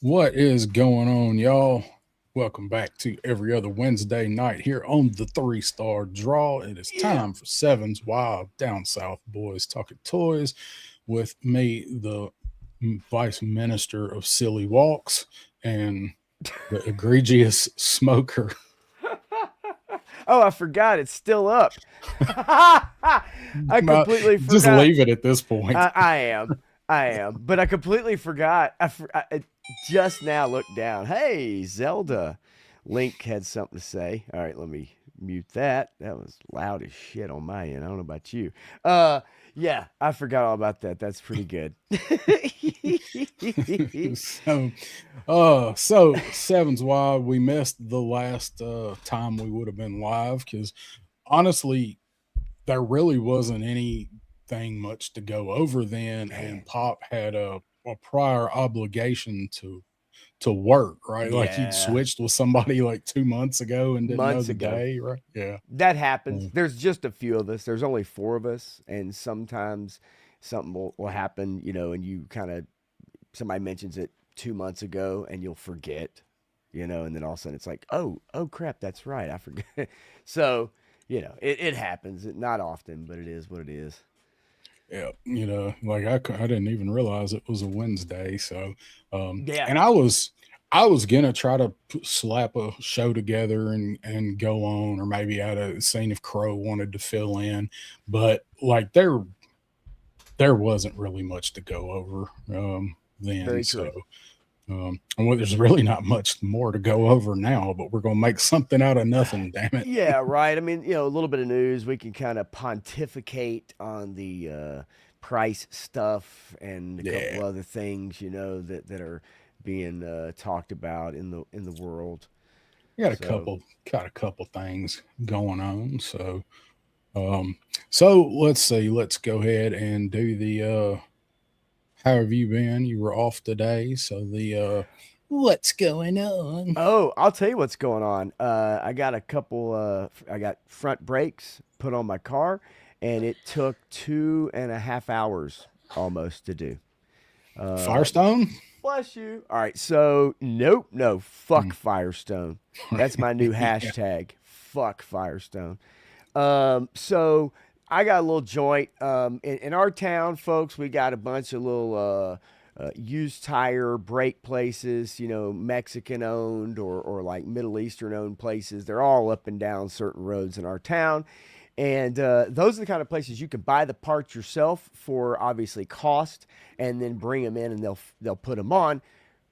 What is going on, y'all? Welcome back to every other Wednesday night here on the 3-Star Draw. It is time for 7's Wild DownSouth Boys talking toys with me, the Vice Minister of Silly Walks, and the egregious smoker. Oh, I forgot. It's still up. I completely forgot. Just leave it at this point. I am. But I completely forgot. I just now looked down. Hey, Zelda. Link had something to say. All right, let me mute that. That was loud as shit on my end. I don't know about you. Yeah, I forgot all about that. That's pretty good. So 7's Wild, we missed the last time we would have been live because honestly, there really wasn't anything much to go over then, and Pop had a prior obligation to work, right? Yeah. Like he'd switched with somebody like 2 months ago and didn't know Months the ago. day, right? Yeah. That happens. There's just a few of us. There's only 4 of us, and sometimes something will happen, and you kind of, somebody mentions it 2 months ago and you'll forget, and then all of a sudden it's like, oh crap, that's right, I forget. So, it happens. Not often, but it is what it is. Yeah, like I didn't even realize it was a Wednesday. So, Yeah. and I was gonna try to slap a show together and go on, or maybe I'd have seen if Crow wanted to fill in, but like there wasn't really much to go over then. Very so, true. well, there's really not much more to go over now, but we're gonna make something out of nothing. Damn it. Yeah, right. I mean, a little bit of news. We can kind of pontificate on the price stuff and a couple other things, that are being talked about in the world. Got a couple things going on. So let's see. Let's go ahead and do the how have you been? You were off today, so the what's going on? Oh, I'll tell you what's going on. I got I got front brakes put on my car, and it took 2.5 hours almost to do. Firestone? Bless you. All right, so nope, no, fuck Firestone. That's my new hashtag. Fuck Firestone. So I got a little joint. In our town, folks, we got a bunch of little used tire brake places, Mexican owned or like Middle Eastern owned places. They're all up and down certain roads in our town. And those are the kind of places you can buy the parts yourself for obviously cost, and then bring them in and they'll put them on,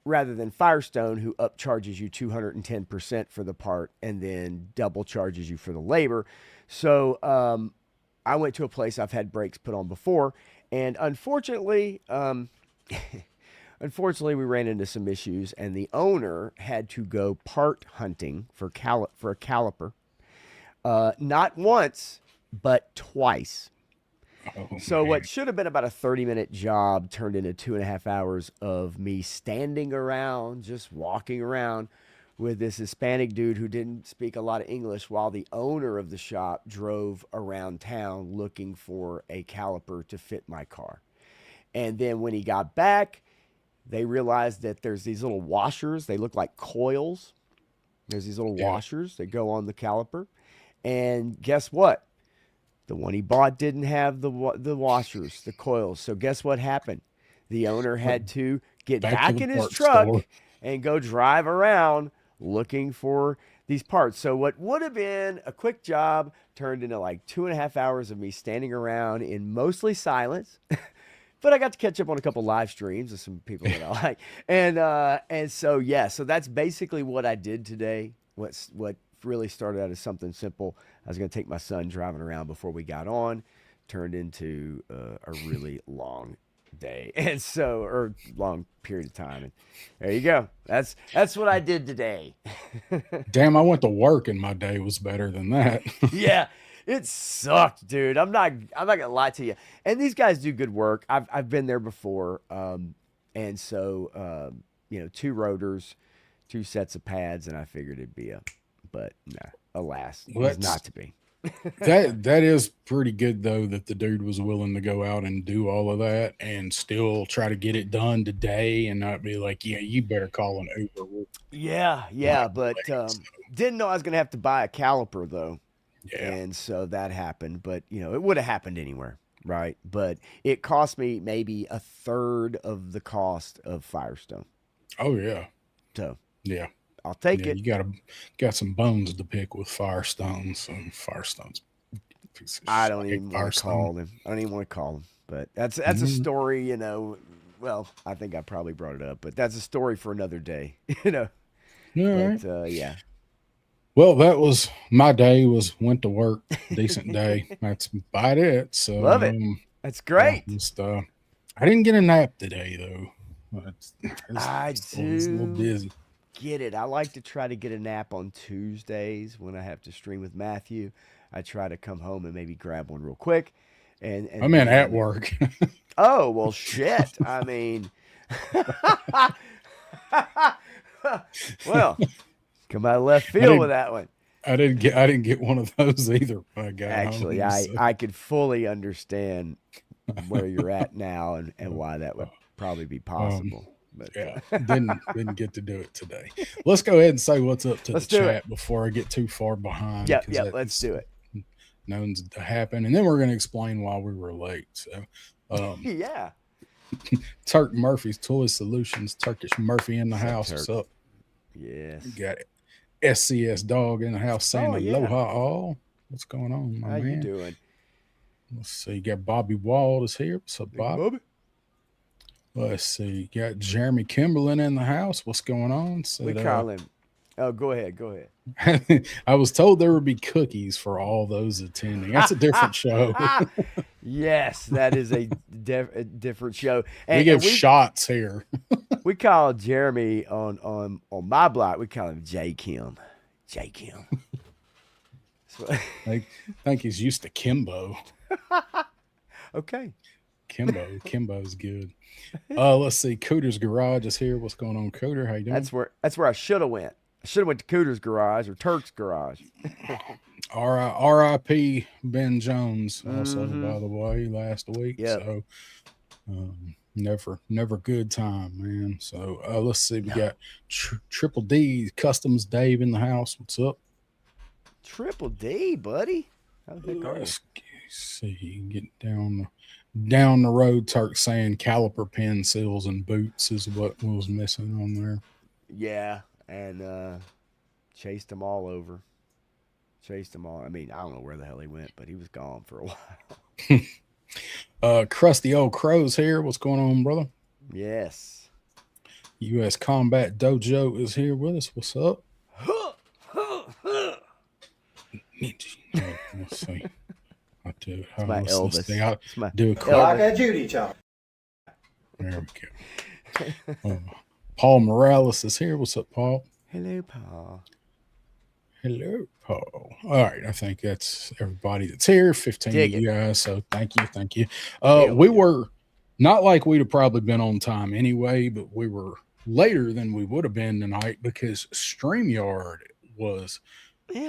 rather than Firestone, who upcharges you 210% for the part and then double charges you for the labor. So I went to a place I've had brakes put on before, and unfortunately, we ran into some issues, and the owner had to go part hunting for a caliper. Not once, but twice. So what should have been about a 30-minute job turned into 2.5 hours of me standing around, just walking around with this Hispanic dude who didn't speak a lot of English, while the owner of the shop drove around town looking for a caliper to fit my car. And then when he got back, they realized that there's these little washers. They look like coils. There's these little washers that go on the caliper. And guess what? The one he bought didn't have the washers, the coils. So guess what happened? The owner had to get back in his truck and go drive around looking for these parts. So what would have been a quick job turned into like 2.5 hours of me standing around in mostly silence. But I got to catch up on a couple live streams of some people that I like, and so yeah, so that's basically what I did today. What really started out as something simple. I was going to take my son driving around before we got on, turned into a really long day, and so or long period of time. And there you go. That's what I did today. Damn, I went to work and my day was better than that. Yeah, it sucked, dude. I'm not gonna lie to you. And these guys do good work. I've been there before. And so two rotors, two sets of pads, and I figured it'd be but nah, alas, it was not to be. That is pretty good though that the dude was willing to go out and do all of that and still try to get it done today and not be like, yeah, you better call an Uber. Yeah, but didn't know I was gonna have to buy a caliper though. Yeah. And so that happened, but it would have happened anywhere, right? But it cost me maybe a third of the cost of Firestone. Oh yeah. So yeah. I'll take it. You got some bones to pick with Firestone. So Firestone's I don't even want to call him. I don't even want to call him. But that's a story, Well, I think I probably brought it up, but that's a story for another day, Yeah. But, yeah. Well, that was my day. Went to work, decent day. That's about it. So love it. That's great. I didn't get a nap today though. I was a little busy. Get it. I like to try to get a nap on Tuesdays when I have to stream with Matthew. I try to come home and maybe grab one real quick. And I mean, at work. Oh well, shit. I mean, well. Come out of left field with that one. I didn't get one of those either. Actually, I could fully understand where you're at now and why that would probably be possible. But yeah, didn't get to do it today. Let's go ahead and say what's up to the chat before I get too far behind. Yeah, let's do it. Known to happen, and then we're going to explain why we were late. So, yeah. Turk Murphy's Toy Solutions, Turkish Murphy in the house. What's up? Yes, you got it. SCS Dog in the house saying aloha all. What's going on, my man? How you doing? Let's see. You got Bobby Wald is here. What's up, Bob? Bobby? Let's see. You got Jeremy Kimberlin in the house. What's going on? So we call him. Oh, go ahead. I was told there would be cookies for all those attending. That's a different show. Yes, that is a different show. And we give shots here. We call Jeremy on my block. We call him J Kim. J Kim. I think he's used to Kimbo. Okay. Kimbo's good. Let's see. Cooter's Garage is here. What's going on, Cooter? How you doing? That's where I should have went. I should have went to Cooter's Garage or Turk's Garage. R.I.P. Ben Jones also, by the way, last week. Yep. So never good time, man. So let's see. We got Triple D Customs Dave in the house. What's up? Triple D, buddy. How the heck are you? Let's see. Get down the road. Turk saying caliper pin seals and boots is what was missing on there. Yeah. And chased them all over. I mean, I don't know where the hell he went, but he was gone for a while. Crusty Old Crow's here. What's going on, brother? Yes. U.S. Combat Dojo is here with us. What's up? Let's see. I'll do it. It's my Elvis. I'll do a quick. Like a Judy chop. There we go. Paul Morales is here. What's up, Paul? Hello, Paul. Hello, Paul. All right. I think that's everybody that's here. 15 of you guys. So thank you. We were not like we'd have probably been on time anyway, but we were later than we would have been tonight because StreamYard was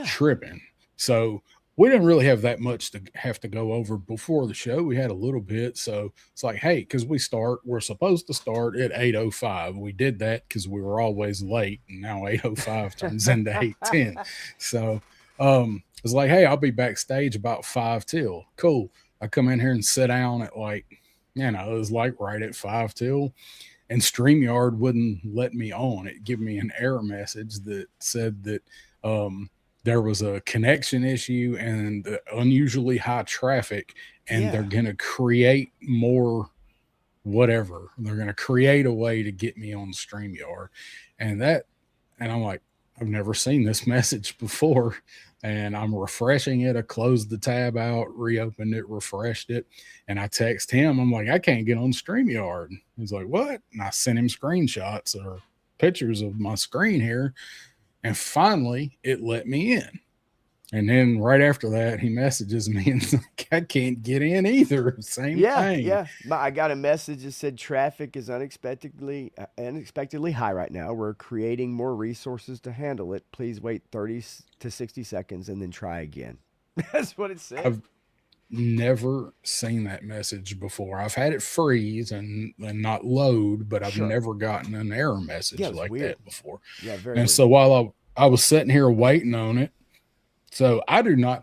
tripping. So we didn't really have that much to have to go over before the show. We had a little bit. So it's like, hey, because we're supposed to start at 8:05. We did that because we were always late. And now 8:05 turns into 8:10. So it's like, hey, I'll be backstage about 5 till. Cool. I come in here and sit down at it was like right at 5 till. And StreamYard wouldn't let me on. It gave me an error message that said that There was a connection issue and unusually high traffic, and they're Yeah. going to create more whatever. They're going to create a way to get me on StreamYard. And that, and I'm like, I've never seen this message before. And I'm refreshing it. I closed the tab out, reopened it, refreshed it. And I text him, I'm like, I can't get on StreamYard. He's like, what? And I sent him screenshots or pictures of my screen here. And finally, it let me in. And then right after that, he messages me and like, I can't get in either. Same Yeah, thing. yeah. I got a message that said traffic is unexpectedly high right now. We're creating more resources to handle it. Please wait 30 to 60 seconds and then try again. That's what it said. I've never seen that message before. I've had it freeze and not load, but I've Sure. never gotten an error Yeah, message it was like weird. that before. Yeah, very And weird. so while I was sitting here waiting on it, so I do not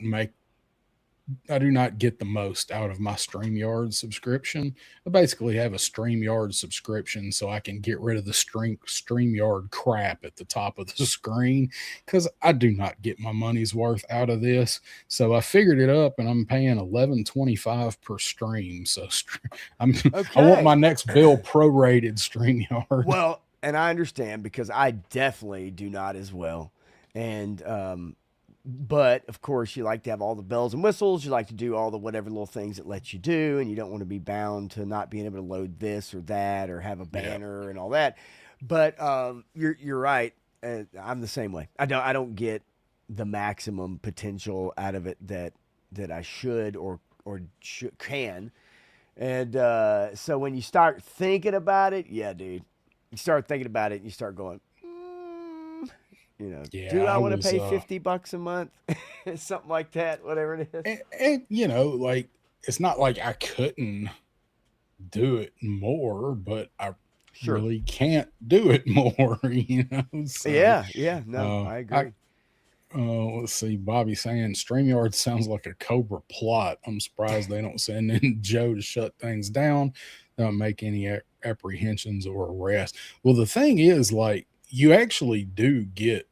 get the most out of my StreamYard subscription. I basically have a StreamYard subscription so I can get rid of the StreamYard crap at the top of the screen because I do not get my money's worth out of this. So I figured it up and I'm paying $11.25 per stream. So I'm I want my Okay. next bill prorated StreamYard. Well, and I understand because I definitely do not as well. And but of course you like to have all the bells and whistles, you like to do all the whatever little things it lets you do, and you don't want to be bound to not being able to load this or that or have a Yeah. banner and all that. But you're right. I'm the same way. I don't get the maximum potential out of it that I should can. And so when you start thinking about it, yeah, dude, you start thinking about it and you start going, Yeah, do I I want to was pay $50 a month? Something like that, whatever it is. and like it's not like I couldn't do it more, but I Sure. really can't do it more, So, Yeah, yeah, no, I I agree. let's see. Bobby saying StreamYard sounds like a Cobra plot. I'm surprised they don't send in Joe to shut things down, don't make any apprehensions or arrest. Well, the thing is, like, you actually do get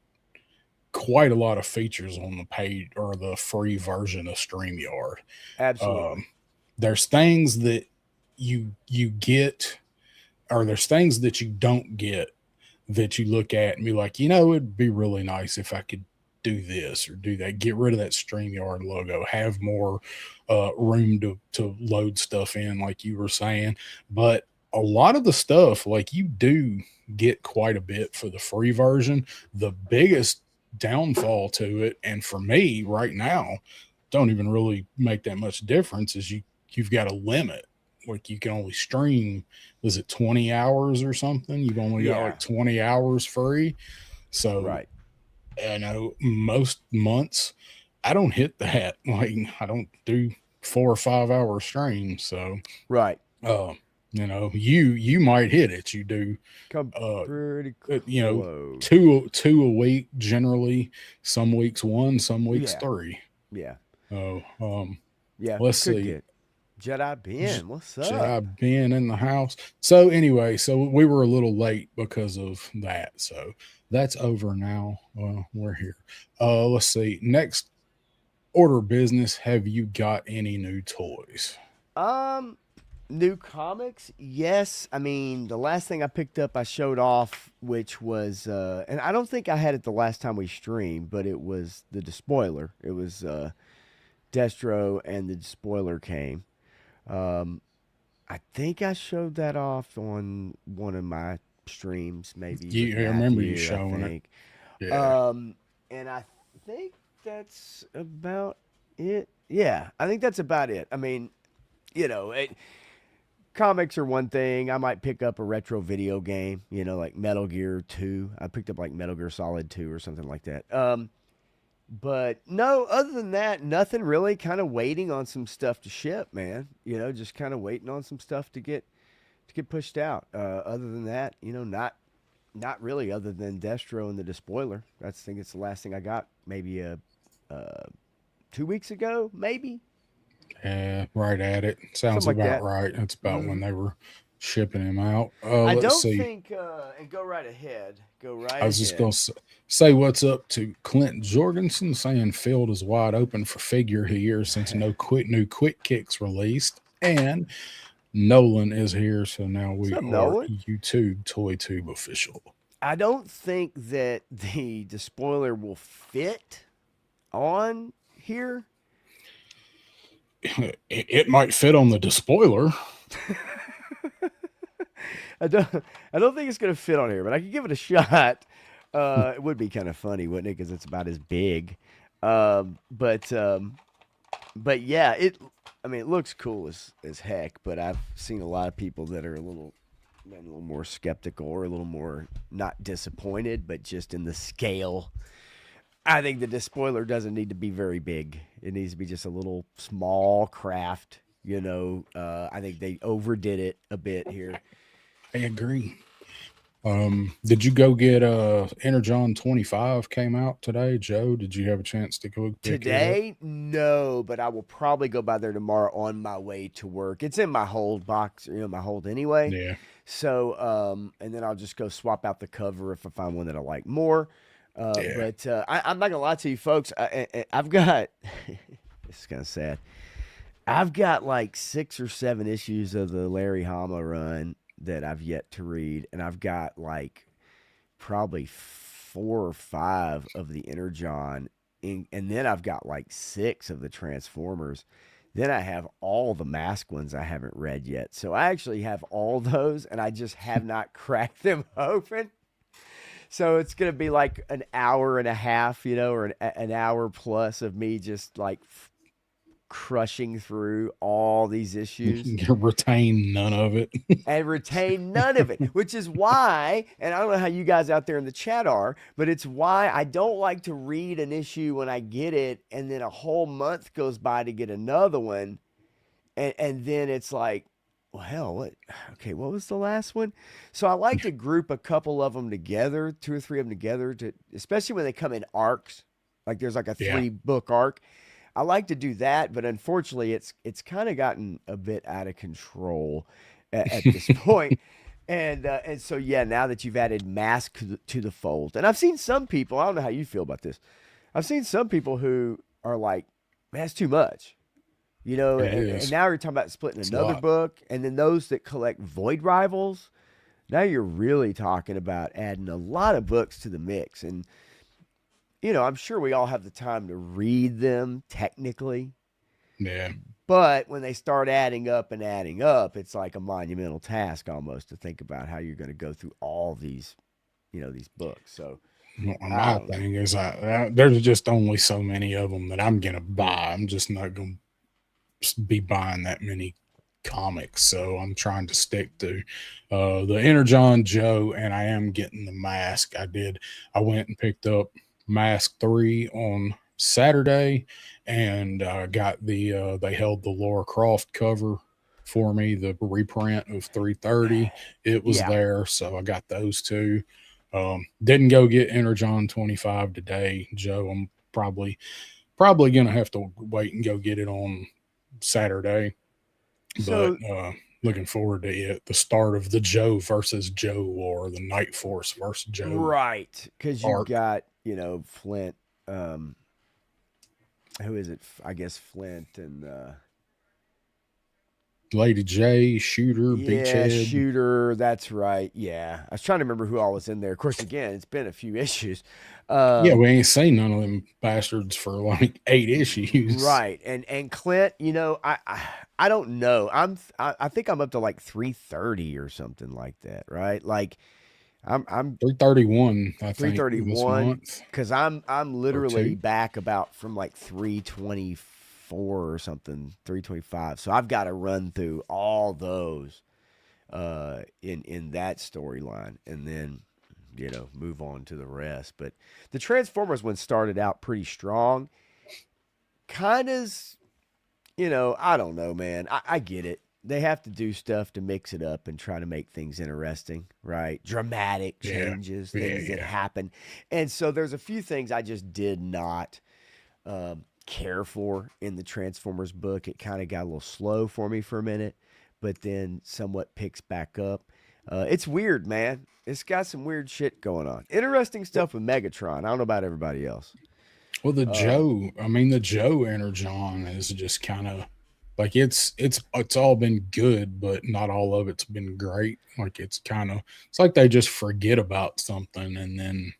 quite a lot of features on the paid or the free version of StreamYard. Absolutely. Um, there's things that you get, or there's things that you don't get that you look at and be like, it'd be really nice if I could do this or do that. Get rid of that StreamYard logo. Have more room to load stuff in, like you were saying. But a lot of the stuff, like you do get quite a bit for the free version. The biggest downfall to it, and for me right now, don't even really make that much difference, is you've got a limit. Like you can only stream, was it 20 hours or something? You've only got Yeah, like 20 hours free. So right. I know most months I don't hit that. Like I don't do 4 or 5 hour streams. So Right. uh, you might hit it. You do Come uh pretty uh, you know close. two a week generally. Some weeks one, some weeks Yeah, three. yeah, Oh, yeah. let's Could see. get Jedi Ben. What's up? Jedi being in the house. So anyway, so we were a little late because of that. So that's over now. We're here. Let's see. Next order of business. Have you got any new toys? Um, New comics? Yes. I mean, the last thing I picked up, I showed off, which was, and I don't think I had it the last time we streamed, but it was the Despoiler. It was Destro and the Despoiler came. Um, I think I showed that off on one of my streams, maybe with I remember you Matthew, I showing it. think. Yeah. And I think that's about it. Yeah, I think that's about it. I mean, you know, it, comics are one thing. I might pick up a retro video game, like Metal Gear 2. I picked up like Metal Gear Solid 2 or something like that. But no, other than that, nothing really. Kind of waiting on some stuff to ship, man. Just kind of waiting on some stuff to get pushed out. Other than that, not really. Other than Destro and the Despoiler, I think it's the last thing I got. Maybe 2 weeks ago, maybe Yeah, right at it. something Sounds like about that. right. That's about when Hmm. they were shipping him out. I Let's don't see. think, and go right ahead. Go right I was just ahead. going to say what's up to Clint Jorgensen, saying field is wide open for figure here since no new quick kicks released. And Nolan is here. So now What's we up, are Nolan? YouTube Toy Tube official. I don't think that the despoiler will fit on here. It might fit on the despoiler. I don't. I don't think it's gonna fit on here, but I could give it a shot. It would be kind of funny, wouldn't it? Because it's about as big. Um, but um, but yeah, it. I mean, it looks cool as heck. But I've seen a lot of people that are a little more skeptical or a little more not disappointed, but just in the scale. I think the despoiler doesn't need to be very big. It needs to be just a little small craft. I think they overdid it a bit here. I agree. Did you go get Energon 25 came out today, Joe? Did you have a chance to go pick it up? Today, no, but I will probably go by there tomorrow on my way to work. It's in my hold box, my hold anyway. Yeah. So, and then I'll just go swap out the cover if I find one that I like more. Yeah. I'm not gonna lie to you, folks. I've got this is kind of sad. I've got like 6 or 7 issues of the Larry Hama run that I've yet to read, and I've got like probably 4 or 5 of the Energon, and then I've got like 6 of the Transformers. Then I have all the Mask ones I haven't read yet. So I actually have all those, and I just have not cracked them open. So it's gonna be like an hour and a half, or an hour plus of me just like crushing through all these issues You retain none of it. and retain none of it, which is why, and I don't know how you guys out there in the chat are, but it's why I don't like to read an issue when I get it and then a whole month goes by to get another one. And then it's like, well, hell, what was the last one? So I like to group a couple of them together, 2 or 3 of them together, especially when they come in arcs, like there's like a Yeah. 3-book arc. I like to do that, but unfortunately, it's kind of gotten a bit out of control at this point. And so yeah, now that you've added Mask to the fold, and I've seen some people. I don't know how you feel about this. I've seen some people who are like, "Man, that's too much," It and is. now you're talking about splitting It's a another lot. book, and then those that collect Void Rivals. Now you're really talking about adding a lot of books to the mix, and I'm sure we all have the time to read them technically, Yeah. but when they start adding up, it's like a monumental task almost to think about how you're going to go through all these books. So Well, I my don't know. thing is, there's just only so many of them that I'm gonna buy. I'm just not gonna be buying that many comics, so I'm trying to stick to the Energon Joe, and I am getting the Mask. I went and picked up Mask 3 on Saturday, and got they held the Laura Croft cover for me, the reprint of 330. It was Yeah. there, so I got those two. Didn't go get Energon 25 today, Joe. I'm probably gonna have to wait and go get it on Saturday, but So looking forward to it. The start of the Joe versus Joe war, the Night Force versus Joe right, because you've arc. got Flint. Um, who is it? I guess Flint and Lady J, Shooter, yeah, Beachhead. Shooter. That's right. Yeah, I was trying to remember who all was in there. Of course, again, it's been a few issues. Yeah, Um, we ain't seen none of them bastards for like 8 issues. right, and Clint. I don't know. I think I'm up to like 330 or something like that. Right, like I'm 331, I think, this 331 month because I'm or literally two. back about from like 324 or something, 325. So I've got to run through all those in that storyline and then move on to the rest. But the Transformers one started out pretty strong. Kind of, I don't know, man. I get it. They have to do stuff to mix it up and try to make things interesting, right? Dramatic Yeah, changes, yeah, things that yeah. happen. And so there's a few things I just did not care for in the Transformers book. It kind of got a little slow for me for a minute. but then somewhat picks back up. It's weird, man. It's got some weird shit going on. Interesting stuff with Megatron. I don't know about everybody else. Well, Uh, the Joe Energon is just kind of like it's all been good, but not all of it's been great. Like it's like they just forget about something and then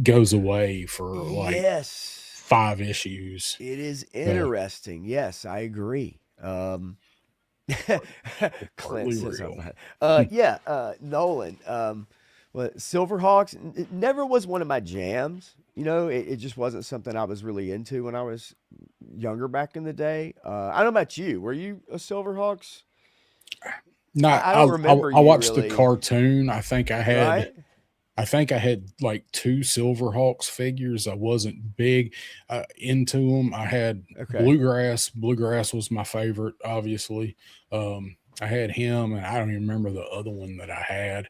goes away for like yes, 5 issues. it is Uh, interesting. Yes, I agree. Clint Partly says real. something. Yeah, Nolan. Well, Silverhawks it never was one of my jams. It just wasn't something I was really into when I was younger back in the day. I don't know about you. Were you a Silverhawks? Not I don't remember I you watched the really. cartoon. Right? I think I had like two Silverhawks figures. I wasn't big into them. I had Okay. Bluegrass. Bluegrass was my favorite, obviously. I had him, and I don't even remember the other one that I had.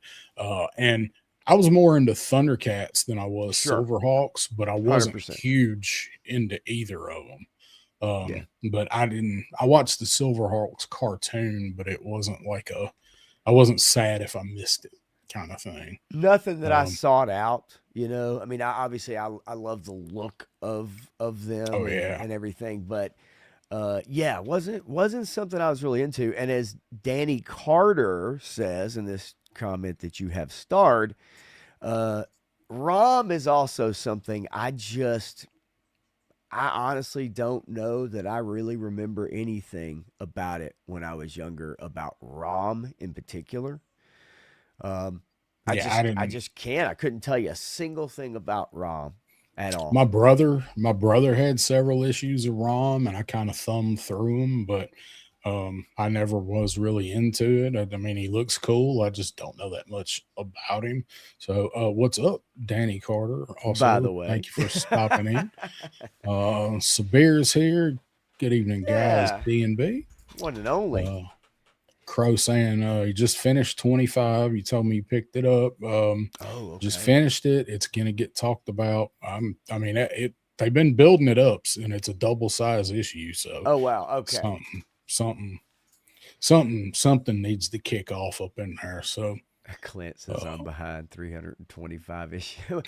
And I was more into Thundercats than I was Sure. Silverhawks, but I wasn't 100%. huge into either of them. Yeah. But I didn't. I watched the Silverhawks cartoon, but it wasn't like a. I wasn't sad if I missed it, kind of thing. Nothing that I Um, sought out. I mean, I love the look of them oh yeah, and everything, but yeah, wasn't something I was really into. And as Danny Carter says in this comment that you have starred, uh, Rom is also something I honestly don't know that I really remember anything about it when I was younger about Rom in particular. Um, yeah. I I didn't. just can't. I couldn't tell you a single thing about Rom at all. My brother had several issues of ROM, and I kind of thumbed through them, but I never was really into it. I mean, he looks cool. I just don't know that much about him. So, what's up, Danny Carter? By Also, the way, thank you for stopping in. Sabir's here. Good evening, guys. yeah, D and B. one and only. Uh, Crow saying you just finished 25. You told me you picked it up. Oh, Just okay. finished it. It's gonna get talked about. I mean, they've been building it up, and it's a double size issue. So Oh, wow. Okay. something, something, something needs to kick off up in there. So Clint says I'm uh, behind 325 issue.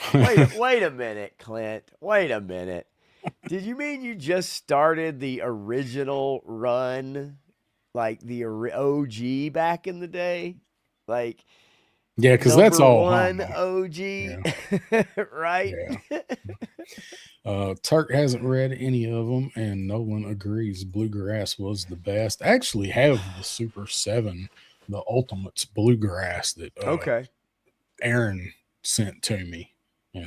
Wait a minute, Clint. Wait a minute. Did you mean you just started the original run, like the OG back in the day? Like yeah, because that's number all one Hama. OG, Yeah, right? yeah. Turk hasn't read any of them, and Nolan agrees Bluegrass was the best. I actually have the Super 7, the Ultimates Bluegrass that Okay. Aaron sent to me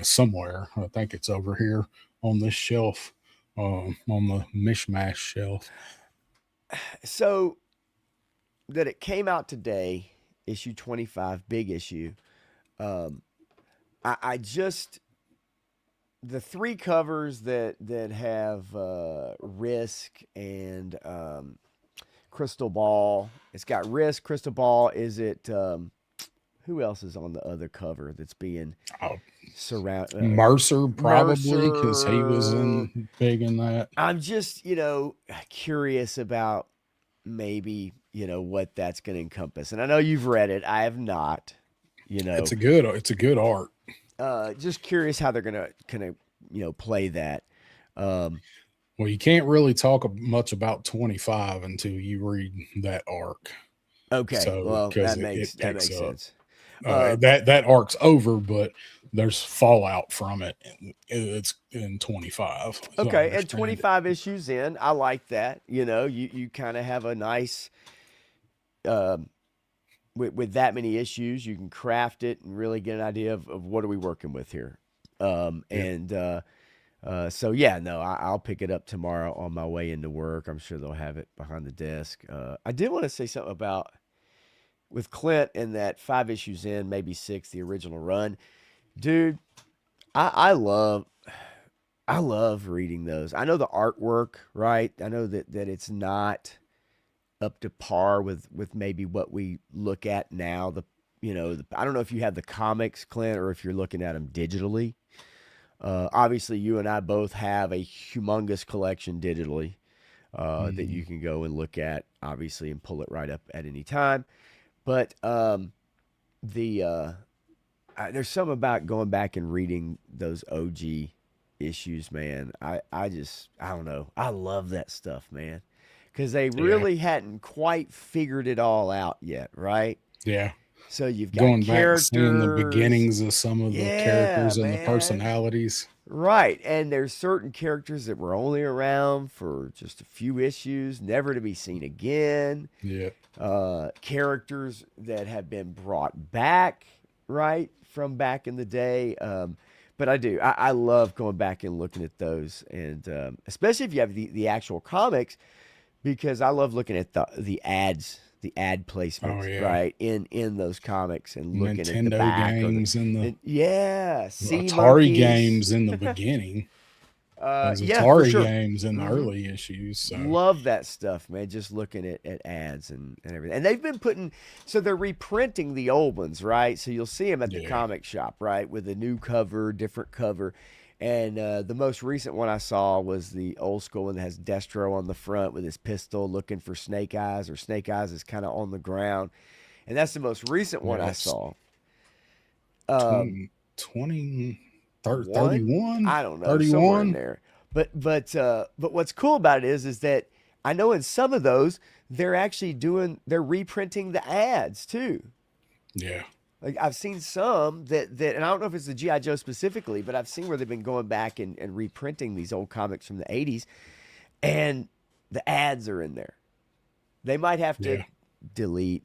somewhere. I think it's over here on this shelf, on the mishmash shelf. So that it came out today, issue 25, big issue. Um, I just the three covers that have Risk and Crystal Ball. It's got Risk, Crystal Ball. Is it who else is on the other cover that's being Oh, surround Mercer probably because he was Mercer? in big in that. I'm just curious about maybe what that's going to encompass. And I know you've read it. I have not. You know, It's a good art. just curious how they're gonna kind of play that. Um, Well, you can't really talk much about 25 until you read that arc. okay, So well because that it picks makes up. sense. Uh, That arc's over, but there's fallout from it. It's in 25, as I okay, and understand it. 25 issues in, I like that. You kind of have a nice um, with that many issues, you can craft it and really get an idea of what are we working with here. Yeah. And So yeah, no, I'll pick it up tomorrow on my way into work. I'm sure they'll have it behind the desk. I did want to say something about with Clint and that 5 issues in, maybe six, the original run, dude. I love I love reading those. I know the artwork, right? I know that it's not up to par with maybe what we look at now. I don't know if you have the comics, Clint, or if you're looking at them digitally. Obviously, you and I both have a humongous collection digitally. that you can go and look at, obviously, and pull it right up at any time. But the there's something about going back and reading those OG issues, man. I don't know. I love that stuff, man, because they Yeah. really hadn't quite figured it all out yet, right? Yeah. So you've got Going back, seeing the characters. beginnings of some of the Yeah, characters and the man. personalities. Right. And there's certain characters that were only around for just a few issues, never to be seen again. Yeah. Characters that have been brought back, right, from back in the day. But I love going back and looking at those. And especially if you have the actual comics, because I love looking at the ads, the ad Oh placements, yeah. right, in those comics and looking at the Nintendo back or games and the yeah, sea Atari monkeys. games in the beginning. Those Yeah, for Atari sure. games in the Hmm. early issues. So Love that stuff, man. Just looking at ads and everything. And they've been putting, so they're reprinting the old ones, right? So you'll see them at the yeah. comic shop, right? With a new cover, different cover. And the most recent one I saw was the old school one that has Destro on the front with his pistol looking for Snake Eyes, or Snake Eyes is kind of on the ground. And that's the most recent one Yeah, I it's saw. Um, 20, one, 31, I don't know, somewhere in 31. there. But what's cool about it is that I know in some of those they're reprinting the ads too. Yeah. Like I've seen some and I don't know if it's the GI Joe specifically, but I've seen where they've been going back and reprinting these old comics from the '80s, and the ads are in there. They might have to Yeah. delete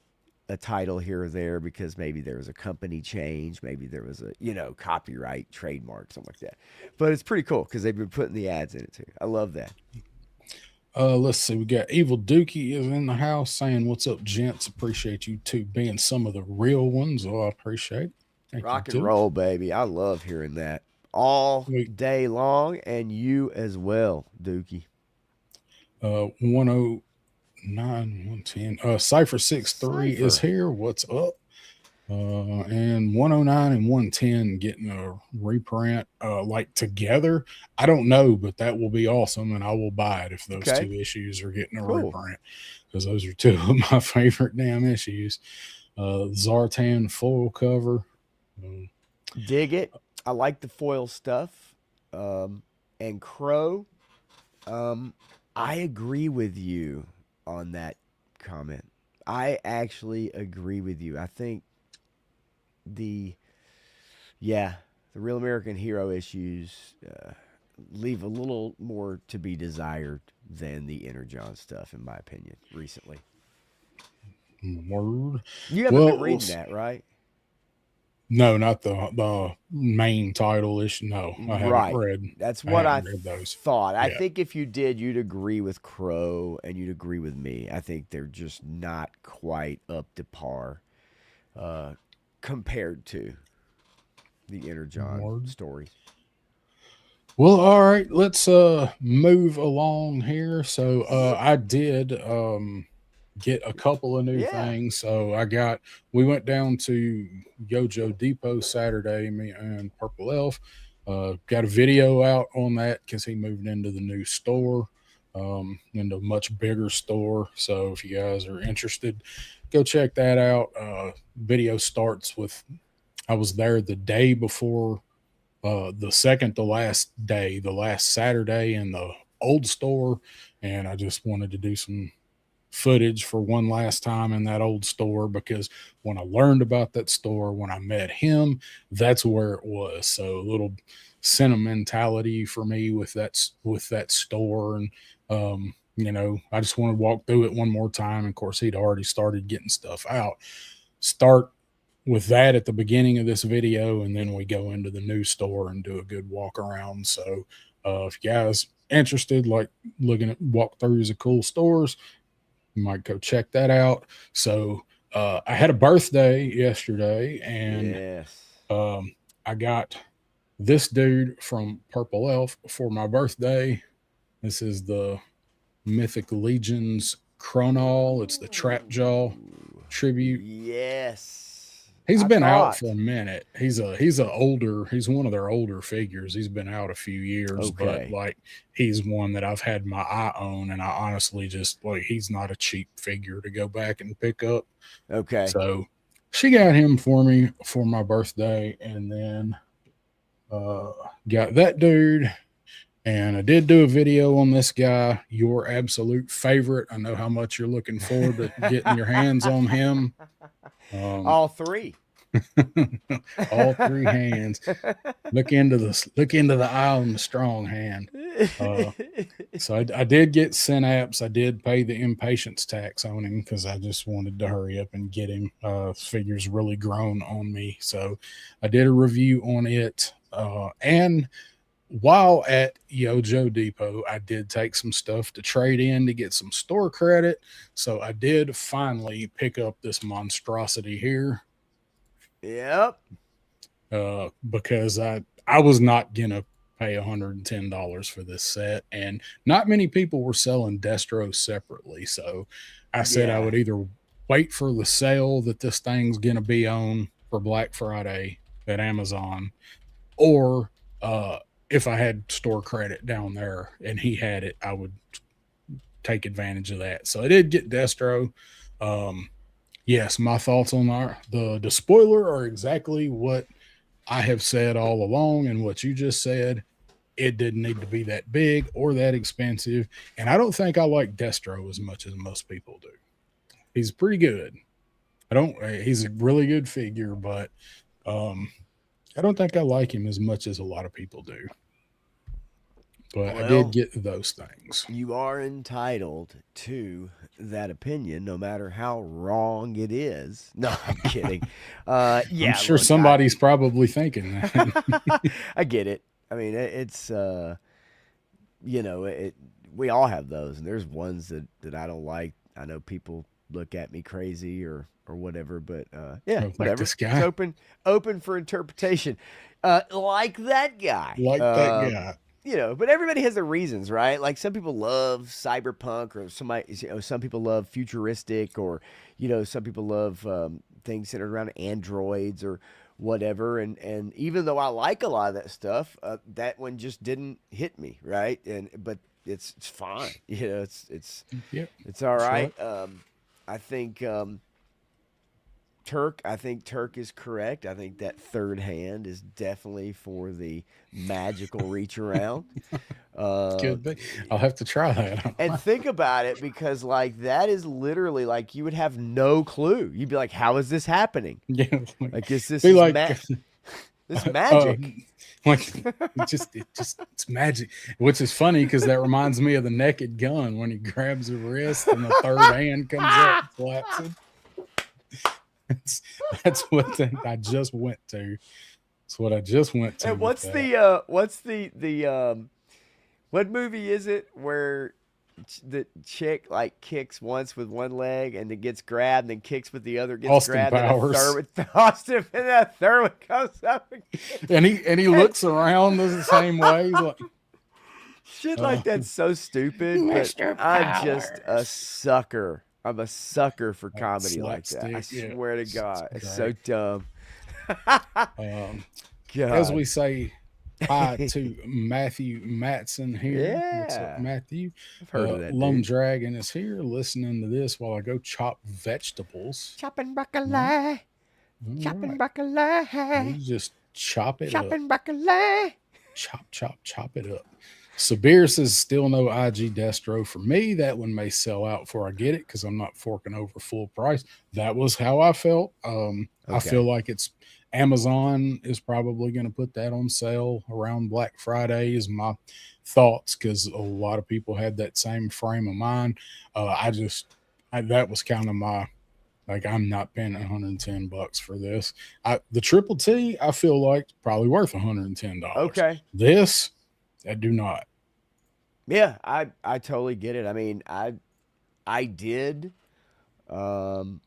a title here or there because maybe there was a company change, maybe there was a copyright, trademark, something like that. But it's pretty cool because they've been putting the ads in it too. I love that. Let's see. We got Evil Dookie is in the house saying, "What's up, gents? Appreciate you two being some of the real ones." Oh, I appreciate it. Thank you, Rock and Duke. roll, baby. I love hearing that all We day long, and you as well, Dookie. 109, 110. Cypher 63 is Cypher. here. What's up? And 109 and 110 getting a reprint like together. I don't know, but that will be awesome, and I will buy it if those Okay, two issues are getting a cool. reprint, because those are two of my favorite damn issues. Zartan full cover. Um, Dig it. I like the foil stuff. And Crow, um, I agree with you on that comment. I actually agree with you. I think the yeah, the Real American Hero issues leave a little more to be desired than the Inner John stuff, in my opinion. Recently, Word. you haven't been Well, we'll reading that, right? no, not the main title issue. No, I haven't Right. read. That's I what I hadn't read those. thought. I Yeah. think if you did, you'd agree with Crow and you'd agree with me. I think they're just not quite up to par uh, compared to the Inner John Word. stories. Well, all right, let's move along here. So I did get a couple of new Yeah. things. So we went down to Yojo Depot Saturday, me and Purple Elf. Got a video out on that because he moved into the new store, into a much bigger store. So if you guys are interested, go check that out. Video starts with, I was there the day before, the second to last day, the last Saturday in the old store, and I just wanted to do some footage for one last time in that old store, because when I learned about that store, when I met him, that's where it was. So a little sentimentality for me with that store, and I just want to walk through it one more time. Of course, he'd already started getting stuff out. Start with that at the beginning of this video, and then we go into the new store and do a good walk around. So if you guys interested, like looking at walkthroughs of cool stores, you might go check that out. So I had a birthday yesterday, and Yes. I got this dude from Purple Elf for my birthday. This is the Mythic Legions Chronol. It's the Trap Jaw Ooh. tribute. Yes. He's I been out for thought. a minute. He's one of their older figures. He's been out a few years, but Okay. like he's one that I've had my eye on, and I honestly just like he's not a cheap figure to go back and pick up. Okay. So she got him for me for my birthday, and then uh got that dude. And I did do a video on this guy, your absolute favorite. I know how much you're looking forward to getting your hands on him. Um, All three. all three hands. Look into the eye on the strong hand. Uh, so I did get Synapse. I did pay the impatience tax on him because I just wanted to hurry up and get him. This figure's really grown on me, so I did a review on it. And while at Yojo Depot, I did take some stuff to trade in to get some store credit. So I did finally pick up this monstrosity here Yep. because I was not gonna pay $110 for this set, and not many people were selling Destro separately. So I said I Yeah. would either wait for the sale that this thing's gonna be on for Black Friday at Amazon, or if I had store credit down there and he had it, I would take advantage of that. So I did get Destro. Um, yes, my thoughts on the spoiler are exactly what I have said all along, and what you just said. It didn't need to be that big or that expensive, and I don't think I like Destro as much as most people do. He's pretty good. I don't. He's a really good figure, but um, I don't think I like him as much as a lot of people do. But I did Well, get those things. you are entitled to that opinion, no matter how wrong it is. No, I'm kidding. I'm Yeah, sure look, I somebody's probably thinking that. I get it. I mean, it's it. We all have those, and there's ones that I don't like. I know people look at me crazy or whatever, but yeah, Like whatever. this It's guy, open for interpretation. Like that guy. like that guy. But everybody has their reasons, right? Like some people love cyberpunk, or some people love futuristic, or some people love things centered around androids or whatever. And even though I like a lot of that stuff, that one just didn't hit me, right? But it's fine, Yep, it's all that's right. right. I think I think Turk is correct. I think that third hand is definitely for the magical reach around. Uh, Could be. I'll have to try and that. think about it, because like that is literally like you would have no clue. You'd be like, "How is this happening? Yeah, Like this be is like, this uh, magic." like it's magic. Which is funny because that reminds me of the Naked Gun when he grabs her wrist and the third hand comes up and slaps him. That's, that's I just went to. That's what I just went to And with what's that. the what movie is it where the chick like kicks once with one leg and then gets grabbed, and then kicks with the other, gets Austin grabbed, and a third Powers, with Austin, and that third one comes up and he again. looks around the same way. He's like, Shit uh, like that's so stupid, but Mr. I'm just a Powers. sucker. I'm a sucker for comedy like that. I Slapstick, yeah, swear to it's God, it's so great. dumb. Um, as God. we say hi to Matthew Matson here. What's up, Yeah. Matthew? I've heard of that Lum dude. Dragon is here listening to this while I go chop vegetables. Chopping All right, broccoli. all Chopping right. You broccoli. just chop it up. Chopping broccoli. Chop, chop, chop it up. Sabir says still no IG Destro for me. That one may sell out before I get it because I'm not forking over full price. That was how I felt. I feel Okay. like it's Amazon is probably going to put that on sale around Black Friday. Is my thoughts because a lot of people had that same frame of mind. That was kind of my like I'm not paying $110 for this. The triple T I feel like probably worth $110. Okay. This I do not. Yeah, I totally get it. I mean, I did. Um,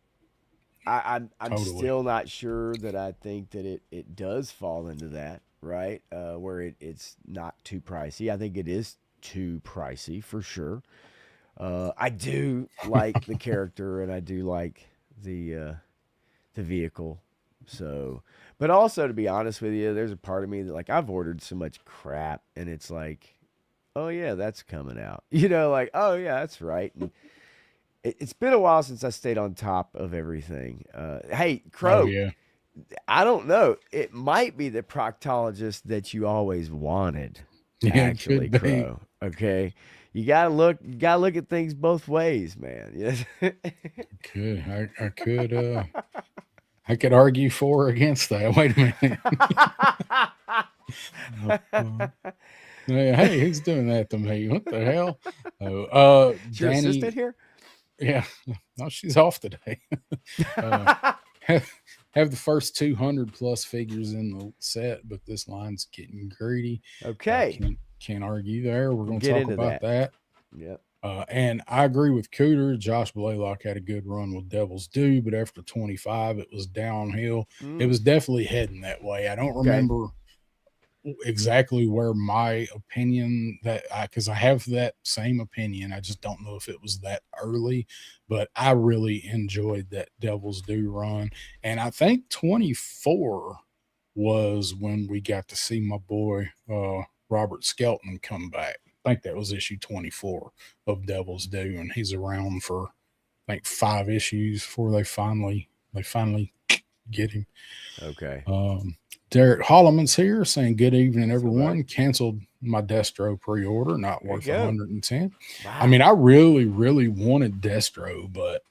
I'm Totally. still not sure that I think that it does fall into that, right? Where it's not too pricey. I think it is too pricey for sure. I do like the character, and I do like the vehicle, So, but also to be honest with you, there's a part of me that like I've ordered so much crap, and it's like, oh yeah, that's coming out. Like oh yeah, that's right. And it's been a while since I stayed on top of everything. Hey, Oh Crow, yeah. I don't know. It might be the proctologist that you always wanted. Yeah, it Actually, could be. Crow. Okay, you gotta look at things both ways, man. Yes. Could I could argue for or against that. Wait a minute. Uh, hey, who's doing that to me? What the hell? Oh, Is your assistant Danny. here? Yeah, no, she's off today. uh, have, have the first 200 plus figures in the set, but this line's getting greedy. Okay, Can't argue there. We're we'll going to get talk into about that. that. Yep. And I agree with Cooter. Josh Blaylock had a good run with Devil's Due, but after 25, it was downhill. It Mm, was definitely heading that way. I don't okay. remember exactly where my opinion that because I have that same opinion. I just don't know if it was that early, but I really enjoyed that Devil's Due run. And I think 24 was when we got to see my boy Robert Skelton come back. I think that was issue 24 of Devil's Due, and he's around for I think 5 issues before they finally get him. Okay. Derek Holloman's here saying, "Good evening, What's up, buddy? everyone. Canceled my Destro pre order, not There you worth go. 110. I Wow. mean, I really, really wanted Destro, but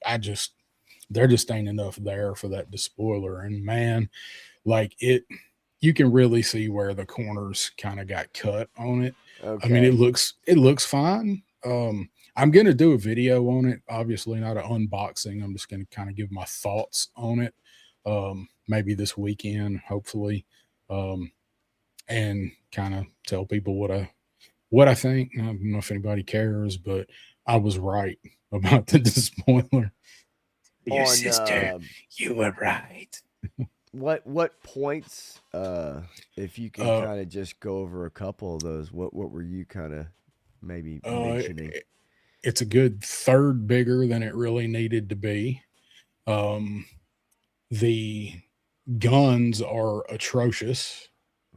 I just, there just ain't enough there for that despoiler. And man, like you can really see where the corners kind of got cut on it. I mean, Okay. it looks fine. I'm gonna do a video on it. Obviously, not an unboxing. I'm just gonna kind of give my thoughts on it. Maybe this weekend, hopefully, um, and kind of tell people what I think. I don't know if anybody cares, but I was right about the spoiler. Your On sister, you were right. what points? If you can Uh, kind of just go over a couple of those, what were you kind of maybe uh, mentioning? it's a good third bigger than it really needed to be. Um, the guns are atrocious,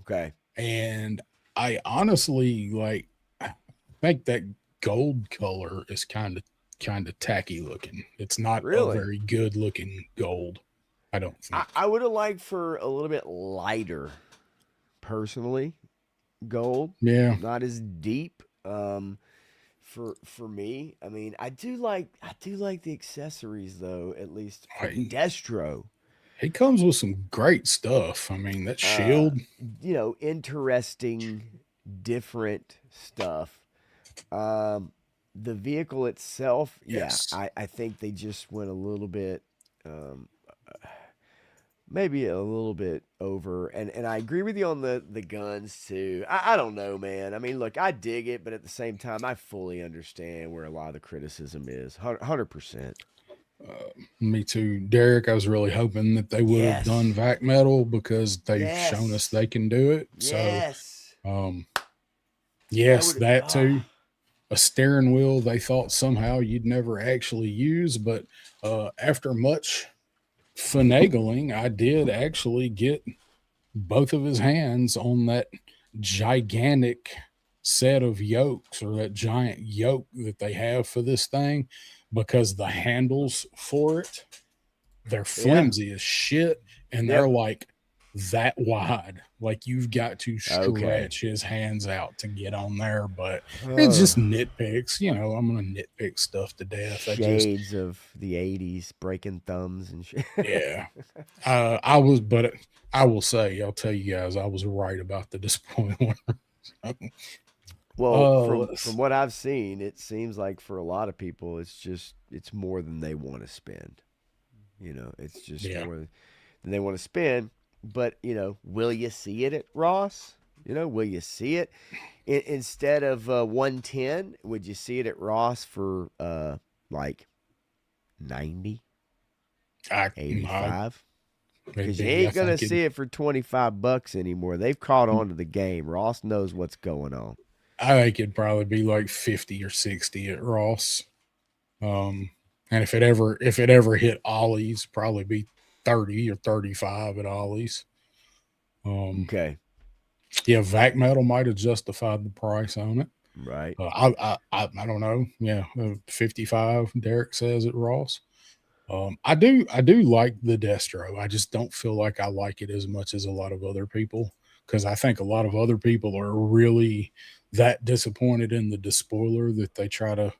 Okay. and I honestly like. I think that gold color is kind of tacky looking. It's not a Really? very good looking gold. I don't I, think. I would have liked for a little bit lighter, personally. Gold, Yeah, not as deep. For me, I mean, I do like the accessories though. At least for I, Destro, he comes with some great stuff. I mean, that uh, shield. interesting, different stuff. Um, the vehicle itself, yeah, Yes, I think they just went a little bit, um, maybe a little bit over. And I agree with you on the guns too. I don't know, man. I mean, look, I dig it, but at the same time, I fully understand where a lot of the criticism is. 100%. me too, Derek. I was really hoping that they would have done Yes. vac metal because they've shown us Yes. they can do it. So, Yes. um, That yes, would. that too. Ah. A steering wheel they thought somehow you'd never actually use, but after much finagling, I did actually get both of his hands on that gigantic set of yokes or that giant yoke that they have for this thing because the handles for it, they're Yeah. flimsy as shit and they're Yep. like that wide. Like you've got to Okay. stretch his hands out to get on there, but it's Ugh. just nitpicks. I'm gonna nitpick stuff to death. I just Shades of the '80s, breaking thumbs and shit. yeah. I was, but I will say, I'll tell you guys, I was right about the disappointment. Well, from Let's, what I've seen, it seems like for a lot of people, it's more than they want to spend. It's just yeah. more than they want to spend. But will you see it at Ross? Will you see it instead of 110? Would you see it at Ross for like 90, I 85? Because you maybe I ain't gonna think it. see it for $25 anymore. They've caught on to the game. Ross knows what's going on. I think it'd probably be like 50 or 60 at Ross. Um, and if it ever hit Ollie's, probably be 30 or 35 at Ollie's. Um, Okay. yeah, vac metal might have justified the price on it. Right. I don't know. Yeah, 55. Derek says at Ross. I do like the Destro. I just don't feel like I like it as much as a lot of other people because I think a lot of other people are really that disappointed in the despoiler that they try to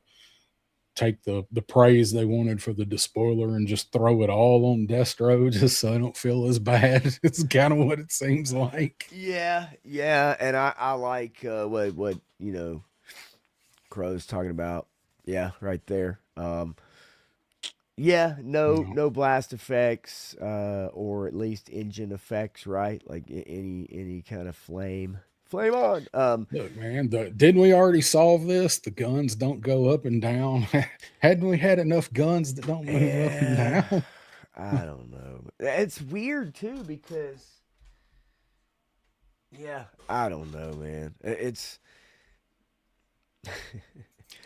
take the praise they wanted for the despoiler and just throw it all on Destro just so I don't feel as bad. It's kind of what it seems like. Yeah, yeah, and I like what Crow's talking about. Yeah, right there. Yeah, no No. no blast effects, or at least engine effects, right? Like any kind of flame on. Look, man, didn't we already solve this? The guns don't go up and down. Hadn't we had enough guns that don't move up and Yeah, down? I don't know. It's weird too because yeah, I don't know, man. It's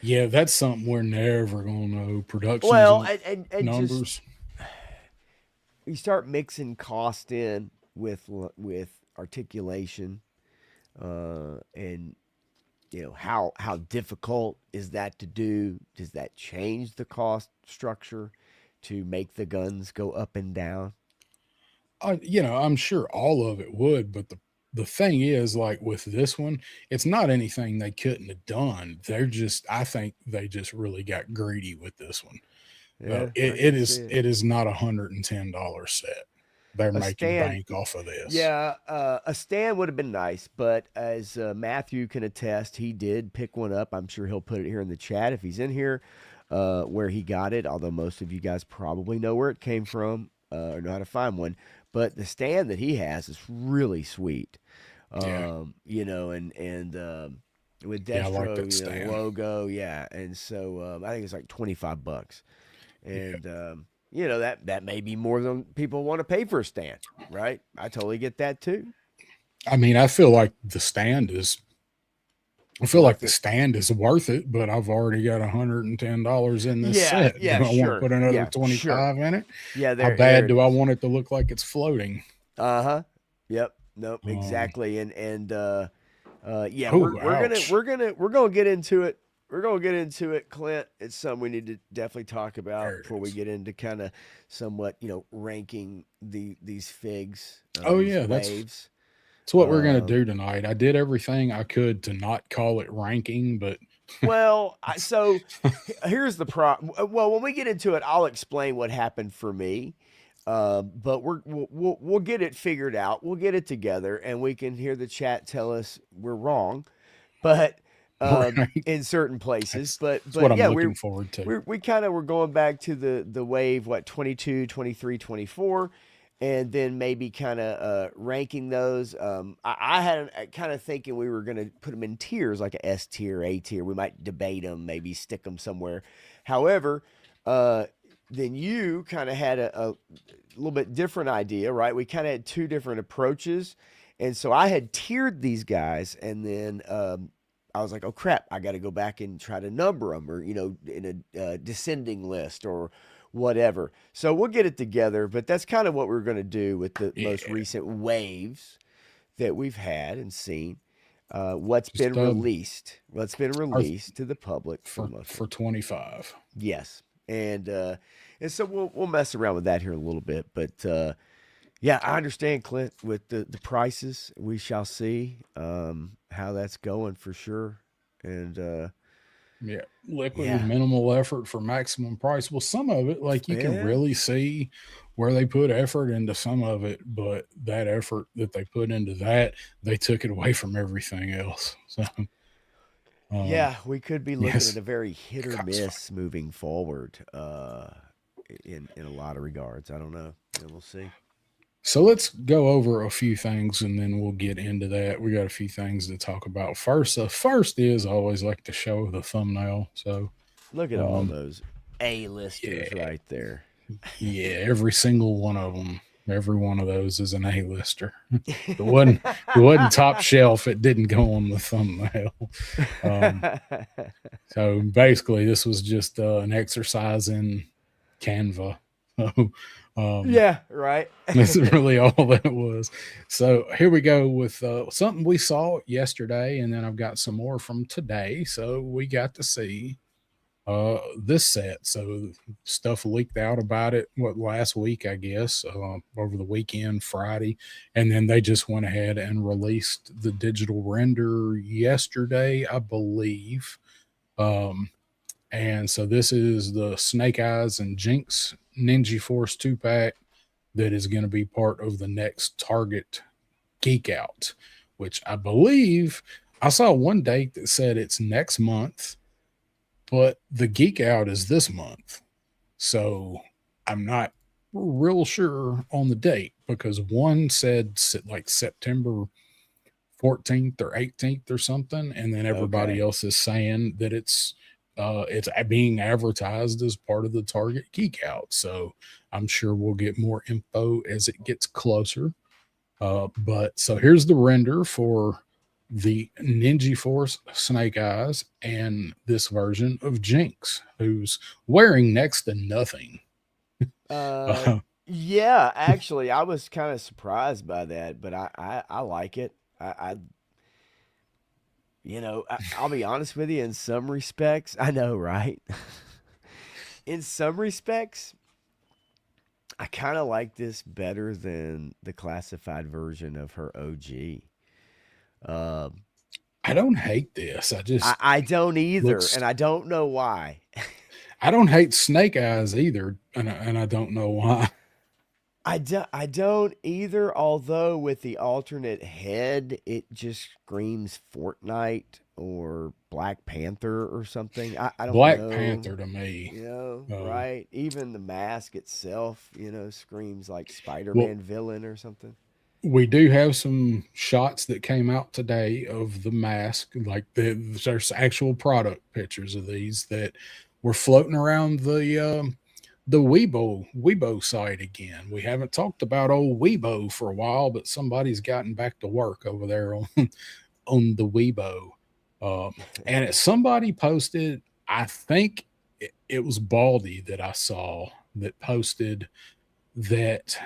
Yeah, that's something we're never gonna know. Productions well, and and just numbers. you start mixing cost in with articulation, and how difficult is that to do? Does that change the cost structure to make the guns go up and down? I'm sure all of it would, but the thing is, like with this one, it's not anything they couldn't have done. I think they just really got greedy with this one. Yeah, It, I it can see is it. it is not $110 set. They're A making stand, bank off of this. yeah, a stand would have been nice, but as Matthew can attest, he did pick one up. I'm sure he'll put it here in the chat if he's in here, where he got it. Although most of you guys probably know where it came from, or know how to find one. But the stand that he has is really sweet. Yeah, And with yeah, I like Destro, that the stand. logo, yeah. And so I think it's like $25, Yeah. and that may be more than people want to pay for a stand, right? I totally get that too. I mean, I feel like Worth the it. stand is worth it, but I've already got $110 in this Yeah, set. yeah, Do I want to sure, put another yeah, sure, 25 in it? yeah. How There bad it do I is. want it to look like it's floating? Uh huh. Yep. Nope. Um, Exactly. And yeah, oh, we're ouch. gonna we're gonna get into it. We're gonna get into it, Clint. It's something we need to definitely talk about There it before we is. get into kind of somewhat, ranking these figs, Oh, these yeah, waves. that's what we're gonna Um, do tonight. I did everything I could to not call it ranking, but well, so here's the problem. Well, when we get into it, I'll explain what happened for me. But we'll get it figured out. We'll get it together, and we can hear the chat tell us we're wrong. But right, in certain places, that's what but I'm yeah, looking forward to. we kind of were going back to the wave, what, 22, 23, 24, and then maybe kind of ranking those. I had kind of thinking we were going to put them in tiers, like a S tier, A tier. We might debate them, maybe stick them somewhere. However, uh, then you kind of had a little bit different idea, right? We kind of had two different approaches. And so I had tiered these guys, and then I was like, oh crap, I got to go back and try to number them, or, in a descending list or whatever. So we'll get it together, but that's kind of what we're going to do with the most Yeah, recent waves that we've had and seen. What's just been released, what's been our- released to the public for the for most part. 25. Yes, and so we'll mess around with that here in a little bit, but yeah, I understand, Clint, with the prices. We shall see how that's going for sure, and Yeah, liquid with yeah, minimal effort for maximum price. Well, some of it, like you can yeah, really see where they put effort into some of it, but that effort that they put into that, they took it away from everything else. So, um, yeah. We could be looking at yes, a very hit or cops fight. miss moving forward, in a lot of regards. I don't know. Yeah, we'll see. So let's go over a few things and then we'll get into that. We got a few things to talk about. First is always like to show the thumbnail. So, Look at all um, those A-listers yeah, right there. yeah, every single one of them. Every one of those is an A-lister. It wasn't top shelf. It didn't go on the thumbnail. Um, so basically, this was just an exercise in Canva. So Yeah, right. that's really all that was. So here we go with something we saw yesterday, and then I've got some more from today. So we got to see this set. So stuff leaked out about it what last week, I guess, over the weekend, Friday, and then they just went ahead and released the digital render yesterday, I believe. Um, and so this is the Snake Eyes and Jinx Ninja Force 2 pack that is going to be part of the next Target Geek Out, which I believe I saw one date that said it's next month, but the Geek Out is this month. So I'm not real sure on the date because one said like September 14th or 18th or something, and then everybody Okay. else is saying that it's being advertised as part of the Target Geek Out. So I'm sure we'll get more info as it gets closer. But so here's the render for the Ninja Force Snake Eyes and this version of Jinx, who's wearing next to nothing. Uh, Uh, yeah, actually, I was kind of surprised by that, but I like it. I I'll be honest with you. In some respects, I know, right? In some respects, I kind of like this better than the classified version of her OG. Um, I don't hate this. I just I don't either, looks. and I don't know why. I don't hate Snake Eyes either, and I don't know why. I don't either, although with the alternate head, it just screams Fortnite or Black Panther or something. I don't Black know, Panther to me. Uh, right? Even the mask itself, screams like Spider well, Man villain or something. we do have some shots that came out today of the mask, like there's actual product pictures of these that were floating around the Weibo site again. We haven't talked about old Weibo for a while, but somebody's gotten back to work over there on on the Weibo. Um, and somebody posted, I think it was Baldy that I saw that posted that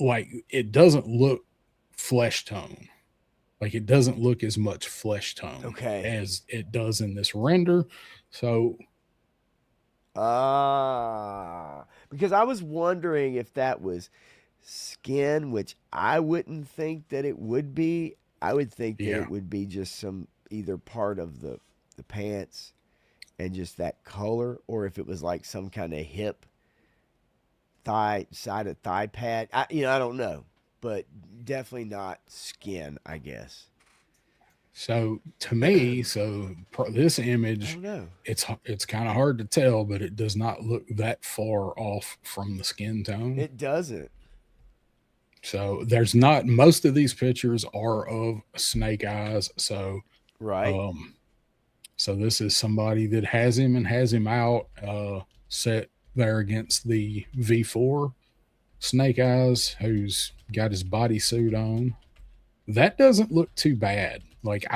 like it doesn't look flesh tone. Like it doesn't look as much flesh tone Okay. as it does in this render. So Because I was wondering if that was skin, which I wouldn't think that it would be. I would think that yeah. it would be just some either part of the pants and just that color, or if it was like some kind of hip thigh side of thigh pad. I don't know, but definitely not skin, I guess. So to me, this I image, don't know. it's kind of hard to tell, but it does not look that far off from the skin tone. It doesn't. So there's not most of these pictures are of snake eyes. Right. Um, so this is somebody that has him and has him out set there against the V4 Snake Eyes, who's got his bodysuit on. That doesn't look too bad. Like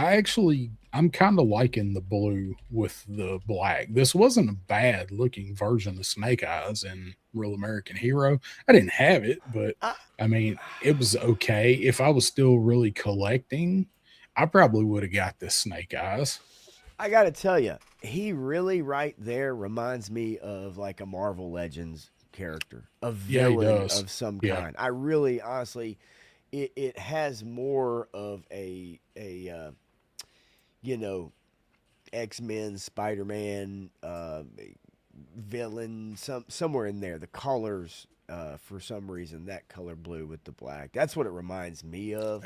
I'm kind of liking the blue with the black. This wasn't a bad looking version of Snake Eyes in Real American Hero. I didn't have it, but I, I mean, it was okay. If I was still really collecting, I probably would have got this Snake Eyes. I got to tell you, he really right there reminds me of like a Marvel Legends character, a Yeah, he villain does. of some Yeah. kind. I really, honestly, it has more of a you know X Men, Spider Man, villain, somewhere in there. The colors, for some reason, that color blue with the black. That's what it reminds me of.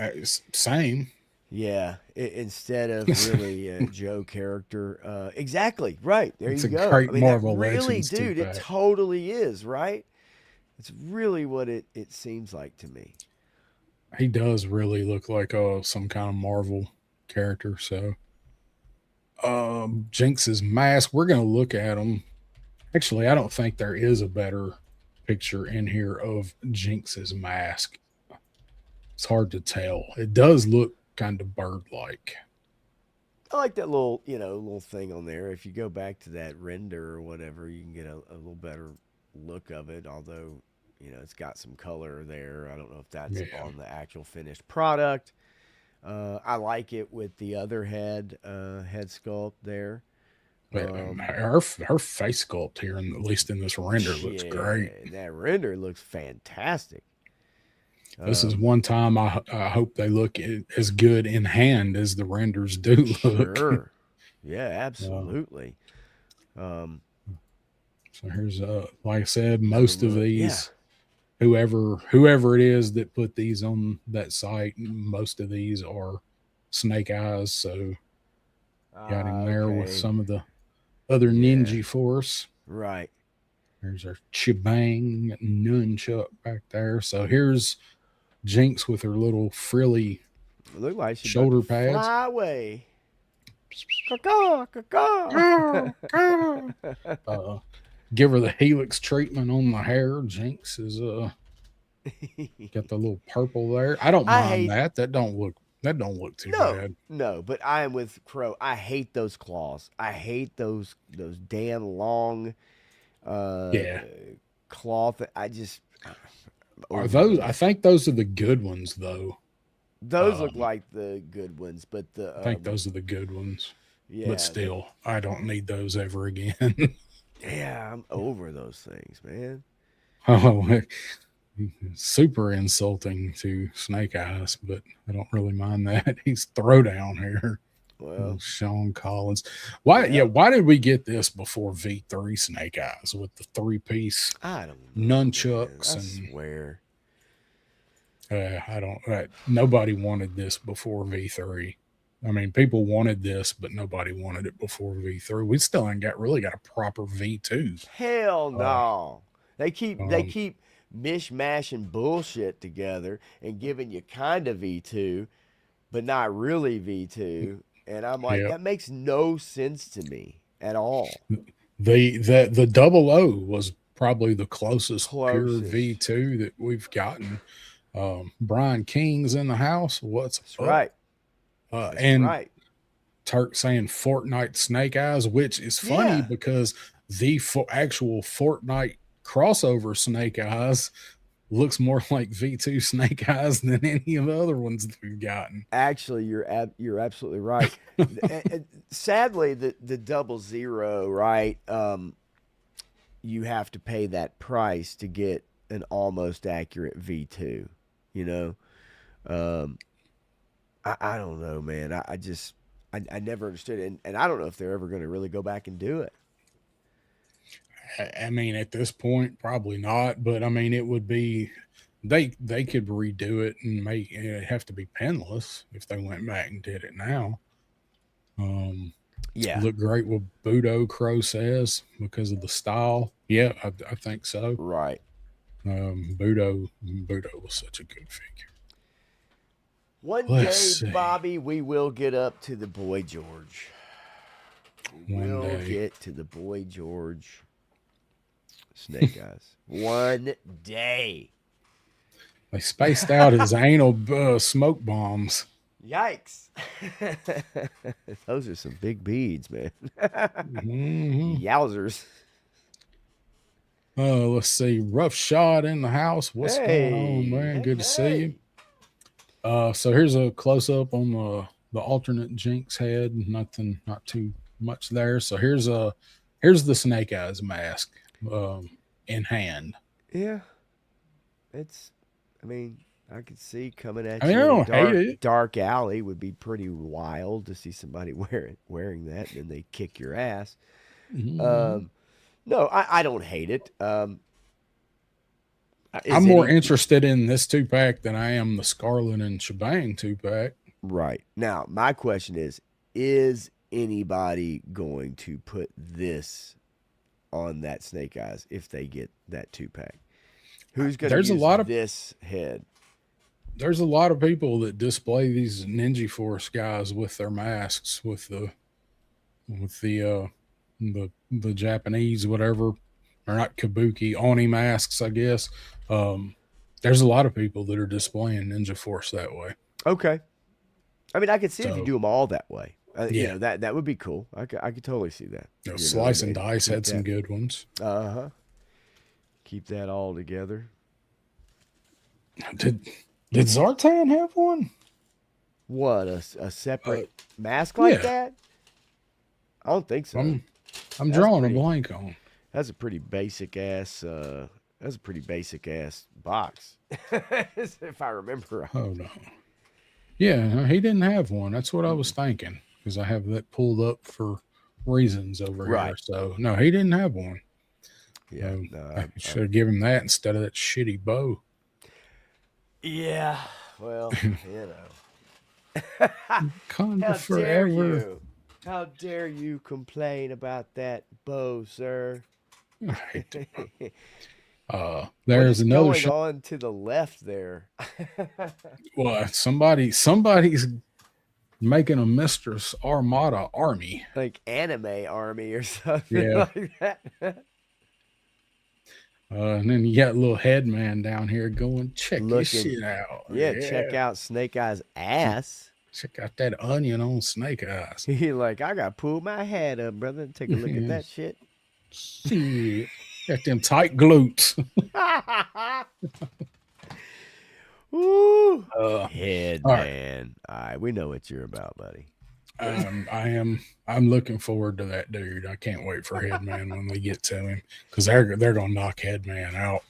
Same. Yeah, instead of really a Joe character. Exactly, right. There It's you a go. I great mean, that Marvel really, Legends two dude, it pack. totally is, right? It's really what it seems like to me. He does really look like some kind of Marvel character. So Jinx's mask, we're gonna look at him. Actually, I don't think there is a better picture in here of Jinx's mask. It's hard to tell. It does look kind of bird like. I like that little, little thing on there. If you go back to that render or whatever, you can get a little better look of it, although it's got some color there. I don't know if that's Yeah. on the actual finished product. I like it with the other head sculpt there. But her face sculpt here, at least in this render, looks great. Yeah, that render looks fantastic. This is one time I hope they look as good in hand as the renders do look. Sure. Yeah, Uh, absolutely. Um, so here's like I said, most of these, yeah. whoever it is that put these on that site, most of these are Snake Eyes. So got him there with Okay. some of the other Ninja Force. Right. There's our Chibang Nunchuck back there. So here's Jinx with her little frilly Look like she shoulder about to pads. fly away. Caw, caw, caw. Give her the helix treatment on the hair. Jinx is got the little purple there. I don't mind that. That don't look too bad. No, but I am with Crow. I hate those claws. I hate those damn long cloth. I just are those. I think those are the good ones though. Those look like the good ones, but I think those are the good ones. Yeah, but still, I don't need those ever again. Yeah, I'm over those things, man. Oh, super insulting to Snake Eyes, but I don't really mind that. He's throwdown here. Well, Sean Collins. Why? Yeah. Why did we get this before V3 Snake Eyes with the 3-piece? I don't know, nunchucks man. I swear. I don't. Nobody wanted this before V3. I mean, people wanted this, but nobody wanted it before V3. We still ain't really got a proper V2. Hell no. They keep mishmashing bullshit together and giving you kind of V2, but not really V2. And I'm like, that makes no sense to me at all. The double O was probably the closest pure V2 that we've gotten. Brian King's in the house. What's up? Right. And Turk saying Fortnite Snake Eyes, which is funny because the actual Fortnite crossover Snake Eyes looks more like V2 Snake Eyes than any of the other ones that we've gotten. Actually, you're absolutely right. and sadly, the 00, right? You have to pay that price to get an almost accurate V2. I don't know, man. I never understood it. And I don't know if they're ever going to really go back and do it. I mean, at this point, probably not. But I mean, it would be they could redo it and make it have to be pinless if they went back and did it now. Look great what Budo Crow says because of the style. Yeah, I think so. Right. Budo was such a good figure. One day, Bobby, we will get up to the Boy George. We'll get to the Boy George Snake Eyes. One day. They spaced out his anal smoke bombs. Yikes. Those are some big beads, man. Yowzers. Let's see. Rough Shot in the house. What's going on, man? Good to see you. So here's a close up on the alternate Jinx head. Not too much there. So here's the Snake Eyes mask in hand. Yeah. I could see coming at you. I don't hate it. Dark alley would be pretty wild to see somebody wearing that, and then they kick your ass. No, I don't hate it. I'm more interested in this 2-pack than I am the Scarlet and Shebang 2-pack. Right. Now, my question is anybody going to put this on that Snake Eyes if they get that 2-pack? Who's going to use this head? There's a lot of people that display these Ninja Force guys with their masks, with the Japanese whatever, or not kabuki oni masks, I guess. There's a lot of people that are displaying Ninja Force that way. Okay, I mean, I could see if you do them all that way. That would be cool. I could totally see that. Slice and Dice had some good ones. Keep that all together. Did Zartan have one? What, a separate mask like Yeah, that? I don't think so. I'm That's drawing a pretty. blank on. That's a pretty basic ass. That's a pretty basic ass box, if I remember right. Hold on. Yeah, no, he didn't have one. That's what I was thinking because I have that pulled up for reasons over Right. here. So no, he didn't have one. Yeah. No. I should have given him that instead of that shitty bow. Yeah. Well, you know. Conda How dare forever. you? How dare you complain about that bow, sir? Right. What There's is another going shot. on to the left there? Well, somebody's making a Mistress Armada army. Like anime army or something Yeah. like that. And then you got a little headman down here going, check this Looking, shit out. yeah, check out Snake Eyes' ass. Check out that onion on Snake Eyes. He like, I gotta pull my hat up, brother. Take a look at that shit. Shit. Got them tight glutes. Woo! Uh, Head all right. man. All right, we know what you're about, buddy. I'm looking forward to that dude. I can't wait for Headman when we get to him because they're gonna knock Headman out.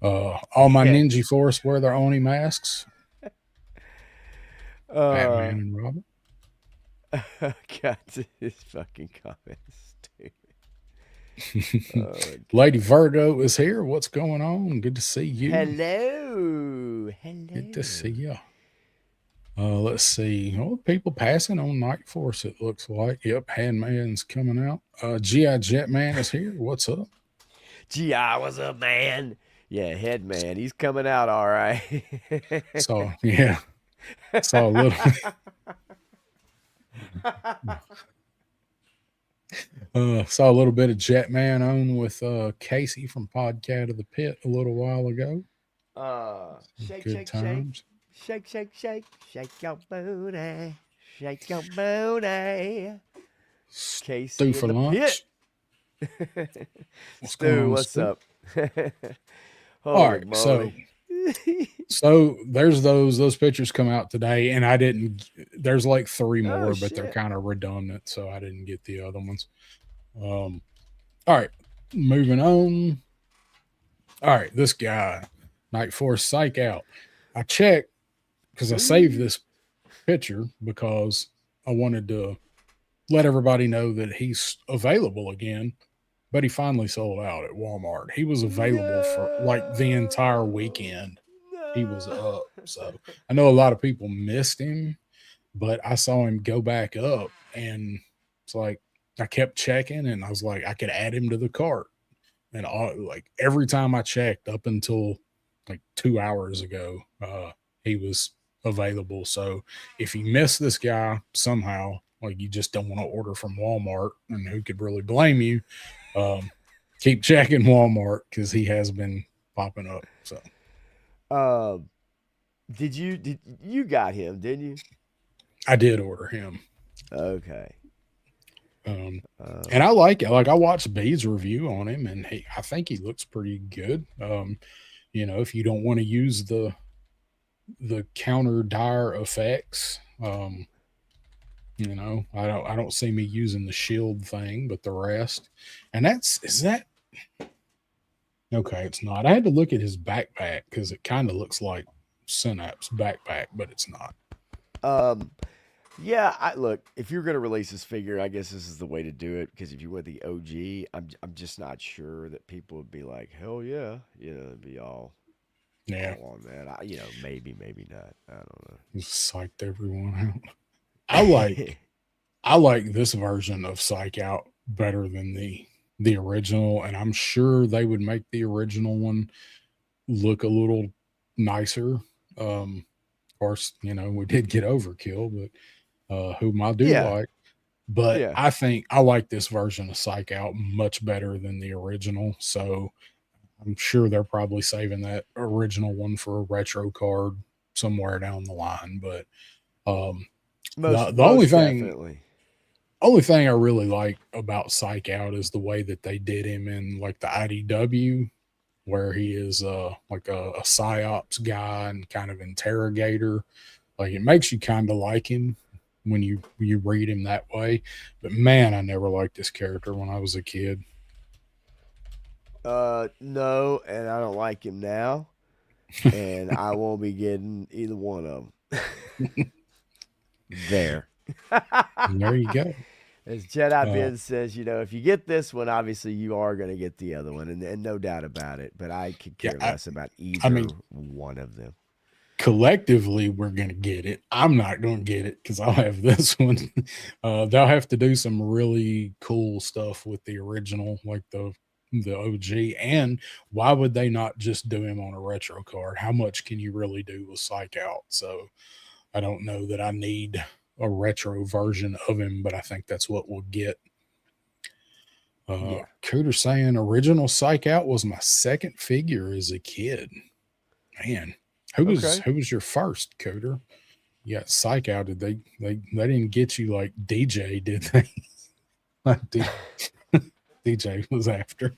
All my Ninja Force wear their Oni masks. Batman and Robin. Got his fucking comments, dude. Lady Virgo is here. What's going on? Good to see you. Hello. Good to see you. Let's see. Oh, people passing on Night Force, it looks like. Yep, Handman's coming out. G.I. Jetman is here. What's up? G.I. what's up, man? Yeah, Headman. He's coming out all right. So, yeah. Saw a little. Saw a little bit of Jetman on with Casey from Podcat of the Pit a little while ago. Shake, Good shake, times. shake, shake, shake, shake your booty, shake your booty. Casey Stu for in the lunch. pit. What's going Stu, on, what's Stu? up? All right, so there's those pictures come out today, and I didn't. There's like three more, but they're kind of redundant, so I didn't get the other ones. All right, moving on. All right, this guy, Night Force Psych Out. I checked because I saved this picture because I wanted to let everybody know that he's available again. But he finally sold out at Walmart. He was available for like the entire weekend. He was up. So I know a lot of people missed him, but I saw him go back up, and it's like I kept checking, and I was like, I could add him to the cart. And like every time I checked up until like 2 hours ago, he was available. So if you miss this guy somehow, like you just don't want to order from Walmart, and who could really blame you? Keep checking Walmart because he has been popping up. So, did you got him? Didn't you? I did order him. Okay. And I like it. Like I watched B's review on him, and I think he looks pretty good. If you don't want to use the counter dire effects, I don't see me using the shield thing, but the rest, and is that okay? It's not. I had to look at his backpack because it kind of looks like Synapse backpack, but it's not. Yeah, look, if you're gonna release this figure, I guess this is the way to do it. Because if you went the OG, I'm just not sure that people would be like, hell yeah, it'd be all on that. Maybe not. I don't know. Psyched everyone out. I like this version of Psych Out better than the original, and I'm sure they would make the original one look a little nicer. Of course, we did get Overkill, but whom I do like. But I think I like this version of Psych Out much better than the original. So I'm sure they're probably saving that original one for a retro card somewhere down the line. But the only thing I really like about Psych Out is the way that they did him in like the IDW where he is like a psyops guy and kind of interrogator. Like it makes you kind of like him when you read him that way. But man, I never liked this character when I was a kid. No, and I don't like him now, and I won't be getting either one of them. There. And there you go. As Jedi Uh, Ben says, if you get this one, obviously you are going to get the other one, and no doubt about it. But I could yeah, care less about I mean, either one of them. collectively we're gonna get it. I'm not gonna get it because I'll have this one. They'll have to do some really cool stuff with the original, like the OG. And why would they not just do him on a retro card? How much can you really do with Psych Out? So I don't know that I need a retro version of him, but I think that's what we'll get. Yeah. Cooter saying original Psych Out was my second figure as a kid. Man, Okay. who was your first, Cooter? You got Psych Out. Did they didn't get you like DJ, did they? Like DJ was after.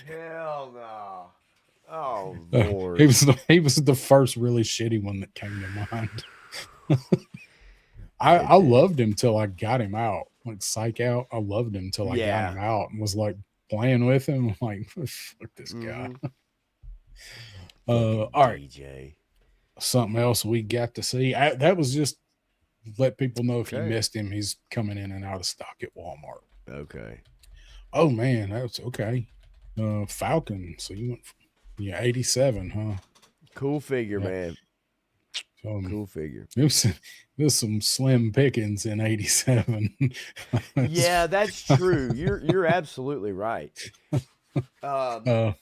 Hell no. Oh Uh, Lord. he was the first really shitty one that came to mind. I Goodness. loved him till I got him out. Like Psych Out, I loved him till I got Yeah. him out and was like playing with him. I'm like, fuck this guy. Mm-hmm. Fucking All right, DJ. something else we got to see. That was just let people know if you Okay. missed him, he's coming in and out of stock at Walmart. Okay. Oh man, that's okay. Falcon. So you went, yeah, 87, huh? Cool figure, Yeah. man. Um, Cool figure. there's some slim pickings in 87. Yeah, that's true. You're absolutely right. Um, uh,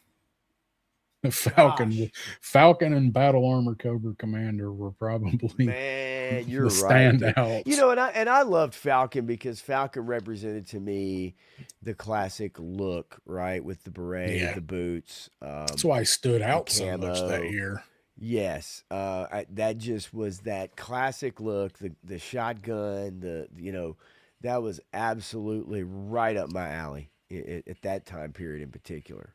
Falcon, gosh, Falcon, and Battle Armor Cobra Commander were probably man, the you're right, dude. standouts. And I loved Falcon because Falcon represented to me the classic look, right, with the beret, Yeah, the boots, that's why he stood the out so much that camo. year. Yes, that just was that classic look, the shotgun, that was absolutely right up my alley at that time period in particular.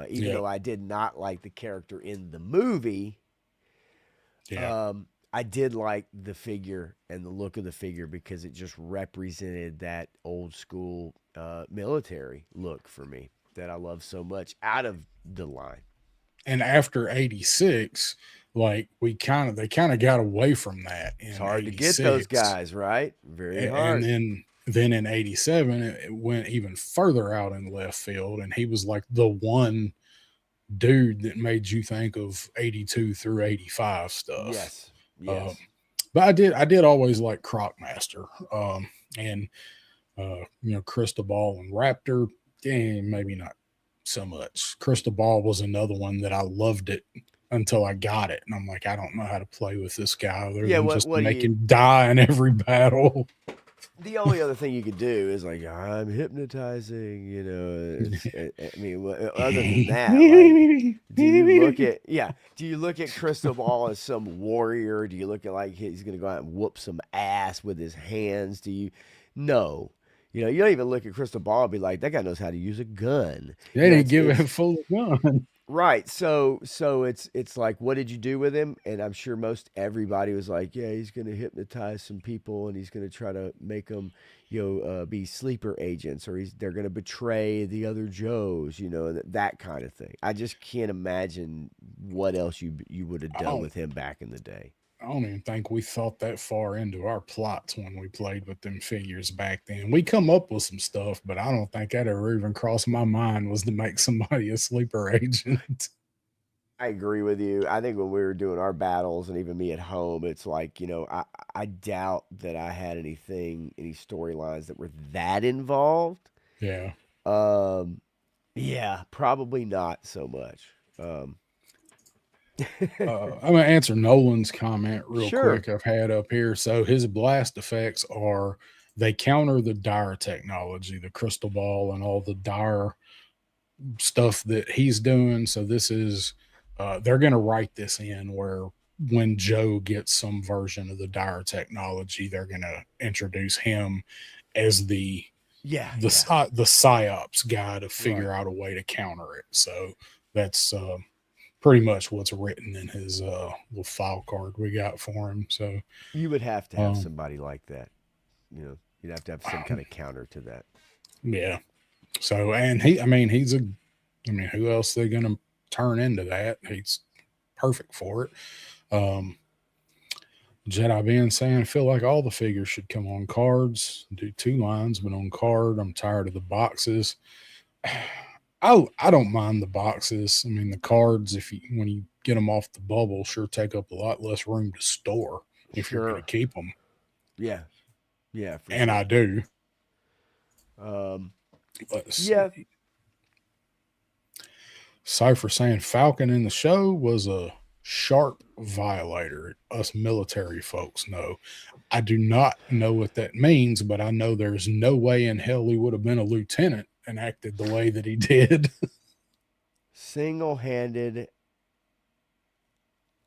Even Yeah, though I did not like the character in the movie, yeah, I did like the figure and the look of the figure because it just represented that old school military look for me that I love so much out of the line. and after 86, like they kind of got away from that It's in hard to get those 86. guys, right? Very And hard. then in 87 it went even further out in left field, and he was like the one dude that made you think of 82 through 85 stuff. Yes. um, Yes. but I did always like Crocmaster, and Crystal Ball and Raptor. Maybe not so much. Crystal Ball was another one that I loved it until I got it, and I'm like, I don't know how to play with this guy other Yeah, than what just to what do make you him die in every battle. the only other thing you could do is like I'm hypnotizing, I mean, other than that, like do you look at Crystal Ball as some warrior? Do you look at like he's going to go out and whoop some ass with his hands? Do you No. You don't even look at Crystal Ball and be like that guy knows how to use a gun. They didn't give It's it full of gun. Right. So it's like, what did you do with him? And I'm sure most everybody was like, yeah, he's gonna hypnotize some people and he's gonna try to make them, be sleeper agents, or they're gonna betray the other Joes, and that kind of thing. I just can't imagine what else you would have I done don't with him back in the day. I don't even think we thought that far into our plots when we played with them figures back then. We come up with some stuff, but I don't think that ever even crossed my mind was to make somebody a sleeper agent. I agree with you. I think when we were doing our battles and even me at home, it's like, I doubt that I had any storylines that were that involved. Yeah. Um, yeah, probably not so much. I'm going to answer Nolan's comment real Sure. quick. I've had up here. So his blast effects are they counter the dire technology, the crystal ball, and all the dire stuff that he's doing. So this is, they're going to write this in where when Joe gets some version of the dire technology, they're going to introduce him as Yeah, the yeah. the psyops guy to Right. figure out a way to counter it. So that's pretty much what's written in his little file card we got for him. So You would have to have um, somebody like that. You'd have to have some kind of counter to that. yeah. So and he, I mean, he's a, I mean, who else they gonna turn into that? He's perfect for it. Um, Jedi being saying, I feel like all the figures should come on cards. Do two lines, but on card. I'm tired of the boxes. I don't mind the boxes. I mean, the cards, if you when you get them off the bubble, sure take up a lot less room to store if you're going to Sure. keep them, Yeah. Yeah, for and I sure. do. Um, Let's yeah. see. Cypher saying Falcon in the show was a sharp violator. Us military folks know. I do not know what that means, but I know there's no way in hell he would have been a lieutenant and acted the way that he did. Single-handed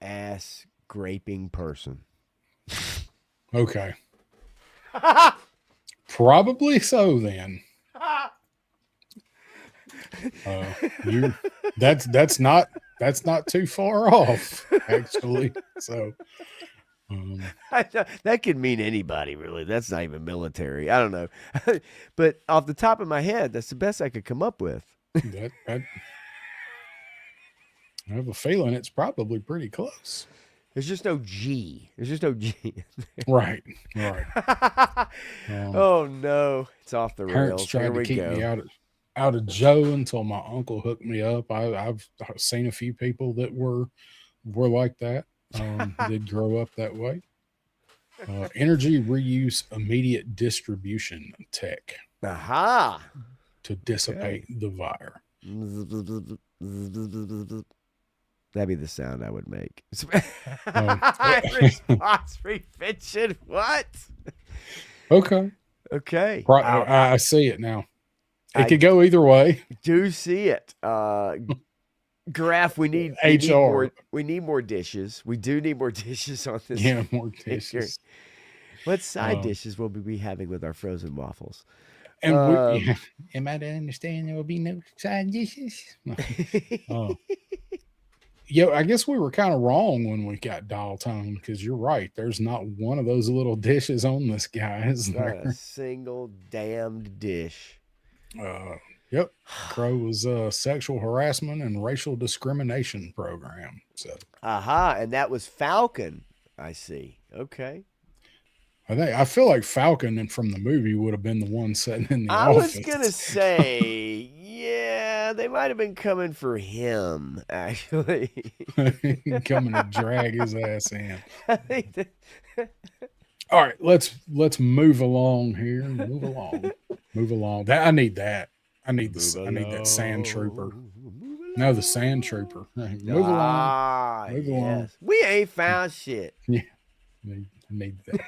ass graping person. Okay. Probably so then. You that's not too far off, actually. So um That could mean anybody, really. That's not even military. I don't know. But off the top of my head, that's the best I could come up with. that I have a feeling it's probably pretty close. There's just no G. There's just no G. Right, right. Um, Oh no, it's off the Parents rails. Here tried to we keep me go. out of Joe until my uncle hooked me up. I've seen a few people that were like that. Did grow up that way. Energy reuse immediate distribution tech Aha. to Okay. dissipate the fire. That'd be the sound I would make. Um, Response prevention. What? okay, Okay. I see it now. It I could go either way. do see it. Graph, HR, we need more dishes. We do need more dishes on this yeah, more figure. dishes. What side Um, dishes will we be having with our frozen waffles? and we, Um, yeah, am I to understand there will be no side dishes? Oh, yeah, I guess we were kind of wrong when we got dial tone because you're right. There's not one of those little dishes on this guy, is not a there? single damned dish. Uh, yep. Crow was a sexual harassment and racial discrimination program. So Aha, and that was Falcon. I see. Okay. I feel like Falcon and from the movie would have been the one sitting in the I was gonna office. say, yeah, they might have been coming for him, actually. Coming to drag his ass in. I think that- All right, let's move along here. Move along. Move along. That I need that. Move I need that sand trooper. along, move No, the along. sand trooper. Hey, move along. Ah, Move along. yes. We ain't found shit. Yeah, I need that.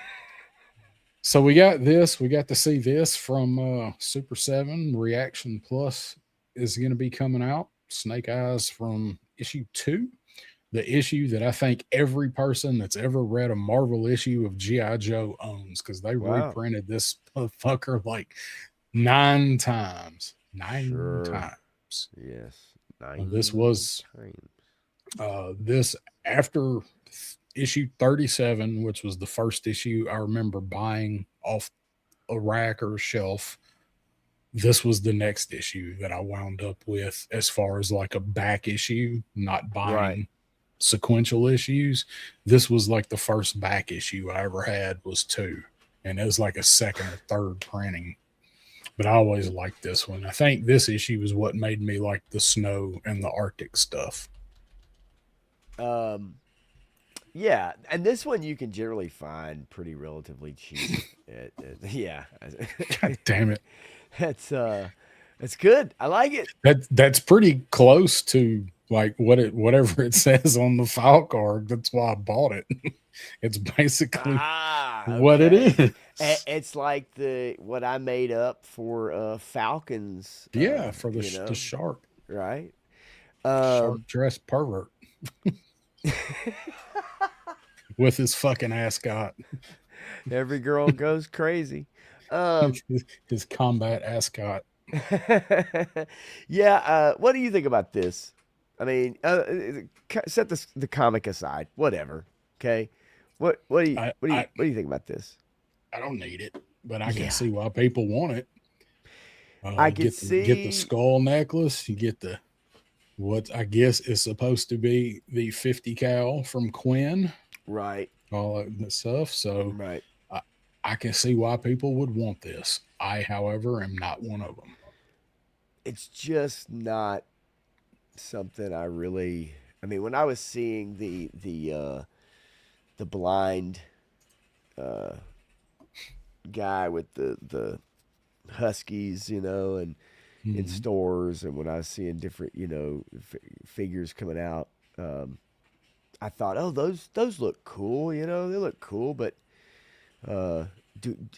So we got this. We got to see this from Super 7. Reaction Plus is going to be coming out. Snake Eyes from issue 2. The issue that I think every person that's ever read a Marvel issue of G.I. Joe owns because they Wow. reprinted this motherfucker like 9 times. Nine Sure. times. Yes. This 9 was times. this after issue 37, which was the first issue I remember buying off a rack or a shelf. This was the next issue that I wound up with as far as like a back issue, not buying Right. sequential issues. This was like the first back issue I ever had was 2. And it was like a second or third printing. But I always liked this one. I think this issue is what made me like the snow and the Arctic stuff. Um, yeah, and this one you can generally find pretty relatively cheap. Yeah, God damn it. it's good. I like it. That's pretty close to like whatever it says on the file card. That's why I bought it. It's basically Ah, what it okay. is. It's like what I made up for Falcons. Yeah, for the Right? shark Um, dressed pervert with his fucking ascot, every girl goes crazy. Um, his combat ascot. yeah. What do you think about this? I mean, set the comic aside. Whatever. Okay. What do you I, what do you I what do you think about this? I don't need it, but I can Yeah, see why people want it. I You could get the see. skull necklace. You get the what I guess is supposed to be the 50 cal from Quinn, Right. all that stuff. So Right. I, I can see why people would want this. I, however, am not one of them. It's just not something I really. I mean, when I was seeing the blind uh, guy with the huskies, and in Mhm. stores, and when I was seeing different, figures coming out, um, I thought, oh, those look cool. They look cool, but uh,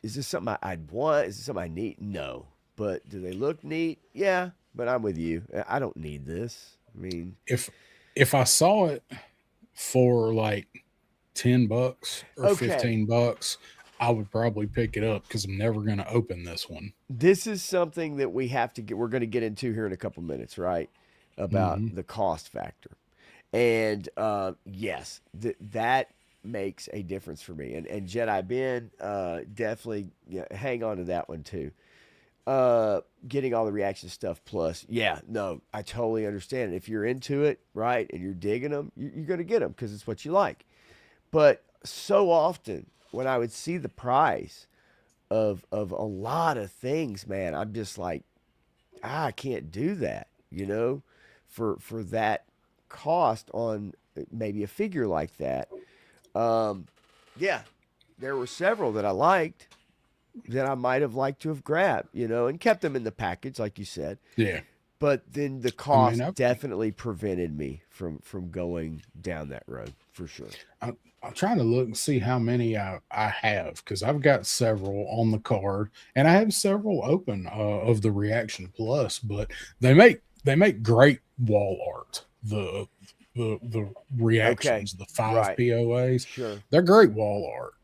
is this something I'd want? Is this something I need? No, but do they look neat? Yeah, but I'm with you. I don't need this. I mean, If I saw it for like $10 or okay, $15, I would probably pick it up because I'm never going to open this one. this is something that we have to get. We're going to get into here in a couple minutes, right? About Hmm. the cost factor. And yes, that makes a difference for me. And Jedi Ben, definitely, yeah, hang on to that one too. Getting all the reaction stuff plus, yeah, no, I totally understand it. If you're into it, right, and you're digging them, you're going to get them because it's what you like. But so often when I would see the price of a lot of things, man, I'm just like, I can't do that, for that cost on maybe a figure like that. Um, yeah, there were several that I liked that I might have liked to have grabbed, and kept them in the package, like you said. Yeah. But then the I mean, cost definitely prevented me from going down that road for sure. I'm trying to look and see how many I have because I've got several on the card and I have several open of the Reaction Plus, but they make great wall art. The Okay, reactions, the five right, POAs, sure, they're great wall art.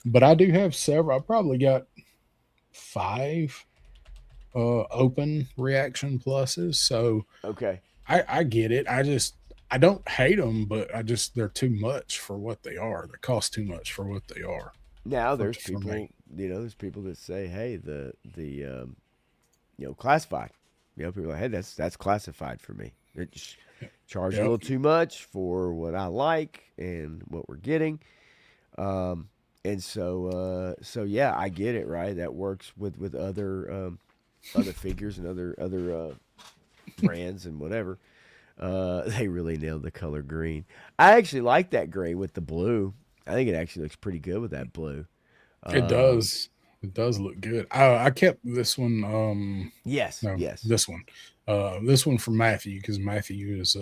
But I do have several. I probably got five open Reaction Pluses, so okay. I get it. I don't hate them, but I just they're too much for what they are. They cost too much for what they are Now there's for me. people, there's people that say, hey, the classified. People are like, hey, that's classified for me. It just charge a Yep. little too much for what I like and what we're getting. Um, and so yeah, I get it, right? That works with other figures and other brands and whatever. They really nailed the color green. I actually like that gray with the blue. I think it actually looks pretty good with that blue. It Um, does. It does look good. I kept this one. yes, No, yes. this one. This one from Matthew because Matthew is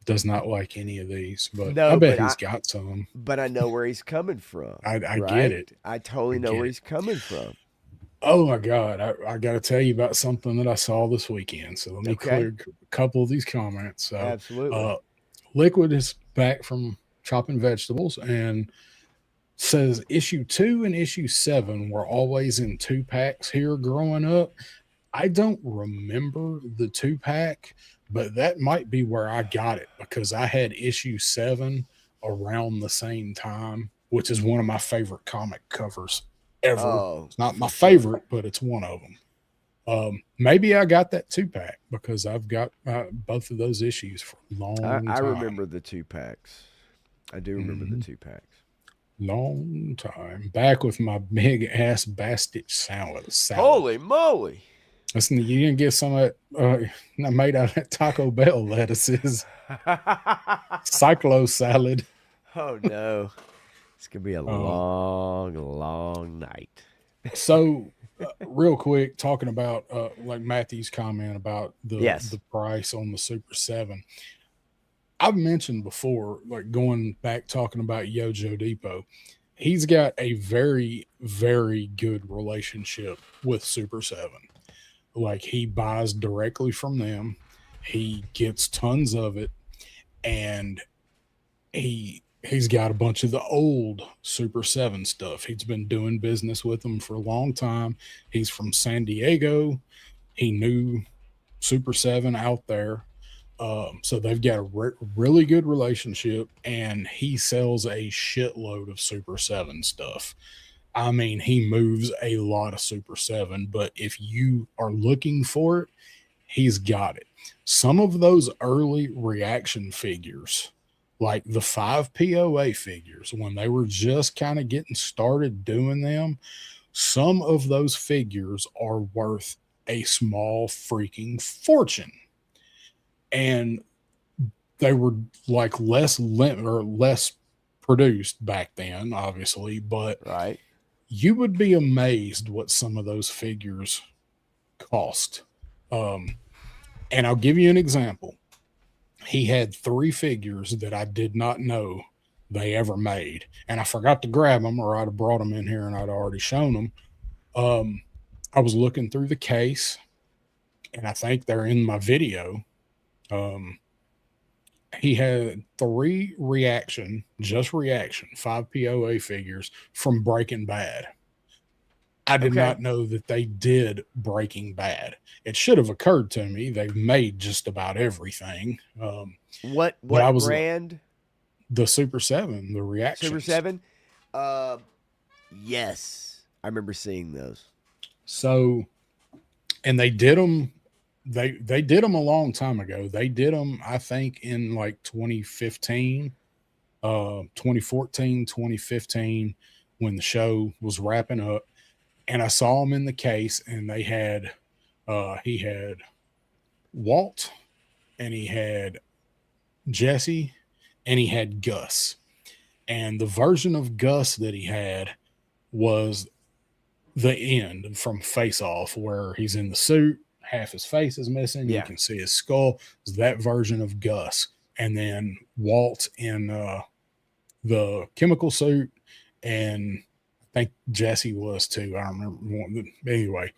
does not like any of these, but I No, bet he's got some. but I know where he's coming from, I get right? it. I I totally know get where it. he's coming from. Oh my God. I got to tell you about something that I saw this weekend. So let me Okay, clear a couple of these comments. So, absolutely. uh, Liquid is back from chopping vegetables and says issue 2 and issue 7 were always in 2 packs here growing up. I don't remember the 2 pack, but that might be where I got it because I had issue 7 around the same time, which is one of my favorite comic covers ever. Oh, It's not my for sure. favorite, but it's one of them. Maybe I got that 2 pack because I've got both of those issues for a long I time. remember the 2 packs. I do remember the Mhm. 2 packs. Long time. Back with my big ass Bastich salad. Holy moly! Listen, you didn't get some of it made out of Taco Bell lettuces. Cyclo salad. Oh no, it's gonna be a Um, long, long night. so, real quick, talking about like Matthew's comment about Yes. the price on the Super 7. I've mentioned before, like going back talking about Yojo Depot, he's got a very, very good relationship with Super 7. Like he buys directly from them, he gets tons of it, and he's got a bunch of the old Super 7 stuff. He's been doing business with them for a long time. He's from San Diego. He knew Super 7 out there. So they've got a really good relationship, and he sells a shitload of Super 7 stuff. I mean, he moves a lot of Super 7, but if you are looking for it, he's got it. Some of those early reaction figures, like the 5 POA figures, when they were just kind of getting started doing them, some of those figures are worth a small freaking fortune. And they were like less produced back then, obviously, but Right. you would be amazed what some of those figures cost. Um, and I'll give you an example. He had 3 figures that I did not know they ever made, and I forgot to grab them, or I'd have brought them in here and I'd already shown them. Um, I was looking through the case, and I think they're in my video. Um, he had 3 reaction 5 POA figures from Breaking Bad. I did Okay. not know that they did Breaking Bad. It should have occurred to me. They've made just about everything. But I What was like, brand? the Super 7, the Super reactions. 7? Uh yes. I remember seeing those. So, and they did them. They did them a long time ago. They did them, I think, in like 2015, 2014, 2015, when the show was wrapping up. And I saw them in the case, and they had, he had Walt, and he had Jesse, and he had Gus. And the version of Gus that he had was the end from Face Off, where he's in the suit, half his face is missing, you Yeah. can see his skull. It's that version of Gus. And then Walt in the chemical suit, and I think Jesse was too. I don't remember. Anyway,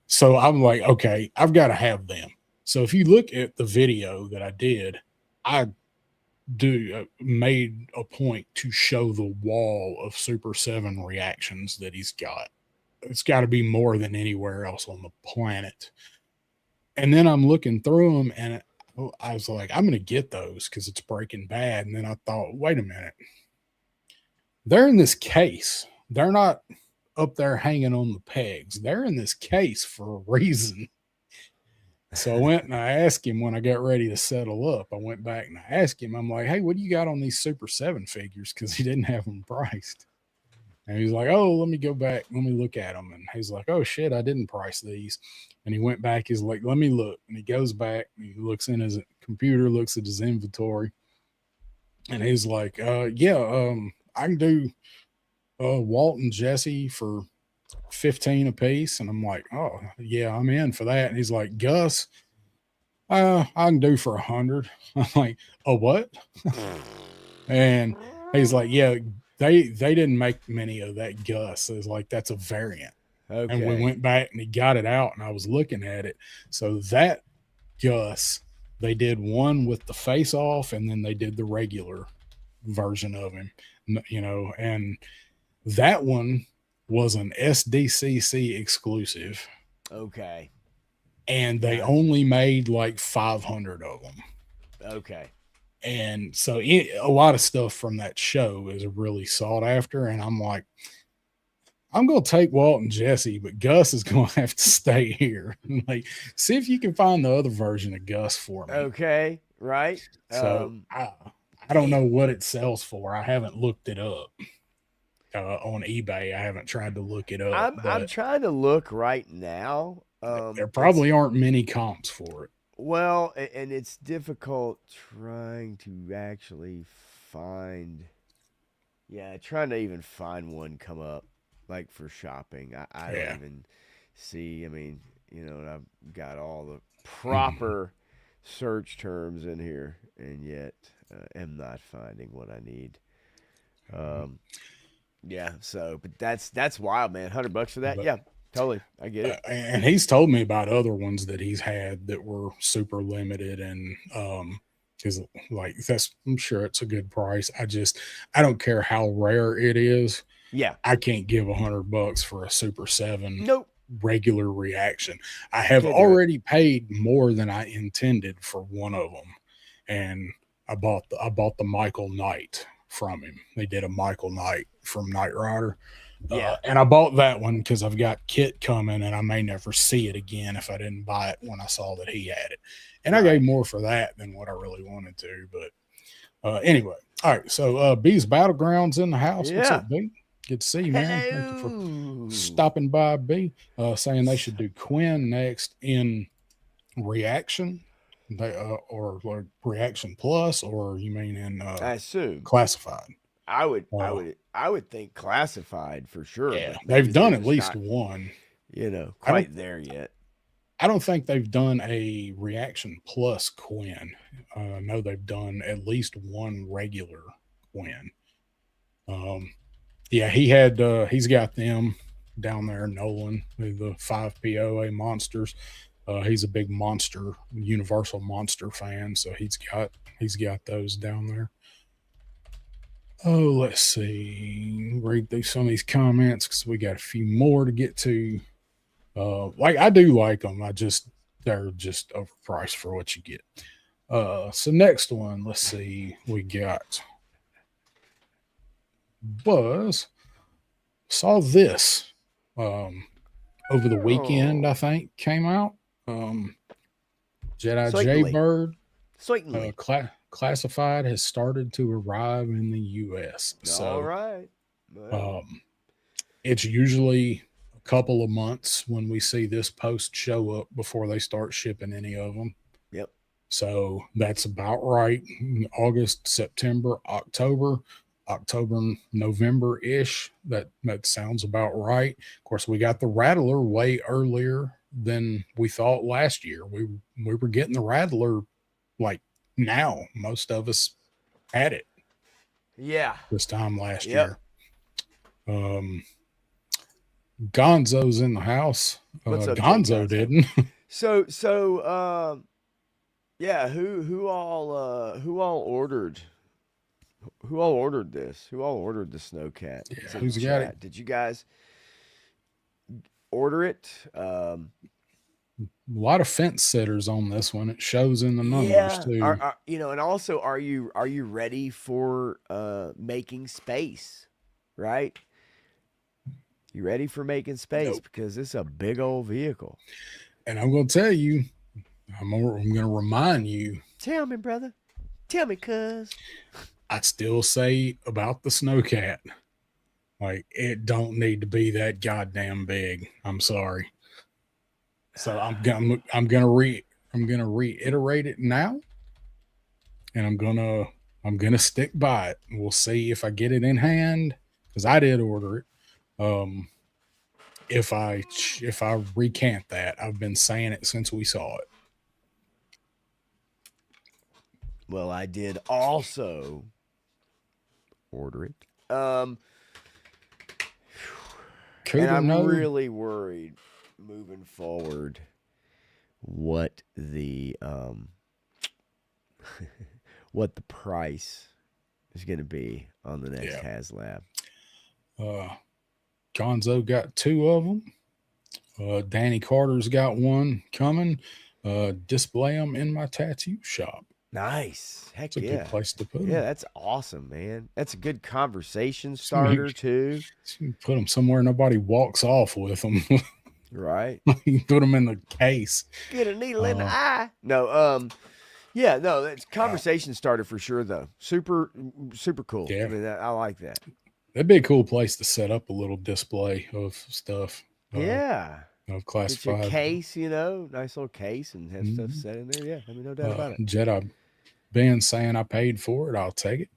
so I'm like, okay, I've got to have them. So if you look at the video that I did, I made a point to show the wall of Super 7 reactions that he's got. It's got to be more than anywhere else on the planet. And then I'm looking through them, and I was like, I'm going to get those because it's Breaking Bad. And then I thought, wait a minute. They're in this case. They're not up there hanging on the pegs. They're in this case for a reason. So I went and I asked him when I got ready to settle up. I went back and I asked him, I'm like, hey, what do you got on these Super 7 figures? Because he didn't have them priced. And he's like, oh, let me go back. Let me look at them. And he's like, oh, shit, I didn't price these. And he went back. He's like, let me look. And he goes back. And he looks in his computer, looks at his inventory. And he's like, yeah, I can do Walt and Jesse for 15 a piece. And I'm like, oh, yeah, I'm in for that. And he's like, Gus, I can do for 100. I'm like, oh, what? And he's like, yeah, they didn't make many of that Gus. It's like, that's a variant. And we Okay. went back and he got it out, and I was looking at it. So that Gus, they did one with the face off, and then they did the regular version of him, and that one was an SDCC exclusive, Okay. and they Gotcha. only made like 500 of them. Okay. And so a lot of stuff from that show is really sought after. And I'm like, I'm going to take Walt and Jesse, but Gus is going to have to stay here. Like, see if you can find the other version of Gus for me. Okay. Right. So I don't Damn. know what it sells for. I haven't looked it up on eBay. I haven't tried to look it up, I'm but trying to look right now. there It's probably aren't many comps for it. well, and it's difficult trying to actually find. Yeah, trying to even find one come up like for shopping. I don't Yeah. even see. I mean, and I've got all the proper search terms in here, and yet am not finding what I need. Um, yeah. So, but that's wild, man. $100 for that? But Yeah, totally. I get it. and he's told me about other ones that he's had that were super limited, and because like that's, I'm sure it's a good price. I don't care how rare it is. Yeah. I can't give $100 for a Super 7 Nope. regular reaction. I have Can't do it. already paid more than I intended for one of them, and I bought the Michael Knight from him. They did a Michael Knight from Knight Rider. Yeah. And I bought that one because I've got Kit coming, and I may never see it again if I didn't buy it when I saw that he had it. And I gave Right. more for that than what I really wanted to. But anyway, all right. So B's Battlegrounds in the house. What's Yeah. up, B? Good to see you, man. Thank you for Hello. stopping by, B. Saying they should do Quinn next in Reaction, or like Reaction Plus, or you mean in I assume. Classified? I would. I Uh, would. I would think classified for sure, yeah, but maybe they've they're done at just least not, one. I don't quite there yet. I don't think they've done a Reaction Plus Quinn. No, they've done at least one regular Quinn. Um, yeah, he's got them down there, Nolan, with the 5 POA monsters. He's a big monster, Universal monster fan, so he's got those down there. Oh, let's see. Read through some of these comments because we got a few more to get to. Like I do like them. They're just overpriced for what you get. So next one, let's see. We got Buzz. Saw this over the weekend. I Oh, think came out. Um, Jedi certainly, Jaybird certainly. classified has started to arrive in the U.S. All So right. Well, um, it's usually a couple of months when we see this post show up before they start shipping any of them. yep. So that's about right. August, September, October, November ish. That sounds about right. Of course, we got the Rattler way earlier than we thought last year. We were getting the Rattler like now. Most of us had it Yeah. this time last Yep. year. Um, Gonzo's in the house. What's up, Jay Gonzo Gonzo? didn't. So, yeah. Who all ordered? Who all ordered this? Who all ordered the Snowcat? Yeah, It's in the who's got it? chat. Did you guys order it? A lot of fence sitters on this one. It shows in the numbers Yeah. too. And also, are you ready for making space? Right? You ready for making space Nope. because it's a big old vehicle. And I'm going to tell you, I'm going to remind you, Tell me, brother. Tell me, cuz. I still say about the Snowcat, like it don't need to be that goddamn big. I'm sorry. So I'm gonna reiterate it now, and I'm gonna stick by it. We'll see if I get it in hand because I did order it. Um, if I recant that, I've been saying it since we saw it. Well, I did also order it. And Cooter, I'm no. really worried moving forward what the what the price is going to be on the next Yeah. HasLab. Gonzo got two of them. Danny Carter's got one coming. Display them in my tattoo shop. Nice. Heck It's a yeah. good place to put them. Yeah, that's awesome, man. That's a good conversation starter too. Put them somewhere nobody walks off with them. Right. You put them in the case. Get a needle in the eye. No, yeah, no, that's conversation starter for sure though. Super super cool. Yeah. I mean, I like that. That'd be a cool place to set up a little display of stuff. Yeah. Of Get classified. your case, nice little case and have stuff set in there. Yeah, I mean, no doubt about it. Jedi Ben saying I paid for it, I'll take it.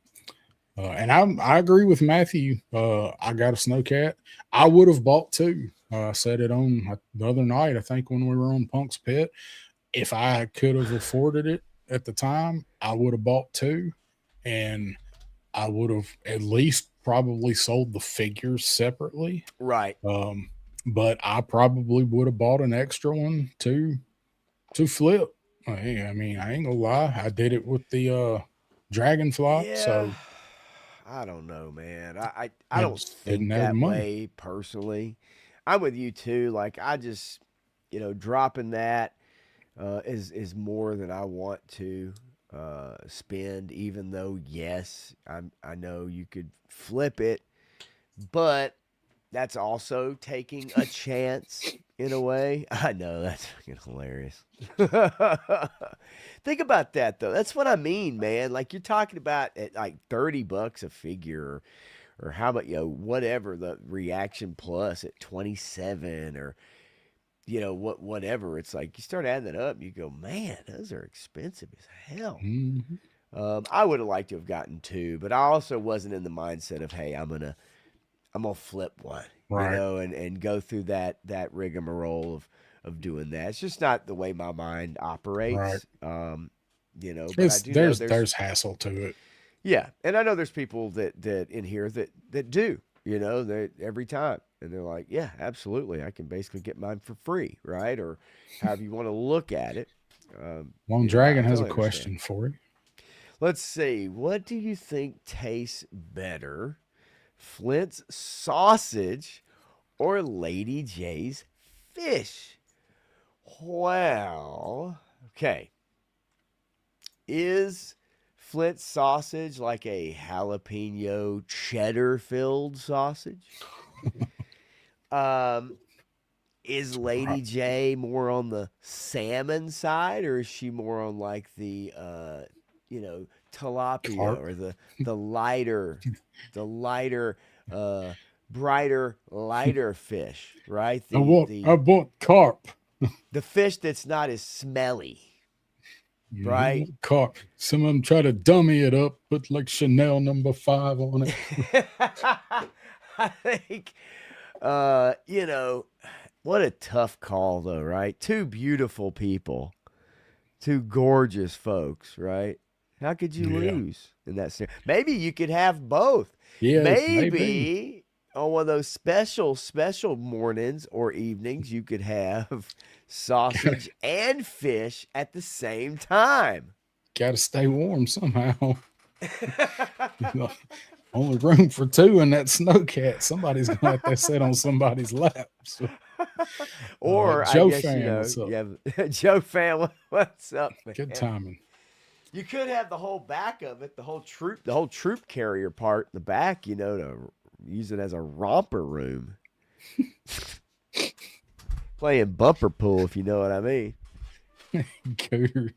And I agree with Matthew. I got a Snowcat. I would have bought two. I said it on the other night, I think when we were on Punk's Pit. If I could have afforded it at the time, I would have bought two. And I would have at least probably sold the figures separately. Right. But I probably would have bought an extra one to flip. Hey, I mean, I ain't gonna lie. I did it with the Dragonfly. Yeah. So I don't know, man. I don't didn't think have the that money. way personally. I'm with you too. Like I just, dropping that is more than I want to spend. Even though, yes, I know you could flip it, but that's also taking a chance in a way. I know that's fucking hilarious. Think about that though. That's what I mean, man. Like you're talking about at like $30 a figure, or how about whatever the reaction plus at 27, or whatever. It's like you start adding it up, you go, man, those are expensive as hell. Mhm. I would have liked to have gotten two, but I also wasn't in the mindset of, hey, I'm gonna flip one, Right. and go through that rigmarole of doing that. It's just not the way my mind Right. operates. But I do know There's hassle to it. yeah, and I know there's people that in here that do, they every time, and they're like, yeah, absolutely, I can basically get mine for free, right? Or however you want to look at it. Lone I Dragon has a totally understand. question for you. Let's see. What do you think tastes better, Flint's sausage or Lady J's fish? Well, okay. Is Flint's sausage like a jalapeno cheddar filled sausage? Um, is Right. Lady J more on the salmon side, or is she more on like the tilapia, Carp. or the lighter uh brighter lighter fish, right? The I the bought carp. the fish that's not as smelly, right? Carp. Some of them try to dummy it up, put like Chanel number 5 on it. I think what a tough call though, right? Two beautiful people, two gorgeous folks, right? How could you Yeah. lose in that scenario? Maybe you could have both. Yes, maybe. Maybe on one of those special mornings or evenings, you could have sausage and fish at the same time. Got to stay warm somehow. Only room for two in that snowcat. Somebody's gonna let that sit on somebody's lap. So, Or I Joe guess fan, what's up? you have Joe fan. What's up, Good man? timing. You could have the whole back of it, the whole troop carrier part in the back, to use it as a romper room. Playing bumper pool, if you know what I mean. Cooter.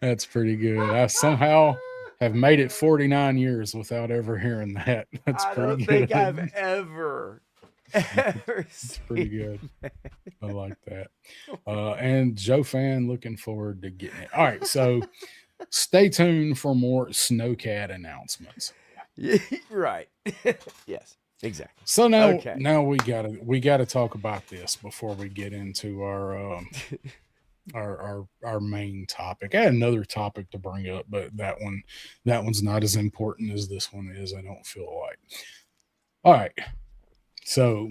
That's pretty good. I somehow have made it 49 years without ever hearing that. That's I don't pretty think I've good. ever It's pretty seen. good. I like that. And Joe fan, looking forward to getting it. All right, so stay tuned for more snowcat announcements. Right. Yes, exactly. So now, Okay. we gotta talk about this before we get into our main topic. I had another topic to bring up, but that one's not as important as this one is. I don't feel like. All right, so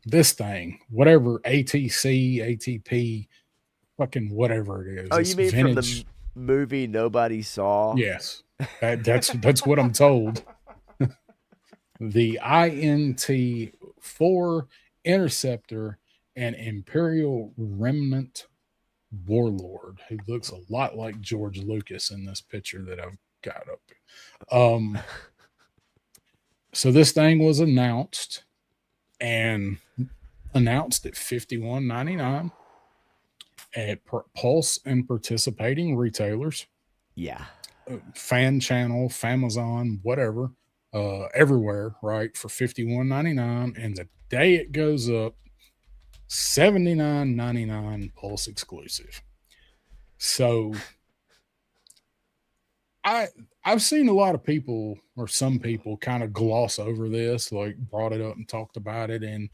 this thing, whatever ATC, ATP, fucking whatever it is, Oh, this you mean from the vintage. movie Nobody Saw? Yes, that's what I'm told. The INT-4 Interceptor and Imperial Remnant Warlord, who looks a lot like George Lucas in this picture that I've got up. Um, so this thing was announced at 51.99 at Pulse and participating retailers, Yeah. fan channel, Famazon, whatever, everywhere, right, for 51.99. And the day it goes up, 79.99 Pulse exclusive. So I I've seen a lot of people, or some people, kind of gloss over this, like brought it up and talked about it, and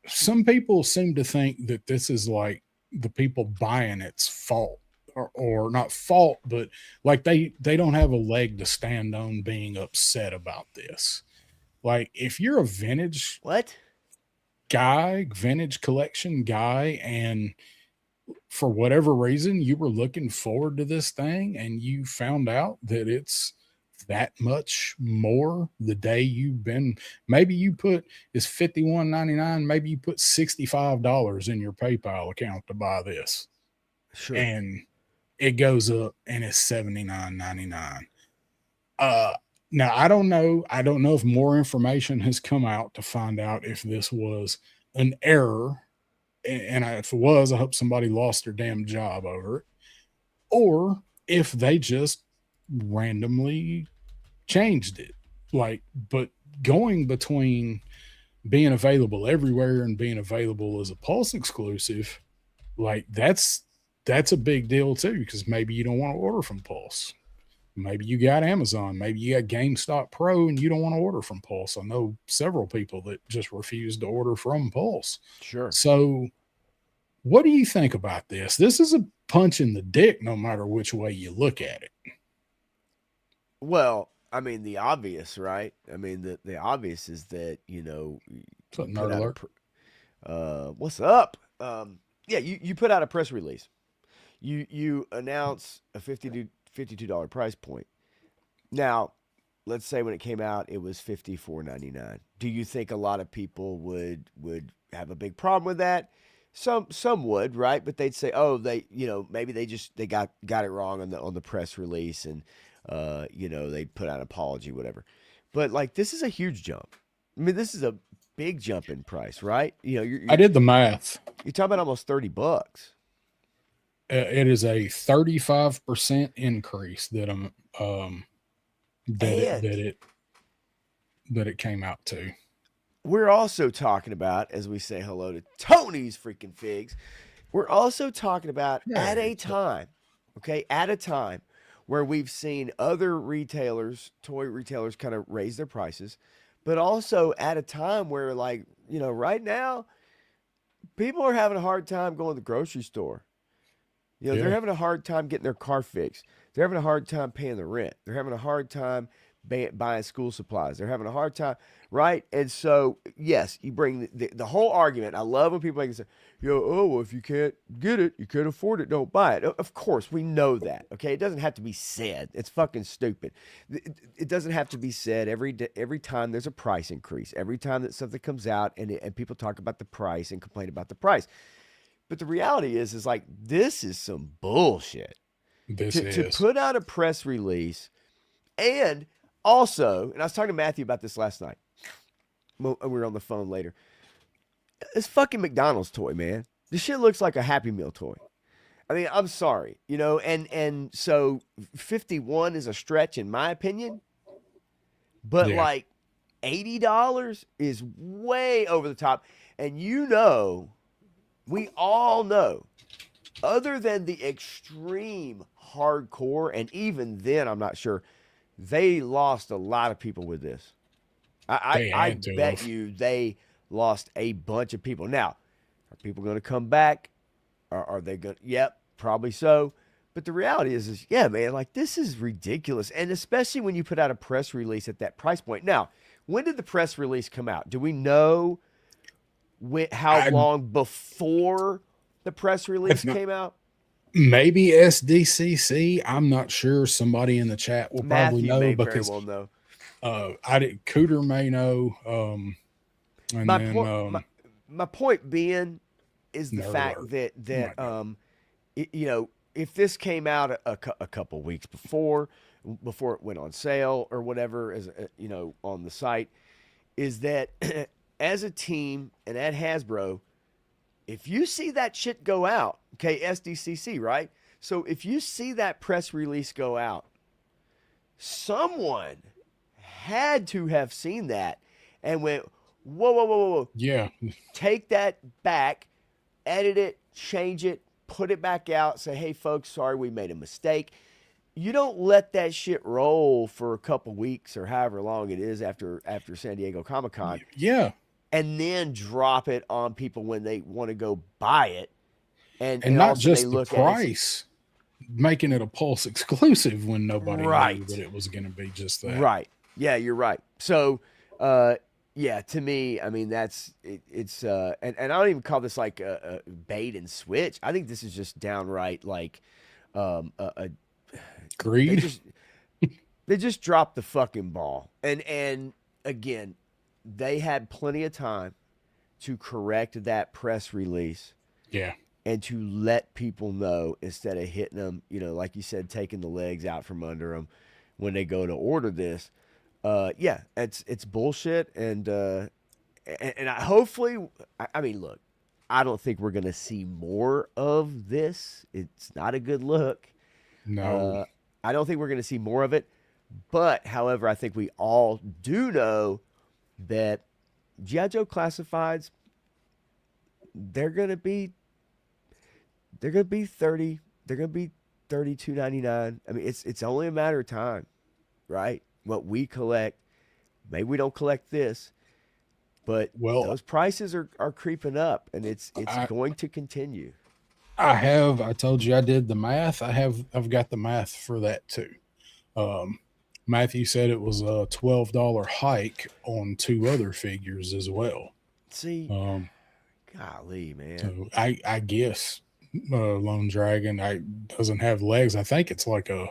some people seem to think that this is like the people buying it's fault, or not fault, but like they don't have a leg to stand on being upset about this. Like if you're a What? vintage collection guy, and for whatever reason, you were looking forward to this thing and you found out that it's that much more the day you've been, maybe you put is 51.99, maybe you put $65 in your PayPal account to buy this, Sure. and it goes up and it's 79.99. uh Now I don't know if more information has come out to find out if this was an error, and if it was, I hope somebody lost their damn job over it, or if they just randomly changed it. Like, but going between being available everywhere and being available as a Pulse exclusive, like that's a big deal too, because maybe you don't want to order from Pulse. Maybe you got Amazon, maybe you got GameStop Pro and you don't want to order from Pulse. I know several people that just refuse to order from Pulse. Sure. So what do you think about this? This is a punch in the dick no matter which way you look at it. Well, I mean, the obvious, right? I mean, the obvious is that, So, you put nerd out alert. what's up? Yeah, you put out a press release. You announce a $52 price point. Now, let's say when it came out, it was $54.99. Do you think a lot of people would have a big problem with that? Some would, right? But they'd say, oh, maybe they got it wrong on the press release, and they put out an apology, whatever. But like, this is a huge jump. I mean, this is a big jump in price, right? I did the math. You're talking about almost $30. It is a 35% increase that that it And that it came out to. we're also talking about, as we say hello to Tony's freaking figs, we're also talking about at Yeah. a time, okay, at a time where we've seen other retailers, toy retailers, kind of raise their prices, but also at a time where, like, right now, people are having a hard time going to the grocery store. They're Yeah. having a hard time getting their car fixed. They're having a hard time paying the rent. They're having a hard time buying school supplies. They're having a hard time, right? And so, yes, you bring the whole argument. I love when people say, oh, well, if you can't get it, you can't afford it, don't buy it. Of course, we know that, okay? It doesn't have to be said. It's fucking stupid. It doesn't have to be said every time there's a price increase, every time that something comes out and people talk about the price and complain about the price. But the reality is like, this is some bullshit. This To is. put out a press release, and also, and I was talking to Matthew about this last night. We were on the phone later. It's fucking McDonald's toy, man. This shit looks like a Happy Meal toy. I mean, I'm sorry, and so 51 is a stretch in my opinion, but Yeah. like $80 is way over the top. And we all know, other than the extreme hardcore, and even then, I'm not sure, they lost a lot of people with this. They I had to bet have. you they lost a bunch of people. Now, are people going to come back? Are they going to? Yep, probably so. But the reality is, yeah, man, like, this is ridiculous. And especially when you put out a press release at that price point. Now, when did the press release come out? Do we know how I, long before the press I've release not, came out? maybe SDCC. I'm not sure. Somebody in the chat will probably Matthew know may very because well know. I did. Cooter may know. And My then point, my point being, is the nerd fact alert. that My bad. if this came out a couple weeks before it went on sale or whatever, as on the site, is that as a team and at Hasbro, if you see that shit go out, okay, SDCC, right? So if you see that press release go out, someone had to have seen that and went, whoa, whoa, whoa, whoa, whoa. Yeah. Take that back, edit it, change it, put it back out, say, hey, folks, sorry, we made a mistake. You don't let that shit roll for a couple weeks or however long it is after San Diego Comic-Con, Yeah. and then drop it on people when they want to go buy it. And And all of not a sudden they just the look at it. price, making it a Pulse exclusive when nobody knew that Right. it was going to be just that. Right. Yeah, you're right. So, Yeah, to me, I mean it's and I don't even call this like a bait and switch. I think this is just downright like a they Greed. just they just dropped the fucking ball. And again, they had plenty of time to correct that press release Yeah. and to let people know instead of hitting them, like you said, taking the legs out from under them when they go to order this. Yeah, it's bullshit, and I hopefully, I mean, look, I don't think we're gonna see more of this. It's not a good look. No. Uh, I don't think we're gonna see more of it. But however, I think we all do know that GI Joe classifieds they're gonna be they're gonna be 30. They're gonna be 32.99. I mean, it's only a matter of time, right? What we collect, maybe we don't collect this, but Well, those prices are creeping up, and it's I going to continue. I told you I did the math. I've got the math for that too. Um, Matthew said it was a $12 hike on two other figures as well. See, Um, golly, man. so I guess Lone Dragon I doesn't have legs. I think it's like a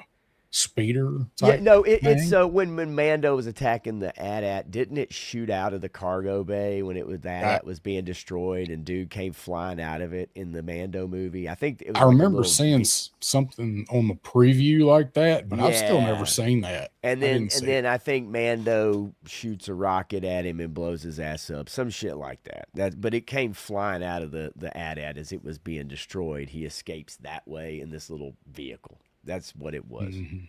speeder Yeah, type no, it's thing. so when Mando was attacking the AT-AT, didn't it shoot out of the cargo bay when it was the I, AT-AT was being destroyed and dude came flying out of it in the Mando movie? I think it I was like a remember little seeing something on the preview like that, but I've still never yeah. seen that. And I then didn't and see it. then I think Mando shoots a rocket at him and blows his ass up. Some shit like that. But it came flying out of the AT-AT as it was being destroyed. He escapes that way in this little vehicle. That's what it was. Mhm.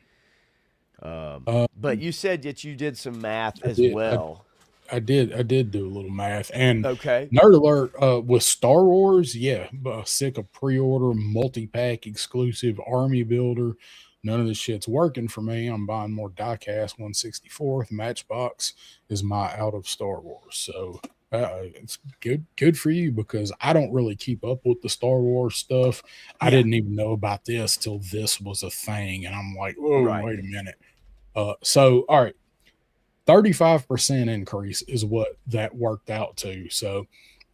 But you said that you did some math I as did. well. I did do a little math. And Okay. nerd alert, with Star Wars, yeah, sick of pre-order, multi-pack, exclusive army builder. None of this shit's working for me. I'm buying more diecast 164th. Matchbox is my out of Star Wars. So it's good for you because I don't really keep up with the Star Wars stuff. I Yeah. didn't even know about this till this was a thing. And I'm like, whoa, Right. wait a minute. So all right, 35% increase is what that worked out to. So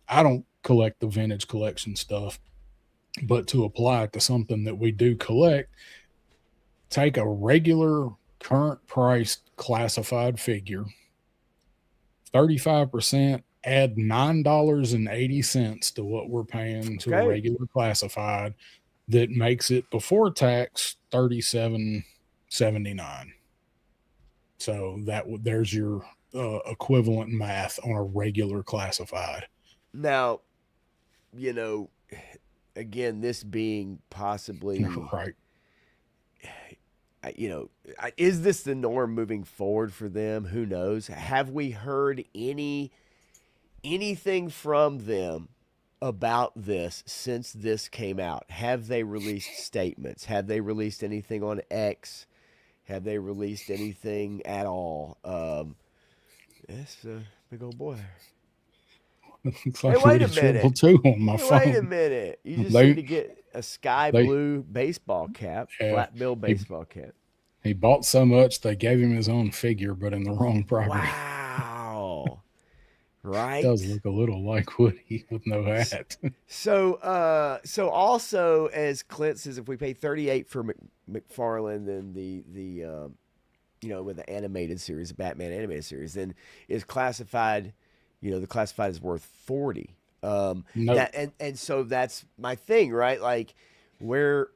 I don't collect the vintage collection stuff, but to apply it to something that we do collect, take a regular current priced classified figure, 35%, add $9.80 to what we're paying to a Okay. regular classified that makes it before tax 37.79. So there's your equivalent math on a regular classified. Now, you know, again, this being possibly, Right. is this the norm moving forward for them? Who knows? Have we heard anything from them about this since this came out? Have they released statements? Have they released anything on X? Have they released anything at all? It's a big old boy. Looks Hey, like wait a Reach Rebel minute. 2 on my Hey, wait a phone. minute. You just need They to get a sky they blue baseball cap, uh, flat bill he baseball cap. he bought so much they gave him his own figure, but in the wrong property. Wow. Does Right? look a little like Woody with no hat. So also as Clint says, if we pay 38 for McFarlane, then with the animated series, the Batman animated series, then is classified, the classified is worth 40. Nope. And so that's my thing, right? Like where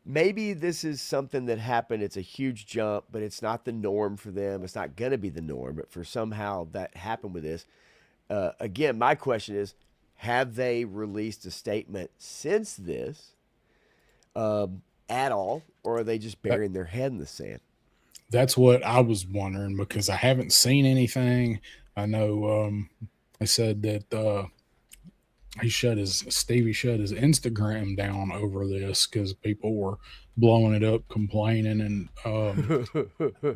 maybe this is something that happened. It's a huge jump, but it's not the norm for them. It's not going to be the norm, but for somehow that happened with this. Again, my question is, have they released a statement since this at all, or are they just That, burying their head in the sand? that's what I was wondering because I haven't seen anything. I know I said that Stevie shut his Instagram down over this because people were blowing it up, complaining, and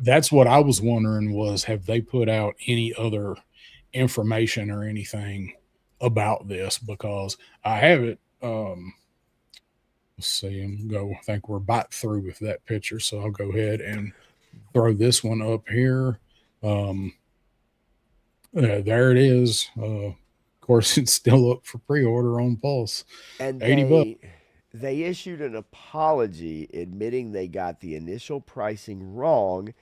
that's what I was wondering was have they put out any other information or anything about this because I have it. Let's see and go. I think we're about through with that picture, so I'll go ahead and throw this one up here. Um, There it is. Of course, it's still up for pre-order on Pulse. And 80 bucks. they issued an apology admitting they got the initial pricing wrong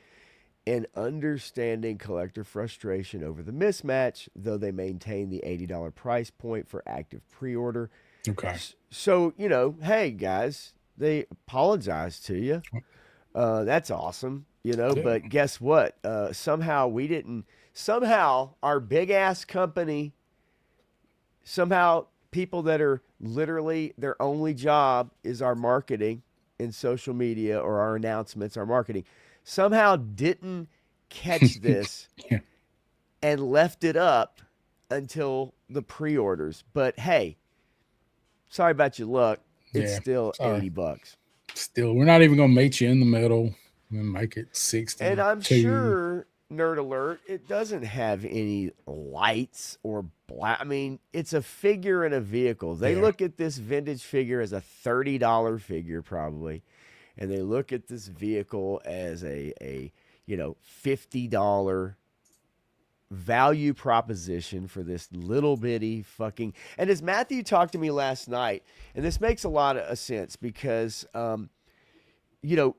and understanding collector frustration over the mismatch, though they maintain the $80 price point for active pre-order. Okay. So, hey guys, they apologized to you. That's awesome, Yeah. but guess what? Somehow we didn't, somehow our big ass company, somehow people that are literally their only job is our marketing in social media or our announcements, our marketing, somehow didn't catch this Yeah. and left it up until the pre-orders. But hey, sorry about your luck. It's Yeah. still Sorry. 80 bucks. Still, we're not even gonna meet you in the middle and make it And I'm 62. sure, nerd alert, it doesn't have any lights or black. I mean, it's a figure in a vehicle. They Yeah. look at this vintage figure as a $30 figure, probably. And they look at this vehicle as a $50 value proposition for this little bitty fucking. And as Matthew talked to me last night, and this makes a lot of sense because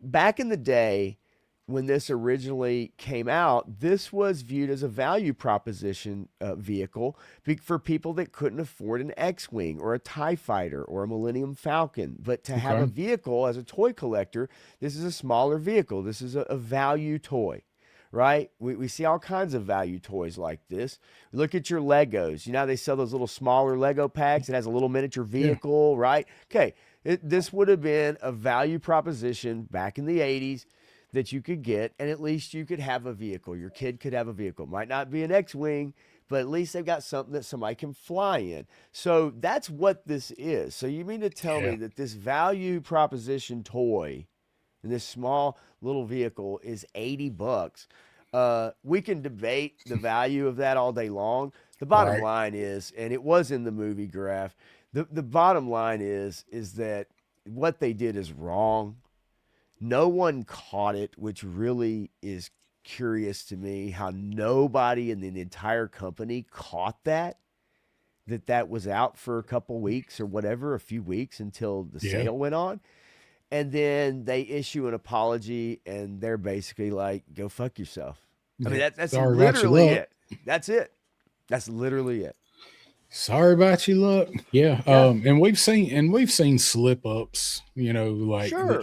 back in the day when this originally came out, this was viewed as a value proposition vehicle for people that couldn't afford an X-wing or a TIE fighter or a Millennium Falcon. But to have a Okay. vehicle as a toy collector, this is a smaller vehicle. This is a value toy, right? We see all kinds of value toys like this. Look at your Legos. You know how they sell those little smaller Lego packs? It has a little miniature Yeah. vehicle, right? Okay, this would have been a value proposition back in the 80s that you could get, and at least you could have a vehicle. Your kid could have a vehicle. Might not be an X-Wing, but at least they've got something that somebody can fly in. So that's what this is. So you mean to tell Yeah. me that this value proposition toy and this small little vehicle is 80 bucks? We can debate the value of that all day long. The bottom Right. line is, and it was in the movie graph, the bottom line is that what they did is wrong. No one caught it, which really is curious to me how nobody in the entire company caught that was out for a couple weeks or whatever, a few weeks until the Yeah. sale went on. And then they issue an apology and they're basically like, go fuck yourself. I mean, Yeah. that's Sorry about your literally luck. it. That's it. That's literally it. Sorry about your luck. Yeah. Yeah, And we've seen slip ups, like that sure.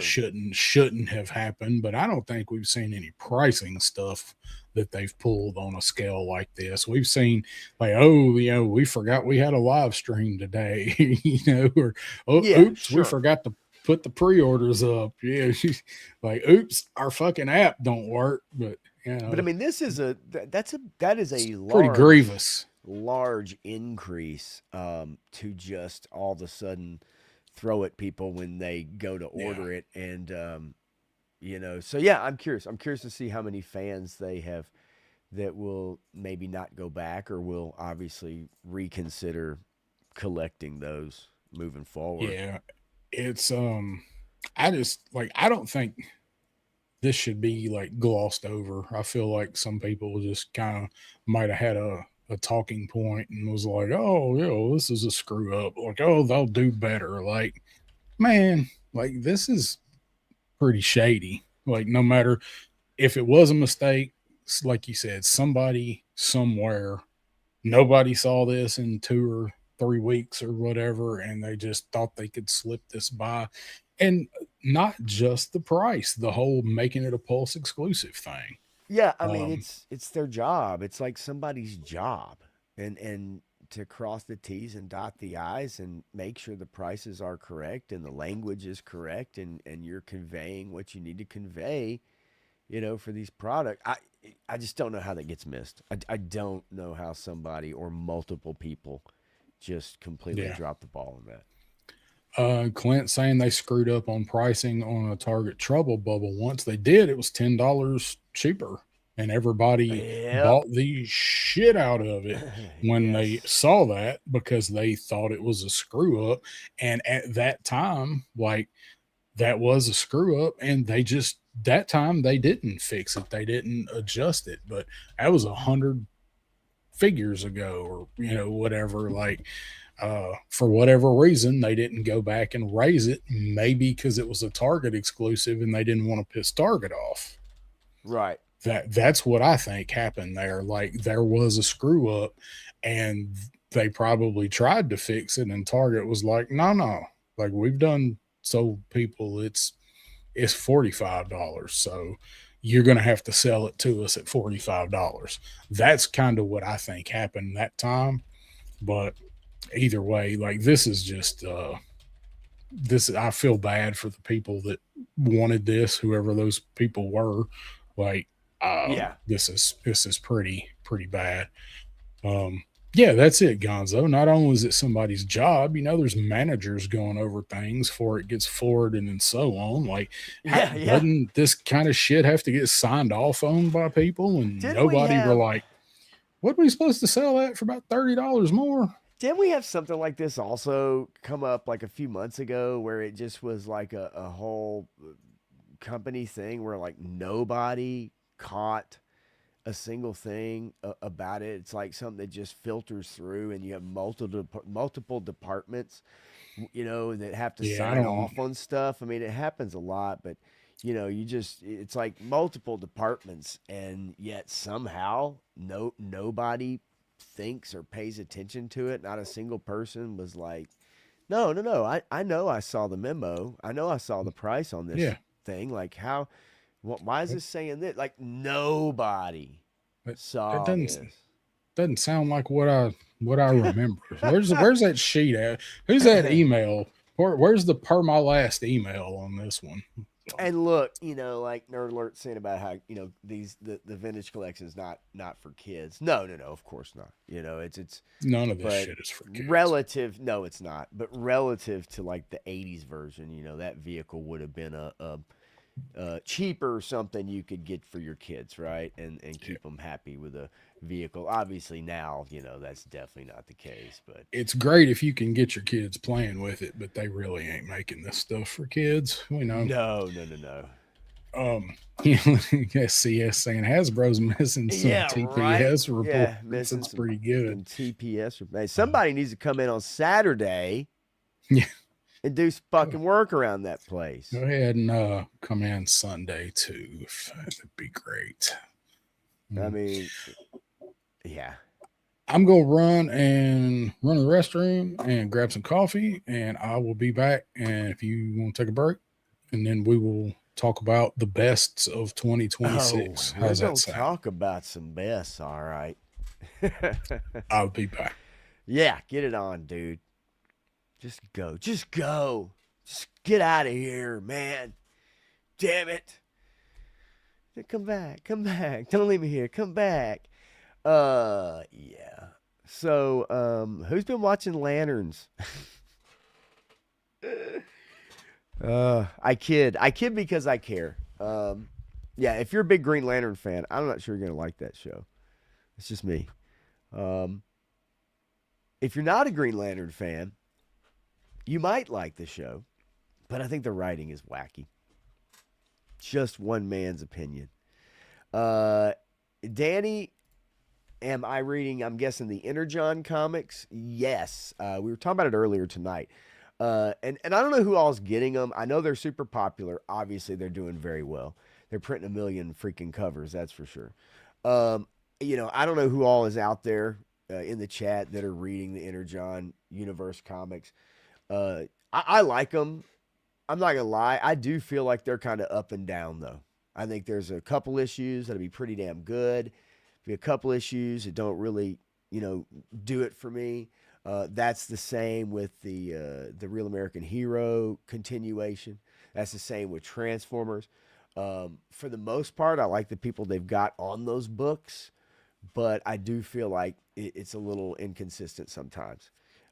shouldn't have happened, but I don't think we've seen any pricing stuff that they've pulled on a scale like this. We've seen like, oh, we forgot we had a live stream today, or oh, Yeah, oops, we sure. forgot to put the pre-orders up. Yeah, like, oops, our fucking app don't work, but But I mean, this is that is it's a pretty grievous. large increase to just all of a sudden throw at people when they go to Yeah. order it, and so yeah, I'm curious to see how many fans they have that will maybe not go back or will obviously reconsider collecting those moving forward. Yeah, it's I just like I don't think this should be like glossed over. I feel like some people just kind of might have had a talking point and was like, "Oh, this is a screw up." Like, "Oh, they'll do better." Like, man, like this is pretty shady. Like, no matter if it was a mistake, like you said, somebody somewhere, nobody saw this in 2 or 3 weeks or whatever, and they just thought they could slip this by. And not just the price, the whole making it a Pulse exclusive thing. Yeah, I mean Um, it's their job. It's like somebody's job, and to cross the T's and dot the I's and make sure the prices are correct and the language is correct and you're conveying what you need to convey, for these products. I just don't know how that gets missed. I don't know how somebody or multiple people just completely yeah. drop the ball on that. Clint saying they screwed up on pricing on a Target Trouble Bubble once. They did. It was $10 cheaper, and everybody Yep. bought the shit out of it when they Yes. saw that because they thought it was a screw up. And at that time, like that was a screw up, and they just that time they didn't fix it. They didn't adjust it, but that was figures ago, or whatever. Like, for whatever reason, they didn't go back and raise it. Maybe because it was a Target exclusive and they didn't want to piss Target off. Right. That's what I think happened there. Like, there was a screw up, and they probably tried to fix it, and Target was like, no, no, like, we've done sold people, it's $45, so you're going to have to sell it to us at $45. That's kind of what I think happened that time. But either way, like, this is just this, I feel bad for the people that wanted this, whoever those people were. Like, Yeah. this is pretty bad. um yeah, that's it, Gonzo. Not only is it somebody's job, there's managers going over things before it gets forwarded and so on. Like, Yeah. Yeah. doesn't this kind of shit have to get signed off on by people? And Didn't we nobody were have like, what are we supposed to sell that for about $30 more? didn't we have something like this also come up like a few months ago where it just was like a whole company thing where like nobody caught a single thing about it. It's like something that just filters through, and you have multiple departments, that have to Yeah, I sign don't. off on stuff. I mean, it happens a lot, but it's like multiple departments, and yet somehow nobody thinks or pays attention to it. Not a single person was like, no, no, no. I know I saw the memo. I know I saw the price on this Yeah, thing. Like how why is this saying that? Like nobody that, that saw doesn't this. sound like what I remember. Where's that sheet at? Who's that email? Where's the per my last email on this one? And look, like Nerd Alert saying about how the vintage collection is not for kids. No, no, no, of course not. It's None of this but shit is for kids. relative. No, it's not. But relative to like the '80s version, that vehicle would have been cheaper something you could get for your kids, right? And Yeah. keep them happy with a vehicle. Obviously now, that's definitely not the case, but It's great if you can get your kids playing with it, but they really ain't making this stuff for kids. We know. no, no, no, no. SCS saying Hasbro's missing some Yeah, right. TPS reports. Yeah, missing It's pretty good. some TPS. Hey, somebody needs to come in on Saturday Yeah. and do some fucking work around that place. Go ahead and come in Sunday too. That'd be great. I Mm. mean, yeah. I'm gonna run to the restroom and grab some coffee, and I will be back. And if you want to take a break, and then we will talk about the bests of Oh, 2026. we're How's that gonna sound? talk about some bests, all right. I'll be back. Yeah, get it on, dude. Just go. Just go. Just get out of here, man. Damn it. Come back. Come back. Don't leave me here. Come back. Yeah. So, who's been watching Lanterns? I kid. I kid because I care. Yeah, if you're a big Green Lantern fan, I'm not sure you're gonna like that show. It's just me. Um, if you're not a Green Lantern fan, you might like the show, but I think the writing is wacky. Just one man's opinion. Uh, Danny, am I reading? I'm guessing the Energon comics. Yes, we were talking about it earlier tonight. And I don't know who all's getting them. I know they're super popular. Obviously, they're doing very well. They're printing a million freaking covers. That's for sure. Um, I don't know who all is out there in the chat that are reading the Energon Universe comics. I like them. I'm not gonna lie. I do feel like they're kind of up and down though. I think there's a couple issues that'll be pretty damn good. Be a couple issues that don't really, do it for me. That's the same with the Real American Hero continuation. That's the same with Transformers. For the most part, I like the people they've got on those books, but I do feel like it's a little inconsistent sometimes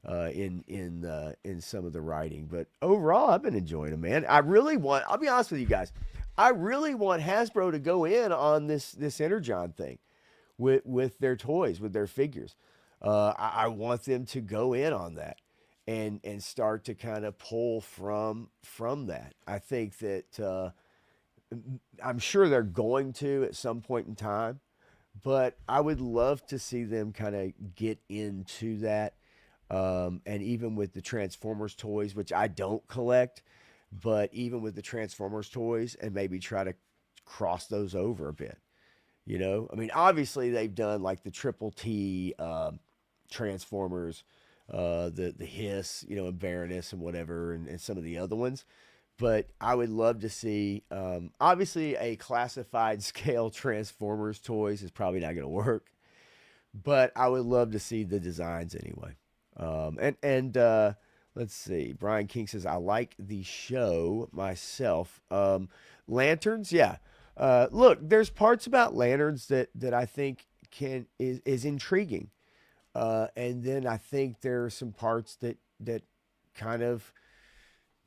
in some of the writing. But overall, I've been enjoying it, man. I really want. I'll be honest with you guys. I really want Hasbro to go in on this Energon thing with their toys, with their figures. I want them to go in on that and start to kind of pull from that. I think that I'm sure they're going to at some point in time, but I would love to see them kind of get into that. And even with the Transformers toys, which I don't collect, but even with the Transformers toys, and maybe try to cross those over a bit. I mean, obviously they've done like the Triple T Transformers, the Hiss, and Baroness and whatever, and some of the other ones. But I would love to see, obviously, a classified scale Transformers toys is probably not going to work, but I would love to see the designs anyway. And let's see. Brian King says, I like the show myself. Lanterns, yeah. Look, there's parts about lanterns that I think is intriguing. And then I think there are some parts that kind of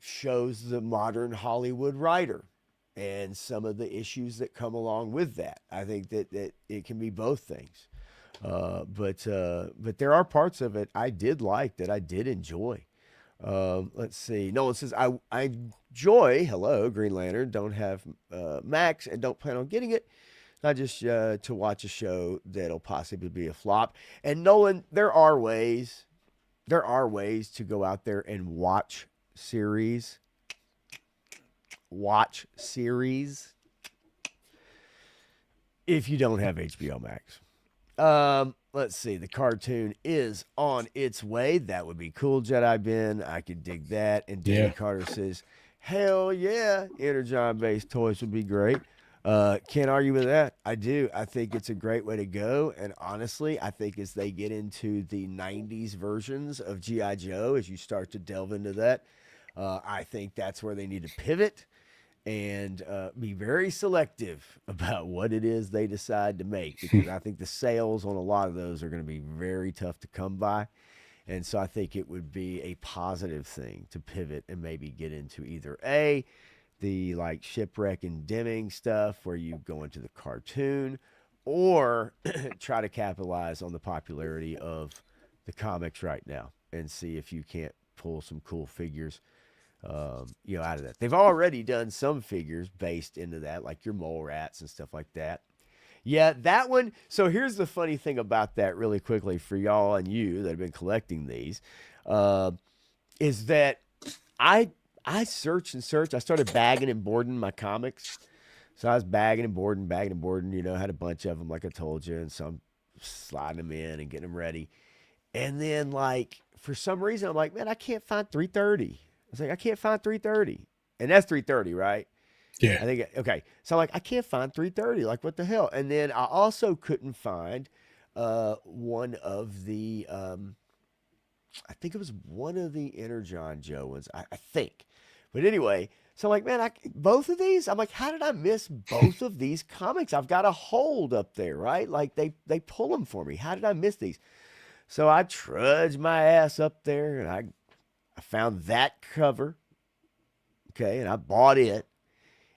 shows the modern Hollywood writer and some of the issues that come along with that. I think that it can be both things. But there are parts of it I did like that I did enjoy. Let's see. Nolan says, I enjoy, hello, Green Lantern. Don't have Max and don't plan on getting it. Not just to watch a show that'll possibly be a flop. And Nolan, there are ways to go out there and watch series. If you don't have HBO Max. Let's see. The cartoon is on its way. That would be cool, Jedi Ben. I could dig that. And David Carter says, hell yeah, Energon-based toys would be great. Can't argue with that. I do. I think it's a great way to go. And honestly, I think as they get into the 90s versions of G.I. Joe, as you start to delve into that, I think that's where they need to pivot and be very selective about what it is they decide to make, because I think the sales on a lot of those are going to be very tough to come by. And so I think it would be a positive thing to pivot and maybe get into either the like Shipwreck and Deming stuff where you go into the cartoon, or try to capitalize on the popularity of the comics right now and see if you can't pull some cool figures out of that. They've already done some figures based into that, like your mole rats and stuff like that. Yeah, that one. So here's the funny thing about that really quickly for y'all and you that have been collecting these, is that I searched and searched. I started bagging and boarding my comics. So I was bagging and boarding, had a bunch of them, like I told you, and so I'm sliding them in and getting them ready. And then, like, for some reason, I'm like, man, I can't find 330. I was like, I can't find 330. And that's 330, right? Yeah. I think, okay. So I'm like, I can't find 330. Like, what the hell? And then I also couldn't find one of the, I think it was one of the Energon Joe ones, I think. But anyway, so I'm like, man, both of these, I'm like, how did I miss both of these comics? I've got a hold up there, right? Like, they pull them for me. How did I miss these? So I trudged my ass up there, and I found that cover, okay, and I bought it.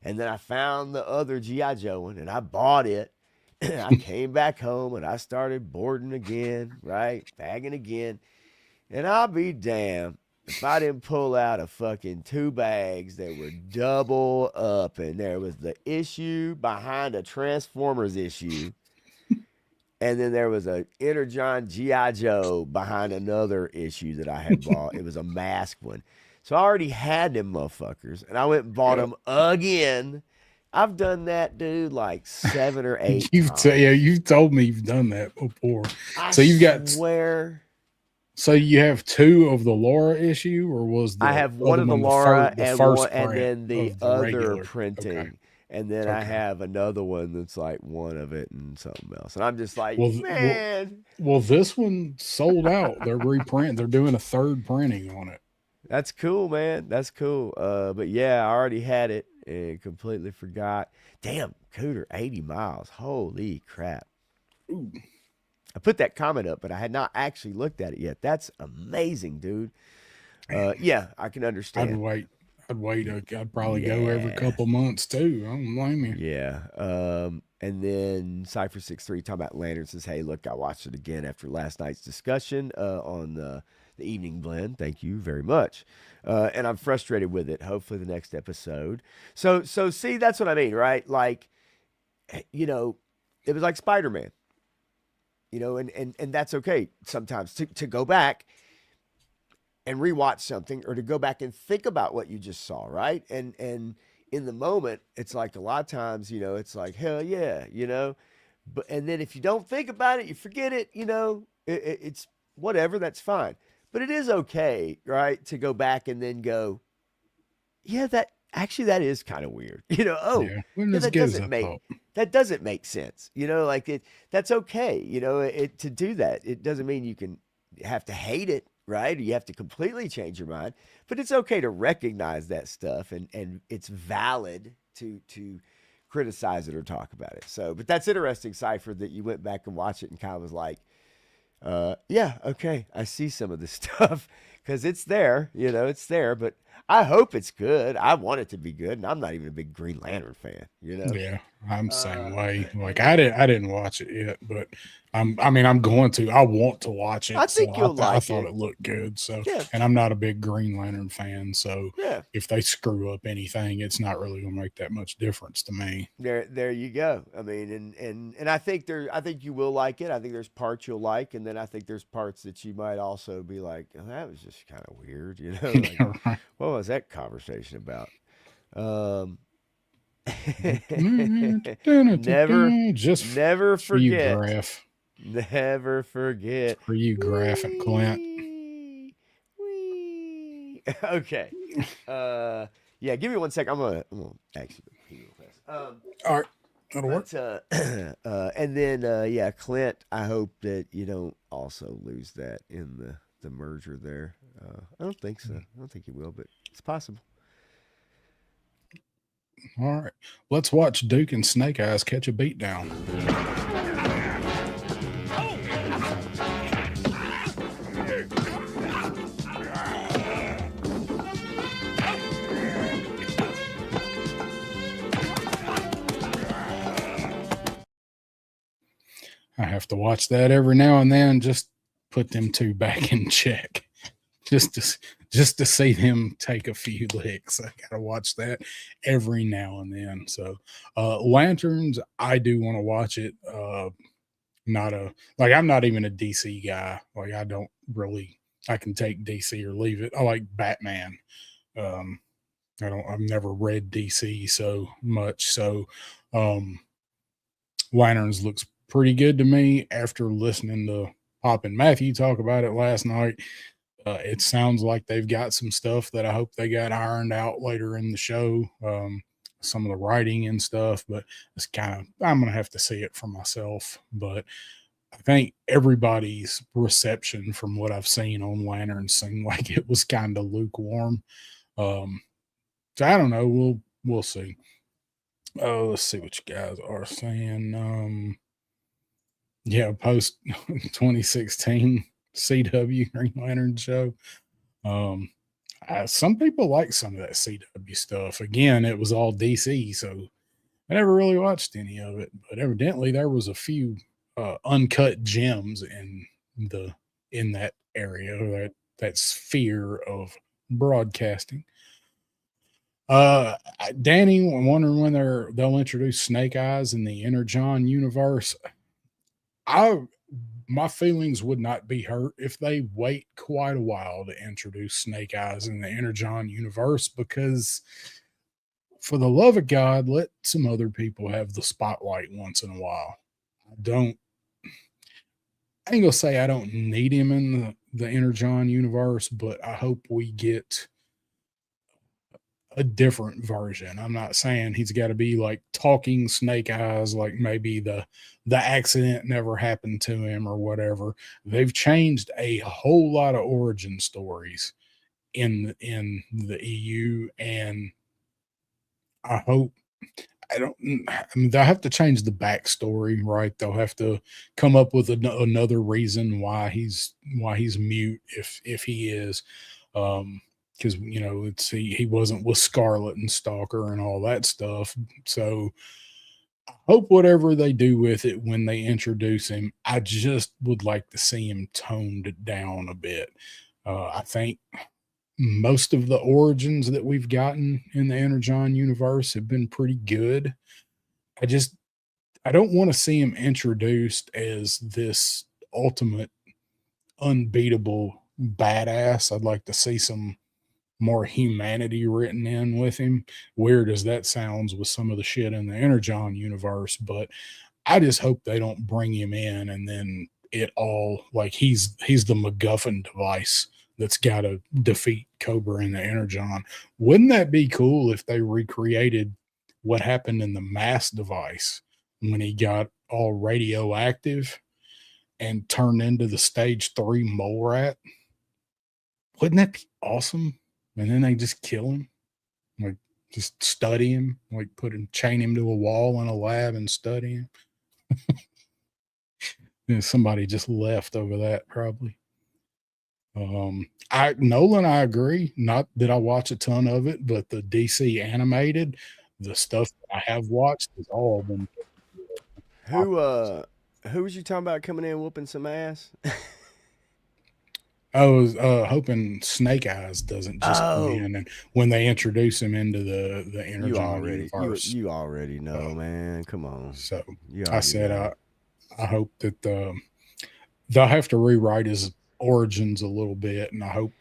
And then I found the other G.I. Joe one, and I bought it. And I came back home, and I started boarding again, right, bagging again. And I'll be damned if I didn't pull out a fucking 2 bags that were double up, and there was the issue behind a Transformers issue. And then there was a Energon G.I. Joe behind another issue that I had bought. It was a mask one. So I already had them motherfuckers, and I went and bought them again. I've done that, dude, like 7 or 8 times. You've told me you've done that before. So you've got swear. So you have 2 of the Laura issue, or was I have one of the Laura and then the other regular printing. Okay. And then I have another one that's like one of it and something else. And I'm just like, man. Well, this one sold out. They're reprinting. They're doing a 3rd printing on it. That's cool, man. That's cool. But yeah, I already had it and completely forgot. Damn, Cooter, 80 miles. Holy crap. Ooh. I put that comment up, but I had not actually looked at it yet. That's amazing, dude. Yeah, I can understand. I'd wait. I'd probably go every couple months too. I don't blame you. Yeah. And then Cypher63 talking about Lantern says, hey, look, I watched it again after last night's discussion on the Evening Blend. Thank you very much. And I'm frustrated with it. Hopefully the next episode. So see, that's what I mean, right? Like, it was like Spider-Man. And that's okay sometimes to go back and rewatch something, or to go back and think about what you just saw, right? And in the moment, it's like a lot of times, it's like hell yeah, but and then if you don't think about it, you forget it, it's whatever, that's fine. But it is okay, right, to go back and then go, yeah, that actually that is kind of weird. Oh, Yeah, wasn't yeah, as that good as doesn't I make thought. that doesn't make sense. Like that's okay. To do that. It doesn't mean you can have to hate it, right? Or you have to completely change your mind, but it's okay to recognize that stuff, and it's valid to criticize it or talk about it. So, but that's interesting, Cypher, that you went back and watched it and kind of was like, yeah, okay, I see some of this stuff because it's there, it's there, but I hope it's good. I want it to be good, and I'm not even a big Green Lantern fan. Yeah, I'm the same Uh, way. Like I didn't watch it yet, but I'm going to. I want to watch I it, so think you'll I like thought it. it looked good. So, Yeah, and I'm not a big Green Lantern fan, so yeah. if they screw up anything, it's not really gonna make that much difference to me. There you go. I mean, and I think you will like it. I think there's parts you'll like, and then I think there's parts that you might also be like, oh, that was just kind of weird, like Yeah, right. what was that conversation about? Um, Just never for you, forget. Graph. Never It's forget. for you, Graph and Clint. Wee, wee. Okay. Uh, yeah. Give me 1 second. I'm gonna actually pee real fast. All right, that'll work. But and then yeah, Clint. I hope that you don't also lose that in the merger there. I don't think so. I don't think you will, but it's possible. All right, let's watch Duke and Snake Eyes catch a beat down. I have to watch that every now and then. Just put them two back in check. Just to just to see them take a few licks. I gotta watch that every now and then. So Lanterns, I do want to watch it. Not a like I'm not even a DC guy. Like I don't really I can take DC or leave it. I like Batman. Um I've never read DC so much. So um Lanterns looks pretty good to me after listening to Pop and Matthew talk about it last night. It sounds like they've got some stuff that I hope they got ironed out later in the show. Some of the writing and stuff, but it's kind of, I'm going to have to see it for myself. But I think everybody's reception from what I've seen on Lantern seemed like it was kind of lukewarm. Um, so I don't know. We'll see. Let's see what you guys are saying. Yeah, post 2016 CW Green Lantern show. Um, some people like some of that CW stuff. Again, it was all DC, so I never really watched any of it. But evidently, there was a few uncut gems the in that area, that sphere of broadcasting. Danny, I'm wondering when they'll introduce Snake Eyes in the Energon universe. I My feelings would not be hurt if they wait quite a while to introduce Snake Eyes in the Energon universe, because for the love of God, let some other people have the spotlight once in a while. I don't I ain't gonna say I don't need him in the Energon universe, but I hope we get a different version. I'm not saying he's got to be like talking Snake Eyes, like maybe the accident never happened to him or whatever. They've changed a whole lot of origin stories in the EU, and I hope I don't. I mean, they'll have to change the backstory, right? They'll have to come up with another reason why he's mute if he is. Because it's he wasn't with Scarlet and Stalker and all that stuff. So I hope whatever they do with it when they introduce him, I just would like to see him toned down a bit. I think most of the origins that we've gotten in the Energon universe have been pretty good. I just I don't want to see him introduced as this ultimate unbeatable badass. I'd like to see some more humanity written in with him. Weird as that sounds with some of the shit in the Energon universe, but I just hope they don't bring him in and then it all like he's the MacGuffin device that's got to defeat Cobra and the Energon. Wouldn't that be cool if they recreated what happened in the mass device when he got all radioactive and turned into the stage 3 mole rat? Wouldn't that be awesome? And then they just kill him, like just study him, like chain him to a wall in a lab and study him. And somebody just left over that probably. I Nolan, I agree. Not that I watch a ton of it, but the DC animated, the stuff that I have watched has all been Who who was you talking about coming in whooping some ass? I was hoping Snake Eyes doesn't just come Oh, in and when they introduce him into the you Energon already universe. you already know, Uh, man. Come on. so You I already said know. I hope that they'll have to rewrite his origins a little bit, and I hope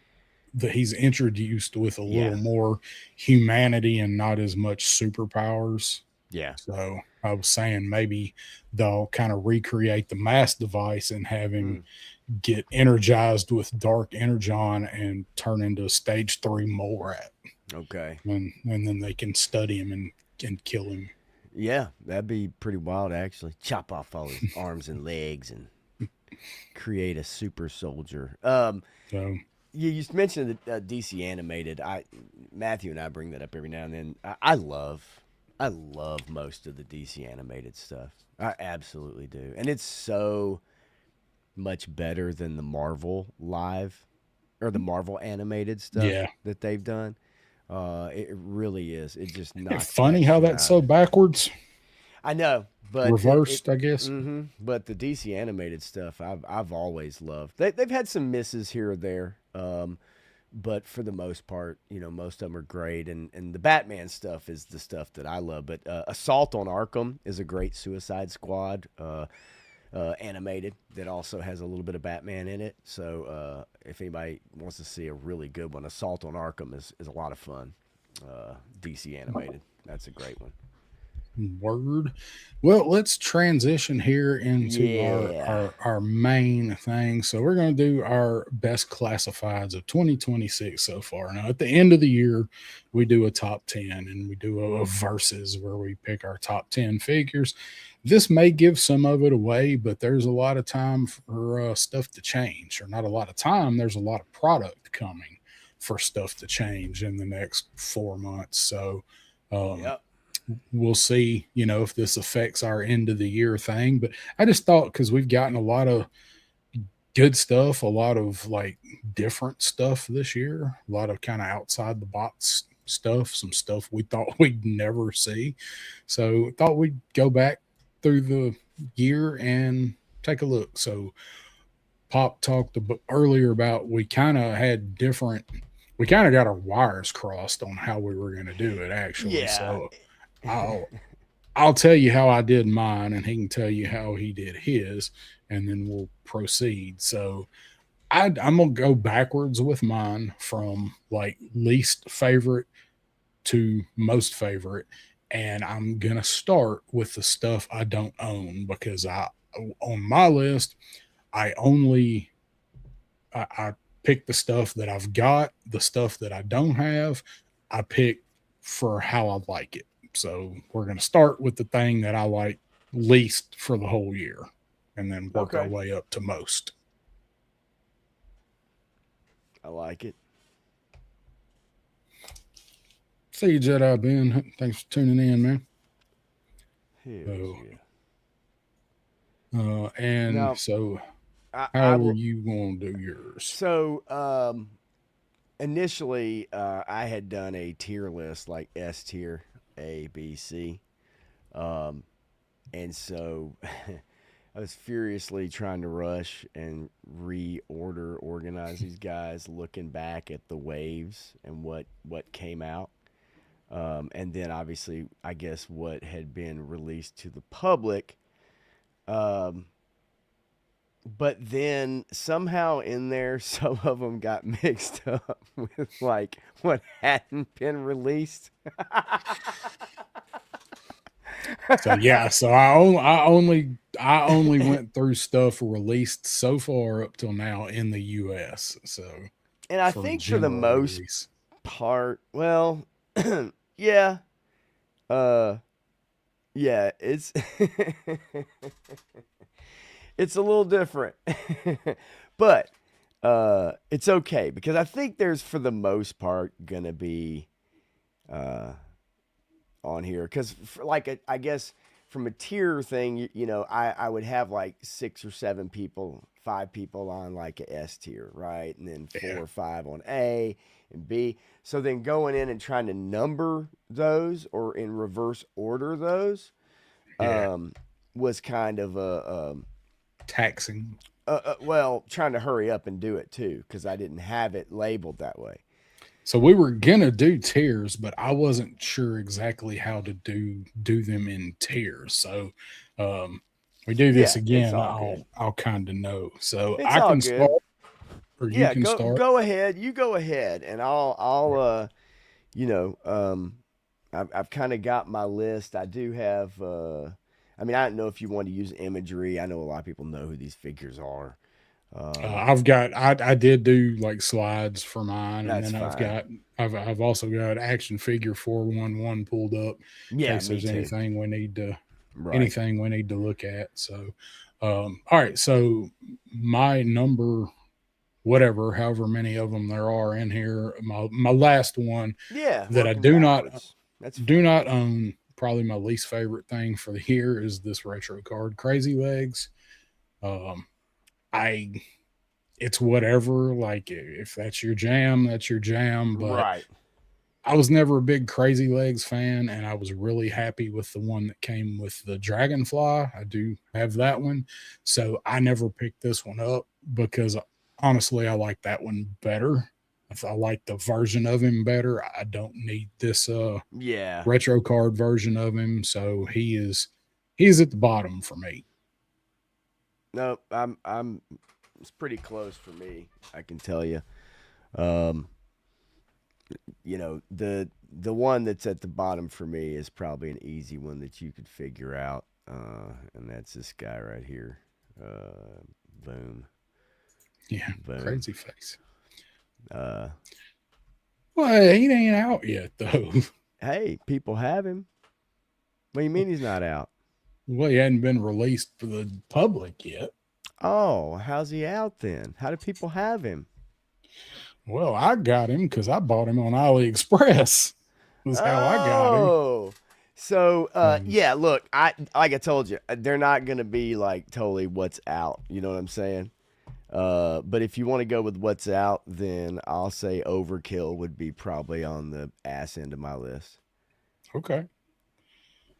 that he's introduced with a Yeah. little more humanity and not as much superpowers. Yeah. So I was saying maybe they'll kind of recreate the mass device and have him Mm, get energized with dark energon and turn into a stage 3 mole rat. okay. And then they can study him and kill him. Yeah, that'd be pretty wild actually. Chop off all his arms and legs and create a super soldier. So You just mentioned the DC animated. I Matthew and I bring that up every now and then. I love most of the DC animated stuff. I absolutely do, and it's so much better than the Marvel live or the Marvel animated stuff yeah. that they've done. It really is. It just knocks Funny that how shit that's out. so backwards, I know, but reversed, I guess. but the DC animated stuff I've always loved. They've had some misses here or there, but for the most part, most of them are great. And the Batman stuff is the stuff that I love. But Assault on Arkham is a great Suicide Squad animated that also has a little bit of Batman in it. So if anybody wants to see a really good one, Assault on Arkham is a lot of fun. DC animated, that's a great one. Word. Well, let's transition here into our Yeah. our our main thing. So we're going to do our best classifieds of 2026 so far. Now, at the end of the year, we do a top 10 and we do a versus where we pick our top 10 figures. This may give some of it away, but there's a lot of time for stuff to change, or not a lot of time. There's a lot of product coming for stuff to change in the next 4 months. So, um, Yep. we'll see, if this affects our end of the year thing. But I just thought because we've gotten a lot of good stuff, a lot of like different stuff this year, a lot of kind of outside the box stuff, some stuff we thought we'd never see. So thought we'd go back through the year and take a look. So Pop talked earlier about we kind of got our wires crossed on how we were going to do it actually. Yeah. So I'll I'll tell you how I did mine, and he can tell you how he did his, and then we'll proceed. So I'm gonna go backwards with mine from like least favorite to most favorite, and I'm gonna start with the stuff I don't own because I on my list I only I pick the stuff that I've got, the stuff that I don't have, I pick for how I like it. So we're going to start with the thing that I like least for the whole year and then work our Okay. way up to most. I like it. See you, Jedi Ben. Thanks for tuning in, man. Hells So, yeah. and Now, so I how are will. you going to do yours? So, initially, I had done a tier list like S tier, A, B, C. Um, and so I was furiously trying to rush and organize these guys, looking back at the waves and what came out. And then obviously, I guess what had been released to the public. Um, but then somehow in there, some of them got mixed up with like what hadn't been released. So yeah, so I only went through stuff released so far up till now in the U.S. So And I for think for the general most release, part, well, yeah, uh, yeah, it's it's a little different, but it's okay because I think there's for the most part gonna be uh, on here because like I guess from a tier thing, I would have like 6 or 7 people, 5 people on like a S tier, right, and then four yeah, or five on A and B. So then going in and trying to number those or in reverse order those yeah, um, was kind of taxing. well, trying to hurry up and do it too because I didn't have it labeled that way. So we were gonna do tiers, but I wasn't sure exactly how to do them in tiers. So um, we do this Yeah, it's again. all good. I'll kind of know. So It's I all can start, good. or you Yeah, can go start. go ahead. You go ahead, and I'll you know I've kind of got my list. I do have. I mean, I don't know if you want to use imagery. I know a lot of people know who these figures are. Um, I did do like slides for mine, and that's then fine. I've also got action figure 411 pulled up in Yeah, case me there's too. Right. anything we need to look at. So all right, so my number whatever, however many of them there are in here, my last one Yeah, that I working backwards. That's do fine. not own, probably my least favorite thing for the year is this retro card, Crazy Legs. Um, I it's whatever. Like if that's your jam, that's your jam. But Right. I was never a big Crazy Legs fan, and I was really happy with the one that came with the Dragonfly. I do have that one, so I never picked this one up because honestly, I like that one better. I like the version of him better. I don't need this Yeah. retro card version of him, so he's at the bottom for me. No, I'm. It's pretty close for me. I can tell you. Um, the one that's at the bottom for me is probably an easy one that you could figure out, and that's this guy right here. Boom, Yeah, boom. crazy face. Uh, Well, he ain't out yet though. hey, people have him. What do you mean he's not out? Well, he hadn't been released for the public yet. Oh, how's he out then? How do people have him? Well, I got him because I bought him on AliExpress. Was how I got him. Oh, so Um, yeah. Look, I like I told you, they're not gonna be like totally what's out. You know what I'm saying? But if you want to go with what's out, then I'll say Overkill would be probably on the ass end of my list. okay,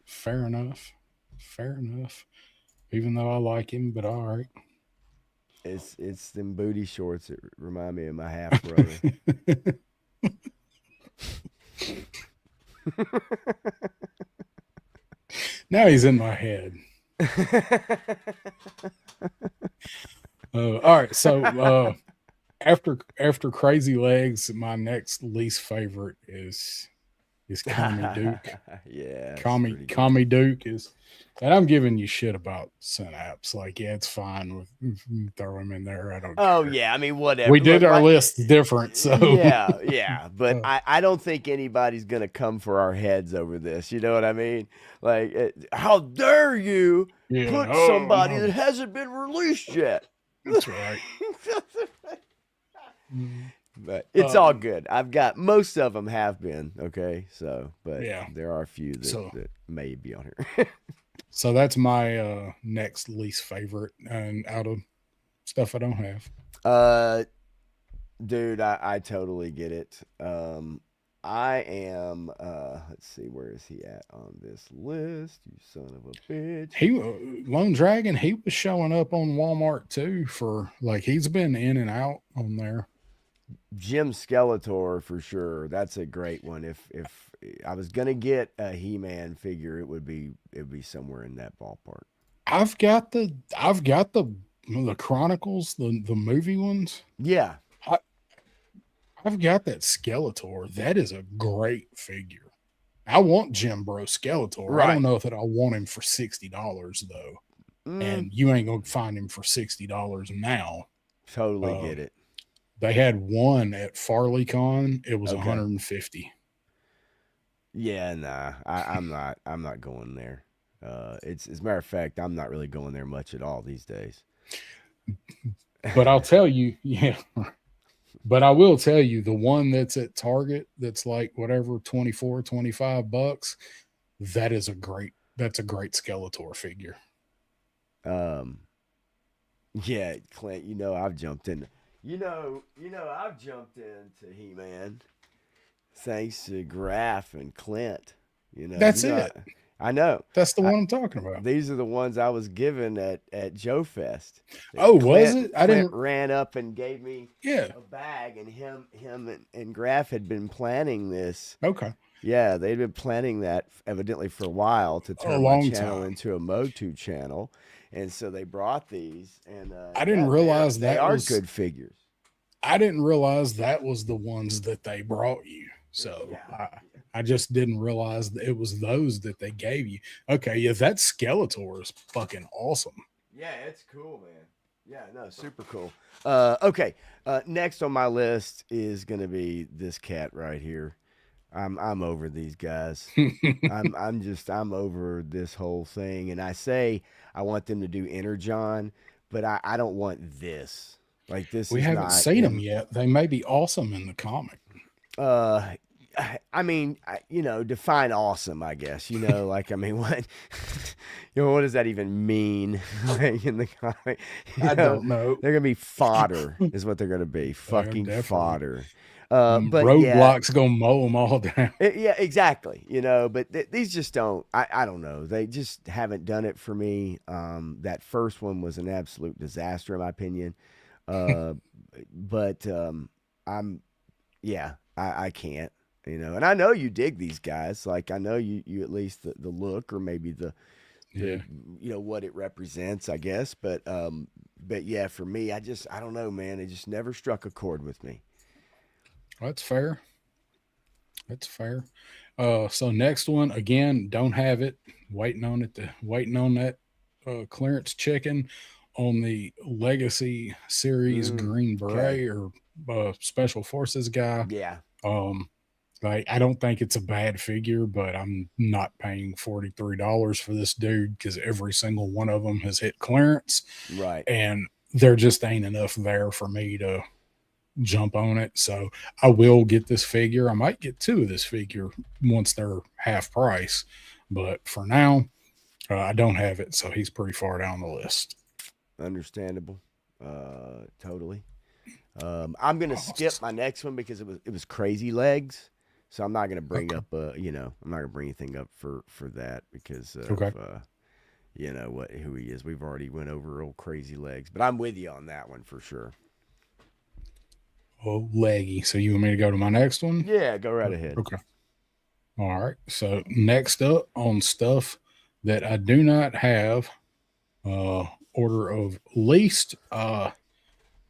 fair enough. Fair enough. Even though I like him, but all right. It's them booty shorts that remind me of my half brother. Now he's in my head. All right, so after Crazy Legs, my next least favorite is Commie Duke. Yeah, it's Commie pretty good. Commie Duke is, and I'm giving you shit about Synapse. Like, yeah, it's fine with throw him in there. I don't Oh care. yeah, I mean We whatever. did Look, our like lists different, so yeah, yeah, but uh, I don't think anybody's gonna come for our heads over this. You know what I mean? Like, how dare you yeah. put Oh somebody no, that hasn't been released yet? that's right. Mm. But it's all Um, good. I've got most of them have been okay. So, but yeah. there are a few that So may be on here. so that's my next least favorite, and out of stuff I don't have. uh, dude, I totally get it. I am. Let's see, where is he at on this list? You son of a bitch. He Lone Dragon. He was showing up on Walmart too for like he's been in and out on there. Jim Skeletor for sure. That's a great one. If I was gonna get a He-Man figure, it would be somewhere in that ballpark. I've got the Chronicles, the movie ones. Yeah. I, I've got that Skeletor. That is a great figure. I want Jim Bro Skeletor. I don't Right. know that I want him for $60 though, Mm, and you ain't gonna find him for $60 now. totally Uh, get it. they had one at FarleyCon. It was Okay. 150. Yeah, nah. I'm not going there. It's as a matter of fact, I'm not really going there much at all these days. But I'll tell you, yeah. But I will tell you, the one that's at Target, that's like whatever 24, $25. That's a great Skeletor figure. um, yeah, Clint. I've jumped in. I've jumped into He-Man thanks to Graf and Clint. That's it. I know. That's the I, one I'm talking about. these are the ones I was given at Joe Fest. That Oh, was Clint it? I Clint didn't. ran up and gave me Yeah. a bag, and him and Graf had been planning this. Okay. Yeah, they'd been planning that evidently for a while to A turn my long channel time. into a Motu channel, and so they brought these, and I didn't yeah, realize they that are was. good figures. I didn't realize that was the ones that they brought you. So Yeah, I just didn't realize that it was those that they gave you. Okay, yeah, that Skeletor is fucking awesome. yeah, it's cool, man. Yeah, no, super cool. Okay, next on my list is gonna be this cat right here. I'm over these guys. I'm over this whole thing. And I say I want them to do Energon, but I don't want this. Like this We is haven't not seen them in yet. They may be awesome in the comic. uh I mean, define awesome, I guess. Like I mean, what what does that even mean? Like in the comic, I don't know. they're gonna be fodder, is what they're gonna be, They're fucking definitely fodder. them But yeah, roadblocks gonna mow them all down. Yeah, exactly. But these just don't. I don't know. They just haven't done it for me. That first one was an absolute disaster, in my opinion. Uh, but I'm yeah, I can't. And I know you dig these guys. Like I know you at least the look or maybe the Yeah, what it represents, I guess. But yeah, for me, I don't know, man. It just never struck a chord with me. that's fair. That's fair. So next one again, don't have it. Waiting on that clearance chicken on the Legacy Series Green Okay. Beret or Special Forces guy. Yeah. Um, like I don't think it's a bad figure, but I'm not paying $43 for this dude because every single one of them has hit clearance, Right. and there just ain't enough there for me to jump on it. So I will get this figure. I might get two of this figure once they're half price, but for now, I don't have it. So he's pretty far down the list. Understandable. Totally. I'm gonna skip Costs. my next one because it was crazy legs. So I'm not gonna bring Okay. up I'm not gonna bring anything up for that because of Okay. what who he is. We've already went over old crazy legs, but I'm with you on that one for sure. Oh, leggy. So you want me to go to my next one? Yeah, go right ahead. Okay. All right. So next up on stuff that I do not have, order of least,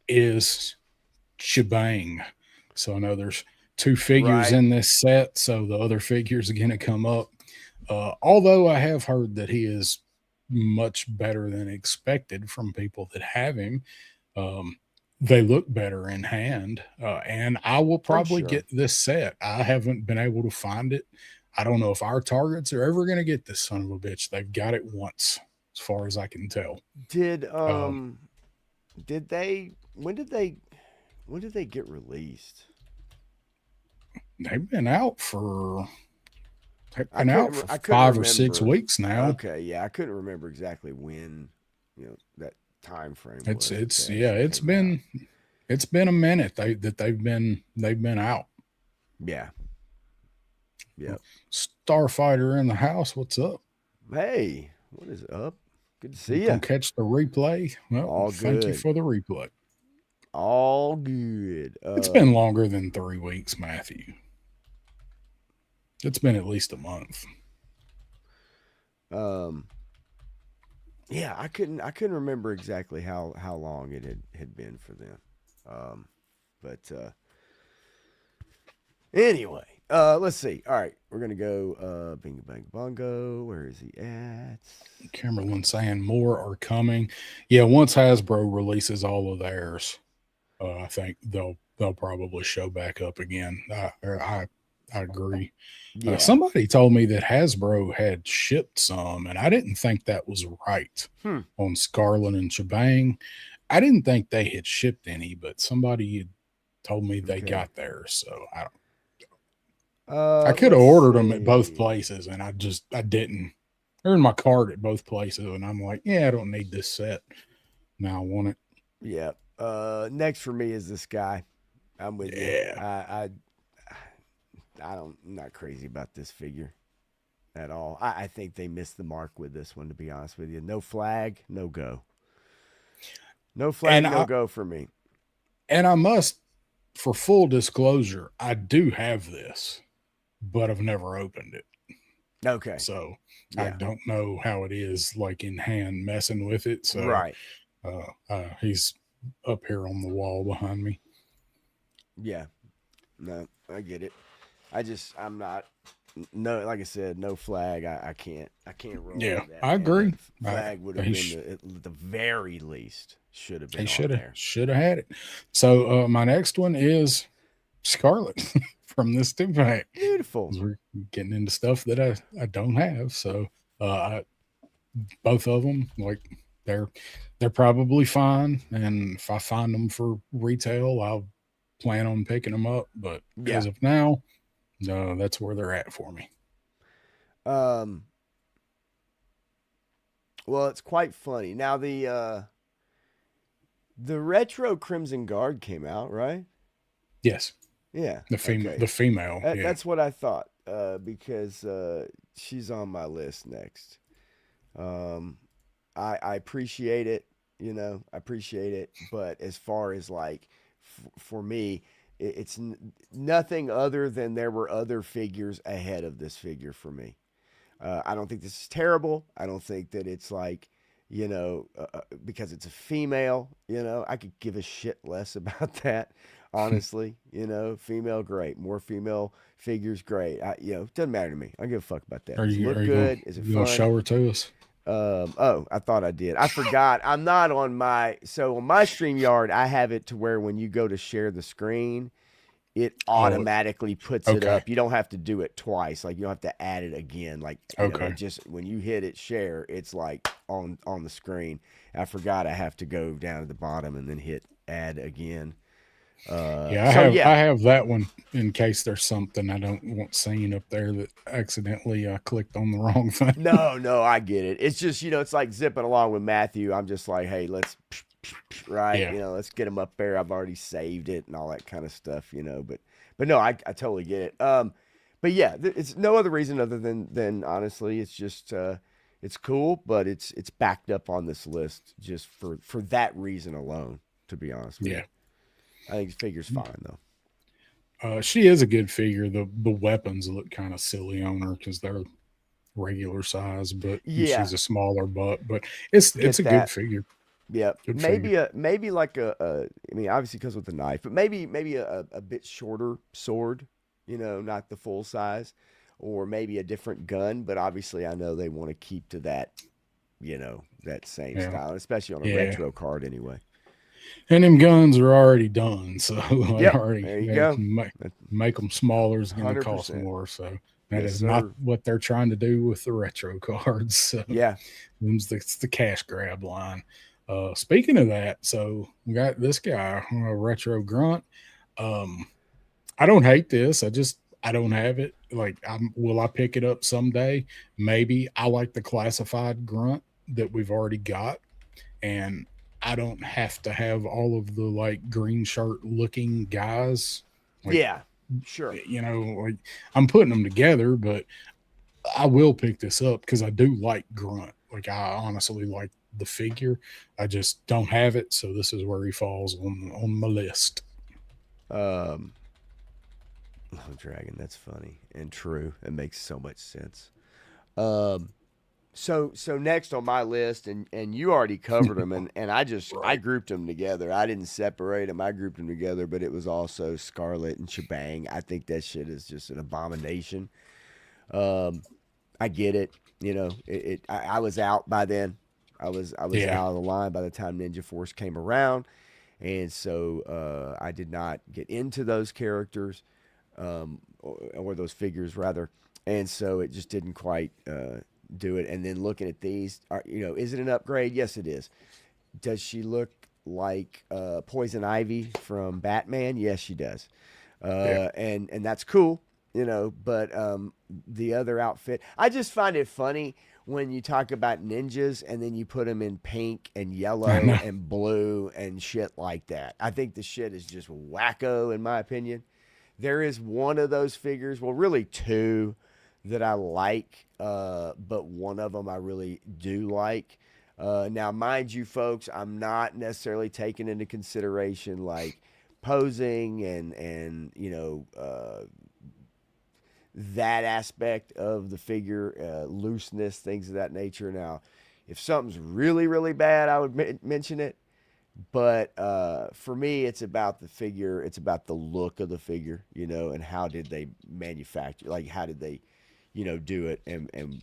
is shebang. So I know there's two figures Right. in this set, so the other figures are going to come up. Although I have heard that he is much better than expected from people that have him. Um, they look better in hand, and I will I'm probably sure. get this set. I haven't been able to find it. I don't know if our targets are ever going to get this son of a bitch. They've got it once, as far as I can tell. Did Um, did they when did they get released? they've been out for they've I been out couldn't for I couldn't 5 or 6 remember. weeks now. Okay, yeah, I couldn't remember exactly when that time frame It's was that it's they yeah, actually came out. it's been a minute they've been out. Yeah. Yep. Starfighter in the house. What's up? Hey, what is up? Good to see Gonna you. catch the replay. Well, All thank you good. for the replay. All good. It's been longer than 3 weeks, Matthew. It's been at least a month. Um, yeah, I couldn't remember exactly how long it had been for them. But anyway, let's see. All right, we're gonna go Bingo Bang Bongo. Where is he at? Kimberlin saying more are coming. Yeah, once Hasbro releases all of theirs, I think they'll probably show back up again. I agree. Yeah. Somebody told me that Hasbro had shipped some, and I didn't think that was right Hmm. on Scarlet and Shebang. I didn't think they had shipped any, but somebody had told me they Okay. got theirs. So I could have Let's ordered them at both see. places, and I didn't. They're in my cart at both places, and I'm like, yeah, I don't need this set. Now I want it. Yeah. Next for me is this guy. I'm with you. Yeah. I'm not crazy about this figure at all. I think they missed the mark with this one, to be honest with you. No flag, no go. No flag, And no I go for me. and I must, for full disclosure, I do have this, but I've never opened it. Okay. So I Yeah. don't know how it is like in hand messing with it. So Right. he's up here on the wall behind me. Yeah. No, I get it. I'm not. No, like I said, no flag. I can't roll Yeah, with that, I man. That agree. flag would have He been at the very least should have he been on there. should have had it. So my next one is Scarlet from this two pack. Beautiful. We're getting into stuff that I don't have. So both of them, like they're they're probably fine, and if I find them for retail, I'll plan on picking them up. But Yeah. as of now, no, that's where they're at for me. Um. Well, it's quite funny. Now the retro Crimson Guard came out, right? Yes, Yeah. the Okay. female, yeah. That's what I thought. Because she's on my list next. Um, I appreciate it. I appreciate it. But as far as like for me, it's nothing other than there were other figures ahead of this figure for me. I don't think this is terrible. I don't think that it's like, because it's a female, I could give a shit less about that, honestly. Female, great. More female figures, great. It doesn't matter to me. I don't give a fuck about that. Are Does it you look are good? Is it you gonna fun? show her to us? Oh, I thought I did. I forgot. I'm not on my StreamYard, I have it to where when you go to share the screen, it Oh, automatically puts it okay, up. You don't have to do it twice. Like you don't have to add it again. Like, it okay. just when you hit it share, it's like on the screen. I forgot I have to go down to the bottom and then hit add again. Yeah, So yeah. I have that one in case there's something I don't want seen up there that accidentally I clicked on the wrong thing. No, no, I get it. It's just, it's like zipping along with Matthew. I'm just like, hey, let's right, Yeah, let's get him up there. I've already saved it and all that kind of stuff, but no, I totally get it. But yeah, it's no other reason other than honestly, it's just it's cool, but it's backed up on this list just for that reason alone. To be honest with you, yeah. I think the figure's fine though. She is a good figure. The weapons look kind of silly on her because they're regular size, but Yeah, she's a smaller butt. But it's get a good that. figure. Yeah, Good figure. maybe like I mean, obviously because with the knife, but maybe a bit shorter sword. Not the full size, or maybe a different gun. But obviously, I know they want to keep to that same Yeah, style, especially on a yeah. retro card anyway. And them guns are already done, so they Yep, already there you go. make them smaller is going to cost 100%. more. So that Yes, is not sir. what they're trying to do with the retro cards. So Yeah. it's the cash grab line. Speaking of that, so we got this guy, retro grunt. Um, I don't hate this. I don't have it. Like, will I pick it up someday? Maybe. I like the classified grunt that we've already got, and I don't have to have all of the like green shirt looking guys. Like, Yeah. Sure. like I'm putting them together, but I will pick this up because I do like grunt. Like, I honestly like the figure. I just don't have it, so this is where he falls on my list. Um, oh, Dragon, that's funny and true. It makes so much sense. Um, so next on my list, and you already covered them, and I Right. grouped them together. I didn't separate them. I grouped them together, but it was also Scarlet and Shebang. I think that shit is just an abomination. Um, I get it. You know, I was out by then. I was Yeah. out of the line by the time Ninja Force came around, and so I did not get into those characters, or those figures rather, and so it just didn't quite do it. And then looking at these, is it an upgrade? Yes, it is. Does she look like Poison Ivy from Batman? Yes, she does. Yeah. And that's cool, But the other outfit, I just find it funny when you talk about ninjas and then you put them in pink and I yellow know. and blue and shit like that. I think the shit is just wacko, in my opinion. There is one of those figures, well, really two that I like, but one of them I really do like. Now, mind you, folks, I'm not necessarily taking into consideration like posing and that aspect of the figure, looseness, things of that nature. Now, if something's really really bad, I would mention it. But for me, it's about the figure. It's about the look of the figure, and how did they manufacture? Like, how did they, do it, and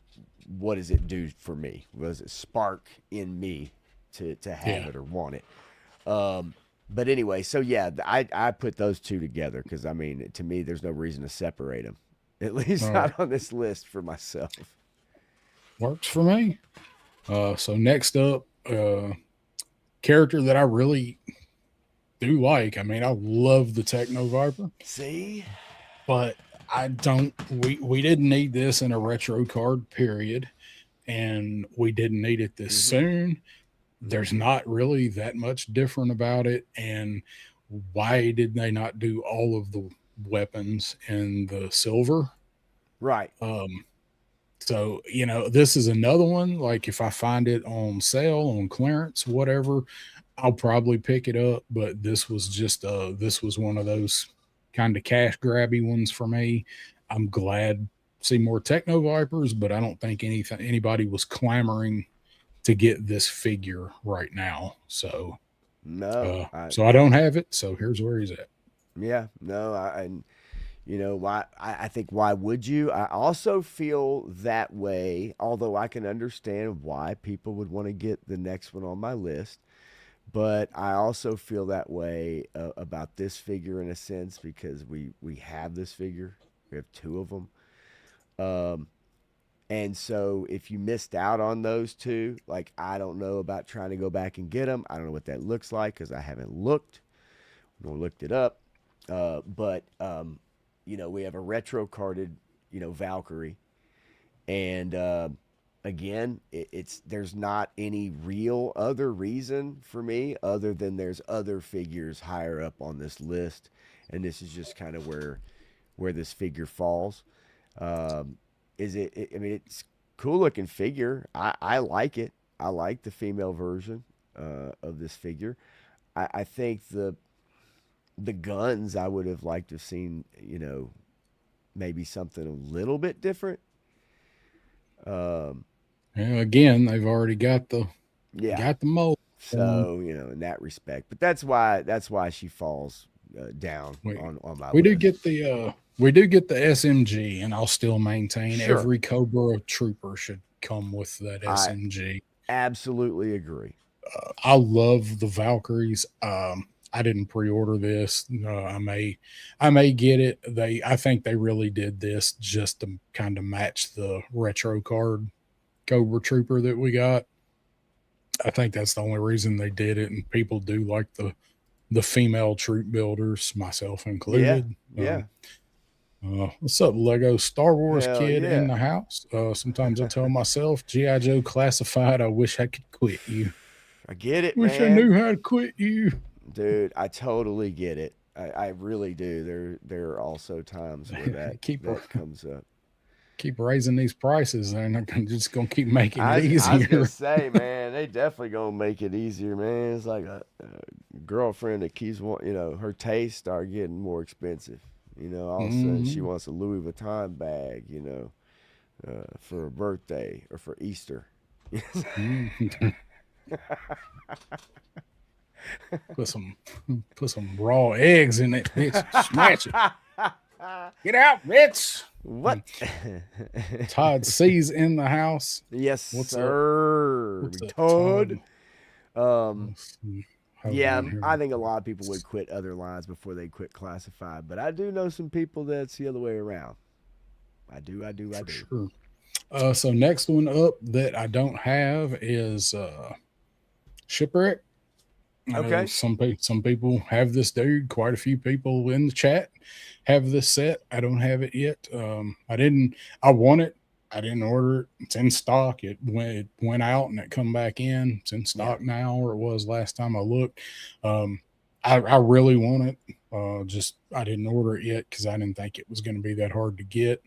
what does it do for me? What does it spark in me to have Yeah. it or want it? But anyway, so yeah, I put those two together because I mean, to me, there's no reason to separate them. At least All right. not on this list for myself. Works for me. So next up, character that I really do like. I mean, I love the Techno Viper, See? but I don't. We didn't need this in a retro card period, and we didn't need it this Mm-hmm. soon. Mm-hmm. There's not really that much different about it, and why did they not do all of the weapons in the silver? Right. Um, so this is another one. Like if I find it on sale, on clearance, whatever, I'll probably pick it up. But this was one of those kind of cash grabby ones for me. I'm glad to see more Techno Vipers, but I don't think anybody was clamoring to get this figure right now. So No, so I don't have it. So here's where he's at. yeah, no, and why? I think why would you? I also feel that way, although I can understand why people would want to get the next one on my list. But I also feel that way about this figure in a sense because we have this figure. We have two of them. Um, and so if you missed out on those two, like I don't know about trying to go back and get them. I don't know what that looks like because I haven't looked nor looked it up. But we have a retro carded, Valkyrie, and again, it's there's not any real other reason for me other than there's other figures higher up on this list, and this is just kind of where this figure falls. Um, I mean, it's cool looking figure. I like it. I like the female version of this figure. I think the guns I would have liked to have seen, maybe something a little bit different. Um, And again, they've already yeah. got the mold on. So in that respect, but that's why she falls down We on my we do list. get the SMG, and I'll still maintain Sure, every Cobra trooper should come with that I SMG. absolutely agree. I love the Valkyries. I didn't pre-order this. I may get it. I think they really did this just to kind of match the retro card Cobra Trooper that we got. I think that's the only reason they did it, and people do like the female troop builders, myself Yeah, included. yeah, What's up, Lego Star Wars hell kid in yeah. the house? Sometimes I tell myself, GI Joe classified. I wish I could quit you. I get it, Wish I man. knew how to quit you. Dude, I totally get it. I really do. There are also times where that keep her that comes up. keep raising these prices, they're not just gonna keep making it I was gonna easier. say, man, they definitely gonna make it easier, man. It's like a girlfriend that keeps her tastes start getting more expensive. All of a sudden she Hmm. wants a Louis Vuitton bag, for her birthday or for Easter. put some put some raw eggs in it, bitch. Smash it. Get out, bitch. What? Todd C's in the house. Yes, What's up? sir. What's up, Todd. Todd? Um, Let's see. Hold yeah, on here. I think a lot of people would quit other lines before they quit classified, but I do know some people that's the other way around. I do, I do, I For do. sure. So next one up that I don't have is shipwreck. I know Okay. some people have this dude. Quite a few people in the chat have this set. I don't have it yet. I didn't. I want it. I didn't order it. It's in stock. It went out and it come back in. It's in Yeah. stock now, or it was last time I looked. Um, I really want it. Just I didn't order it yet because I didn't think it was going to be that hard to get.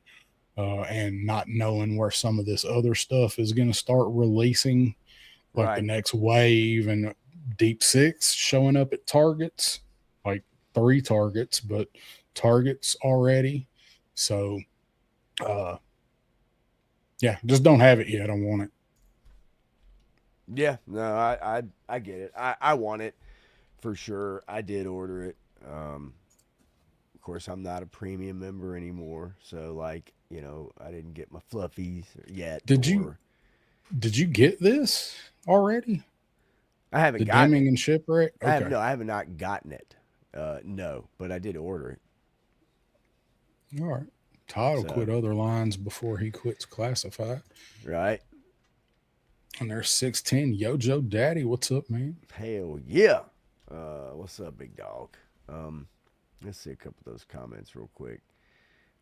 And not knowing where some of this other stuff is going to start releasing, like the Right. next wave and Deep Six showing up at Targets, like three Targets, but Targets already. So, uh, yeah, just don't have it yet. I want it. Yeah. No, I get it. I want it for sure. I did order it. Of course, I'm not a premium member anymore, so like I didn't get my fluffies yet, Did you or did you get this already? I haven't The gotten Dimming it. and Shipwreck. Okay, I have not gotten it. No, but I did order it. all right. Todd will So quit other lines before he quits classified. right. And there's 610 Yojo Daddy. What's up, man? Hell yeah. What's up, big dog? Um, let's see a couple of those comments real quick.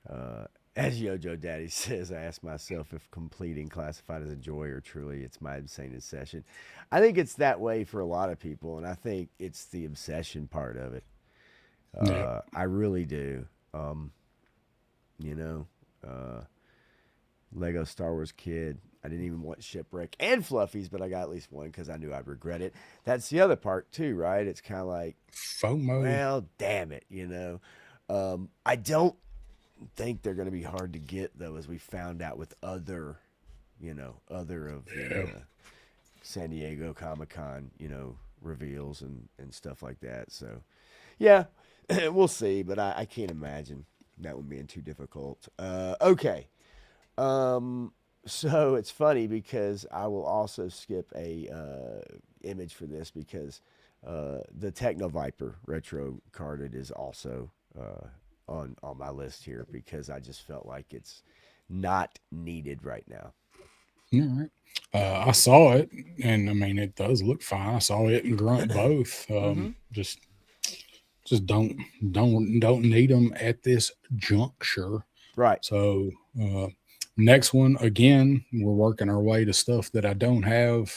Uh, as Yojo Daddy says, I ask myself if completing classified is a joy or truly it's my insane obsession. I think it's that way for a lot of people, and I think it's the obsession part of it. Yeah. I really do. Um, you know, uh, Lego Star Wars kid. I didn't even want Shipwreck and Fluffies, but I got at least one because I knew I'd regret it. That's the other part too, right? It's kind of like, FOMO. well, damn it, I don't think they're going to be hard to get though, as we found out with other of the Yeah. San Diego Comic Con, reveals and stuff like that. So, yeah, we'll see, but I can't imagine that one being too difficult. Okay. Um, so it's funny because I will also skip a image for this because the Techno Viper retro carded is also on my list here because I just felt like it's not needed right now. All right. I saw it, and I mean, it does look fine. I saw it and Grunt both. Mm-hmm. Just don't need them at this juncture. Right. So next one again, we're working our way to stuff that I don't have,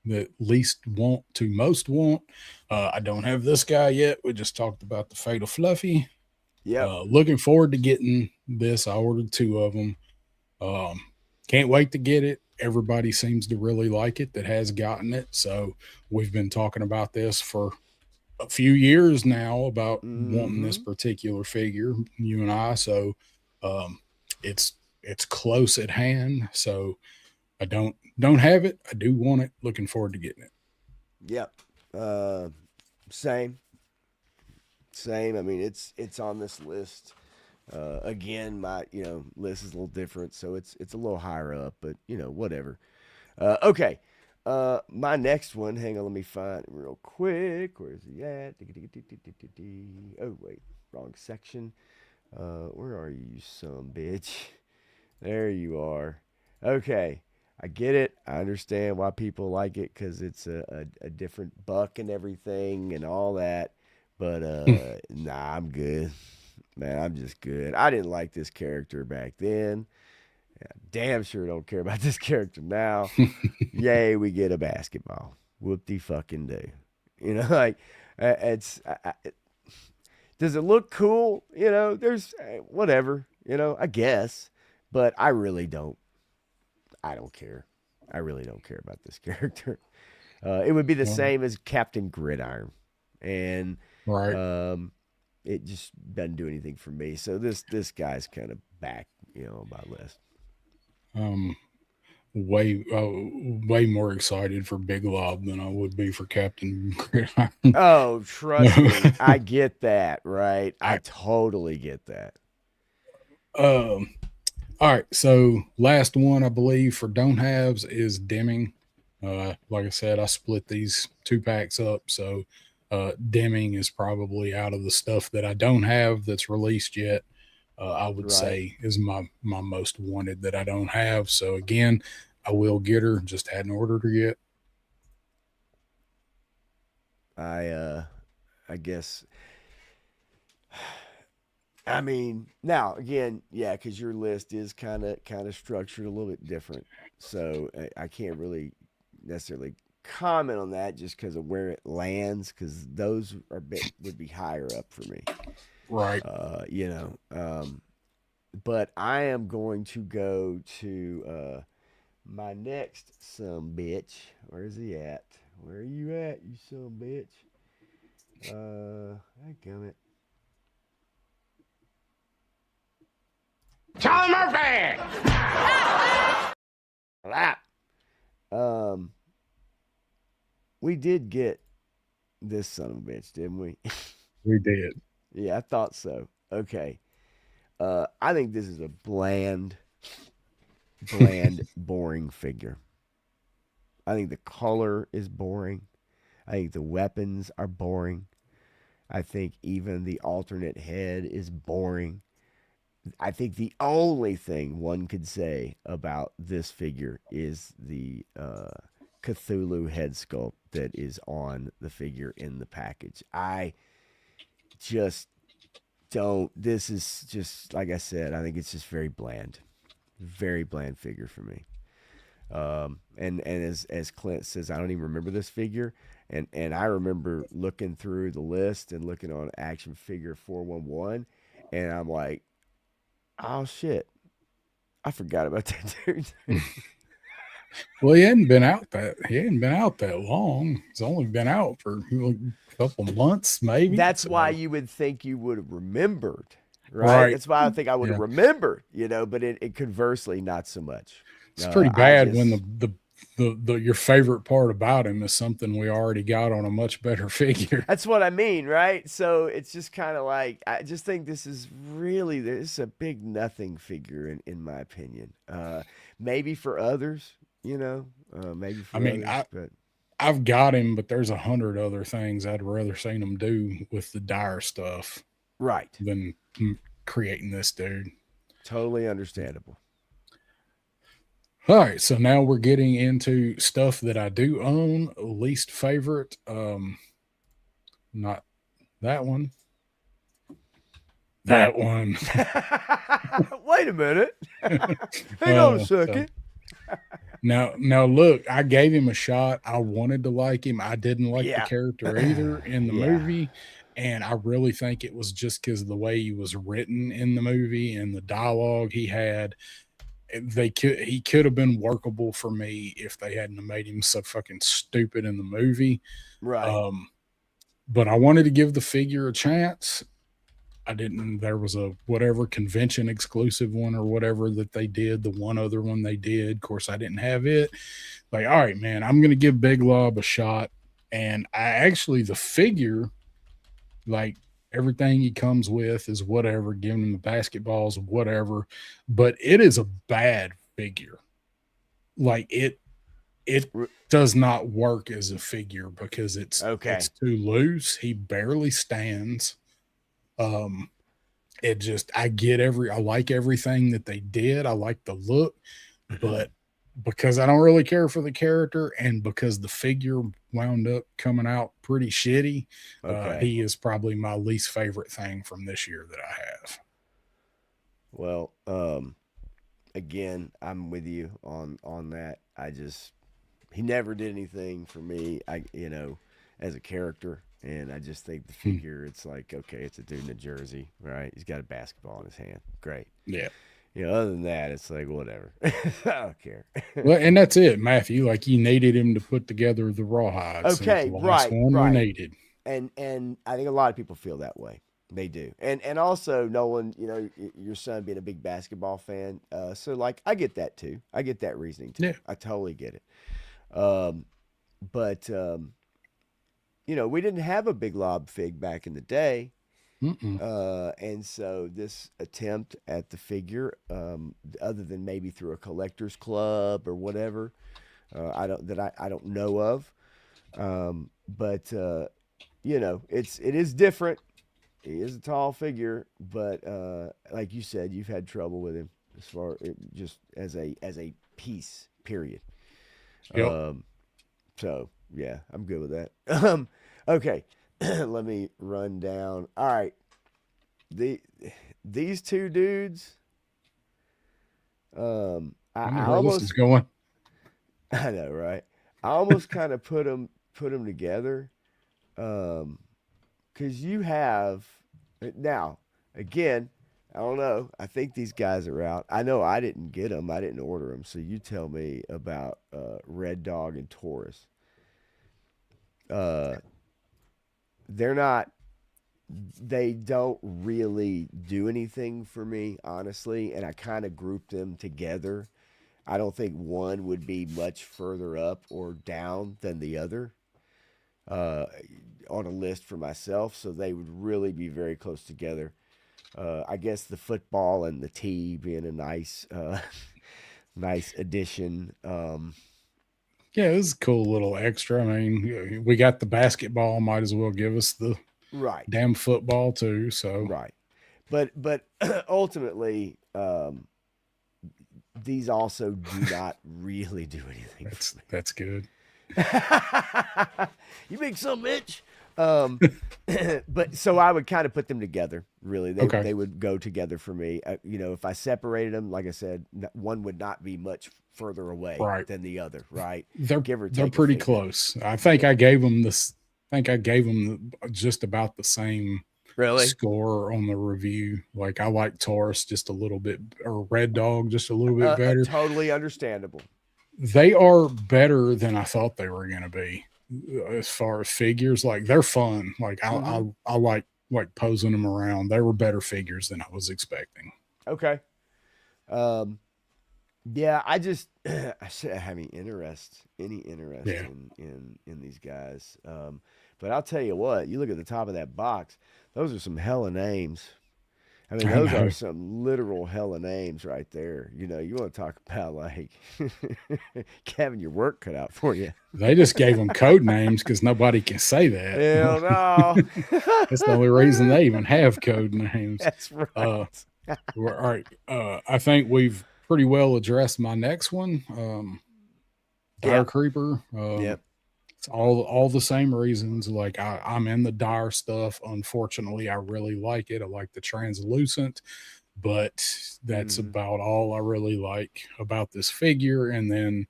that least want to most want. I don't have this guy yet. We just talked about the Fatal Fluffy. Yep. Looking forward to getting this. I ordered two of them. Um, can't wait to get it. Everybody seems to really like it that has gotten it. So we've been talking about this for a few years now about wanting this Mm-hmm. particular figure, you and I. So um, it's it's close at hand. So I don't have it. I do want it. Looking forward to getting it. Yep. Uh, same. Same. I mean, it's on this list. Again, my list is a little different, so it's a little higher up, but whatever. Okay. My next one. Hang on, let me find it real quick. Where is he at? Oh wait, wrong section. Where are you, son bitch? There you are. Okay. I get it. I understand why people like it because it's a different buck and everything and all that. But nah, I'm good. Man, I'm just good. I didn't like this character back then. Damn sure don't care about this character now. Yay, we get a basketball. Whoop de fucking do. Like it's. Does it look cool? There's whatever. I guess. But I really don't. I don't care. I really don't care about this character. It would be the Well, same as Captain Gridiron, and right. um, it just doesn't do anything for me. So this guy's kind of back, on my list. Um, way more excited for Big Lob than I would be for Captain Gridiron. Oh, trust me, I get that, right? I I totally get that. um all right, so last one I believe for don't haves is Deming. Like I said, I split these two packs up, so Deming is probably out of the stuff that I don't have that's released yet. I would Right. say is my most wanted that I don't have. So again, I will get her. Just hadn't ordered her yet. I I guess I mean, now again, yeah, because your list is kind of structured a little bit different, so I can't really necessarily comment on that just because of where it lands, because those would be higher up for me, Right. uh, you know. But I am going to go to my next some bitch. Where's he at? Where are you at, you some bitch? I got it. Charlie Murphy! Lap. Um, we did get this son of a bitch, didn't we? We did. Yeah, I thought so. Okay. I think this is a bland, boring figure. I think the color is boring. I think the weapons are boring. I think even the alternate head is boring. I think the only thing one could say about this figure is the Cthulhu head sculpt that is on the figure in the package. I just don't. This is just like I said. I think it's just very bland figure for me. And as Clint says, I don't even remember this figure, and I remember looking through the list and looking on Action Figure 411, and I'm like, oh shit, I forgot about that dude. Well, he hadn't been out that long. He's only been out for like, a couple months, maybe. That's why So you would think you would have remembered, right? right. That's why I think I would have Yeah. remembered, but it conversely not so much. It's pretty I bad when just the your favorite part about him is something we already got on a much better figure. That's what I mean, right? So it's just kind of like I just think this is a big nothing figure in my opinion. Maybe for others, maybe I for mean, others, but I've got him, but there's 100 other things I'd rather seen him do with the dire stuff right, than creating this dude. totally understandable. All right, so now we're getting into stuff that I do own. Least favorite, not that one. That one. Wait a minute, hang on a So second. now look, I gave him a shot. I wanted to like him. I didn't like the Yeah, character either in the yeah, movie, and I really think it was just because of the way he was written in the movie and the dialogue he had. He could have been workable for me if they hadn't have made him so fucking stupid in the movie. right. Um, but I wanted to give the figure a chance. I didn't. There was a whatever convention exclusive one or whatever that they did. The one other one they did. Of course, I didn't have it. Like, all right, man, I'm gonna give Big Lob a shot. And I actually the figure, like everything he comes with is whatever. Giving him the basketballs, whatever. But it is a bad figure. Like it R- does not work as a figure because it's Okay. too loose. He barely stands. Um, it just I like everything that they did. I like the look, but because I don't really care for the character and because the figure wound up coming out pretty shitty, Okay. he is probably my least favorite thing from this year that I have. Well, again, I'm with you on that. He never did anything for me. As a character, and I just think the Hmm. figure. It's like okay, it's a dude in a jersey, right? He's got a basketball in his hand. Great. Yeah. Other than that, it's like whatever. I don't care. Well, and that's it, Matthew. Like you needed him to put together the rawhide, so it's Okay, the last one we right. needed. And I think a lot of people feel that way. They do. And also Nolan, your son being a big basketball fan, so like I get that too. I get that reasoning too. Yeah. I totally get it. Um, but we didn't have a big lob fig back in the day. Mm-mm. And so this attempt at the figure, other than maybe through a collector's club or whatever, I don't know of. But it is different. He is a tall figure, but like you said, you've had trouble with him as far just as a piece. Period. Yep. So yeah, I'm good with that. Okay, let me run down. All right, the these two dudes. I I wonder where this is almost going. I know, right? I almost kind of put them together. Um, because you have now again. I don't know. I think these guys are out. I know I didn't get them. I didn't order them. So you tell me about Red Dog and Taurus. Uh, they're not. They don't really do anything for me, honestly. And I kind of group them together. I don't think one would be much further up or down than the other uh, on a list for myself. So they would really be very close together. I guess the football and the tee being a nice, nice addition. Yeah, it was a cool little extra. I mean, we got the basketball. Might as well give us the Right, damn football too. So right. But ultimately, these also do not really do anything that's for that's good. me. You big some bitch. Um, but so I would kind of put them together. Really, they Okay. they would go together for me. If I separated them, like I said, one would not be much further away Right. than the other. Right, They're give or they're take a pretty finger. close. I think Yeah. I gave them this. I think I gave them just about the same Really? score on the review. Like I like Taurus just a little bit, or Red Dog just a little bit better. Totally understandable. They are better than I thought they were going to be as far as figures. Like they're fun. Like Mm-hmm. I like posing them around. They were better figures than I was expecting. Okay. Um, yeah, I just I should have any interest Yeah, in these guys. But I'll tell you what, you look at the top of that box, those are some hella names. I mean, I those are know. some literal hella names right there. You want to talk about like having your work cut out for you. They just gave them code names because nobody can say that. Hell no. That's the only reason they even have code names. That's Uh, right. all right. I think we've pretty well addressed my next one. Dire Yep. Creeper. Yep. It's all the same reasons. Like I'm in the dire stuff. Unfortunately, I really like it. I like the translucent, but that's Hmm. about all I really like about this figure. And then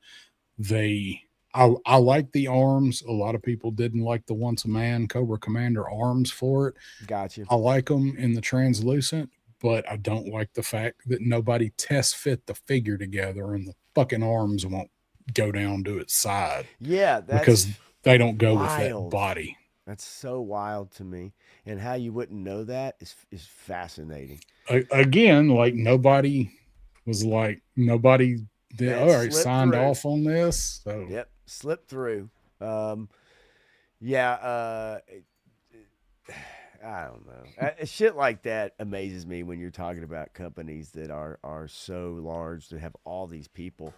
they I like the arms. A lot of people didn't like the once a man Cobra Commander arms for it. Gotcha. I like them in the translucent, but I don't like the fact that nobody test fit the figure together and the fucking arms won't go down to its side Yeah, because that's they don't go with that wild. body. That's so wild to me. And how you wouldn't know that is fascinating. Again, like nobody did That all right, slipped signed through. off on this. So Yep, slipped through. Um, yeah, I don't know. Shit like that amazes me when you're talking about companies that are so large that have all these people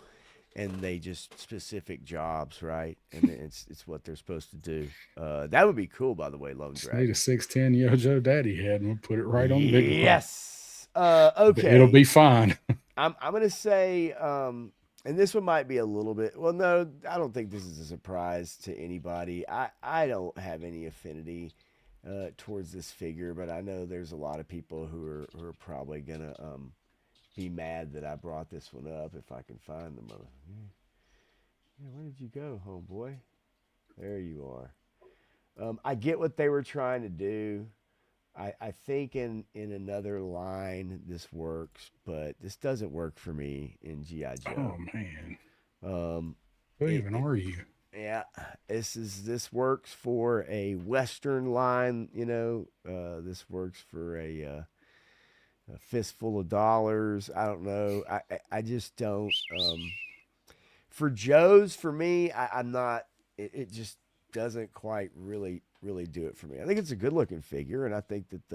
and they just specific jobs, right? And it's what they're supposed to do. That would be cool, by the way, Lone just need a Dragon. 610 Yojo Daddy head and we'll put it right on the big one. Yes. It'll Okay. be fine. I'm gonna say, and this one might be a little bit. Well, no, I don't think this is a surprise to anybody. I don't have any affinity towards this figure, but I know there's a lot of people who are probably gonna be mad that I brought this one up if I can find them. Yeah, where did you go, homeboy? There you are. I get what they were trying to do. I think in another line this works, but this doesn't work for me in GI Oh Joe. man, Um, who it, even it are you? yeah, this works for a Western line. This works for a fistful of dollars. I don't know. I just don't. For Joe's, for me, I'm not. It just doesn't quite really do it for me. I think it's a good looking figure, and I think that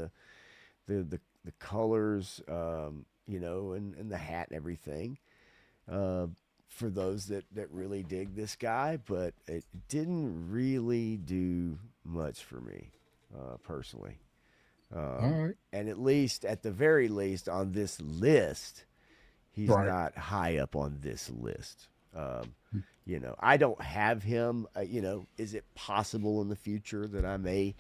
the colors, and the hat and everything, uh, for those that really dig this guy, but it didn't really do much for me, personally. All right, And at the very least, on this list, he's right. not high up on this list. I don't have him. Is it possible in the future that I may,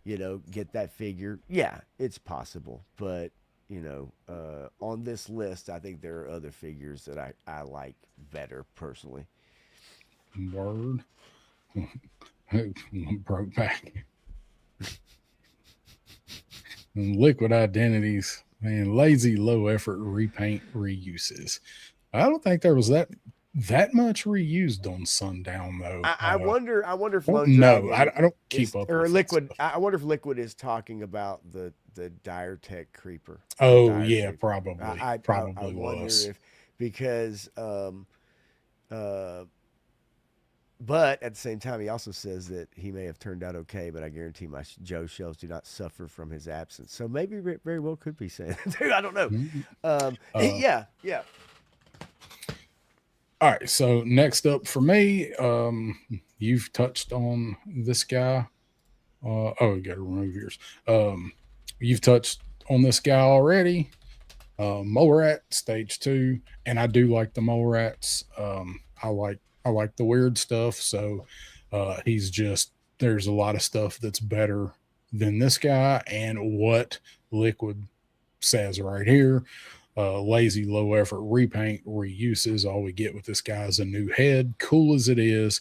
get that figure? Yeah, it's possible. But, on this list, I think there are other figures that I like better personally. Word. Broke back. And liquid identities, man, lazy, low effort repaint reuses. I don't think there was that much reused on Sundown though. I wonder. I wonder if Don't Lone know. Dragon I don't is keep up or with that Liquid. stuff. I wonder if Liquid is talking about the Dire Tech Creeper. The Oh Dire yeah, Creeper. probably, I probably wonder was. if because uh, but at the same time, he also says that he may have turned out okay, but I guarantee my Joe shelves do not suffer from his absence. So maybe very well could be saying that. I don't know. Mhm. Uh, Yeah, yeah. all right. So next up for me, you've touched on this guy. Oh, you got to remove yours. Um, you've touched on this guy already. Mole rat stage two, and I do like the mole rats. I like the weird stuff. So he's just there's a lot of stuff that's better than this guy, and what Liquid says right here. Lazy, low effort repaint reuses. All we get with this guy is a new head, cool as it is.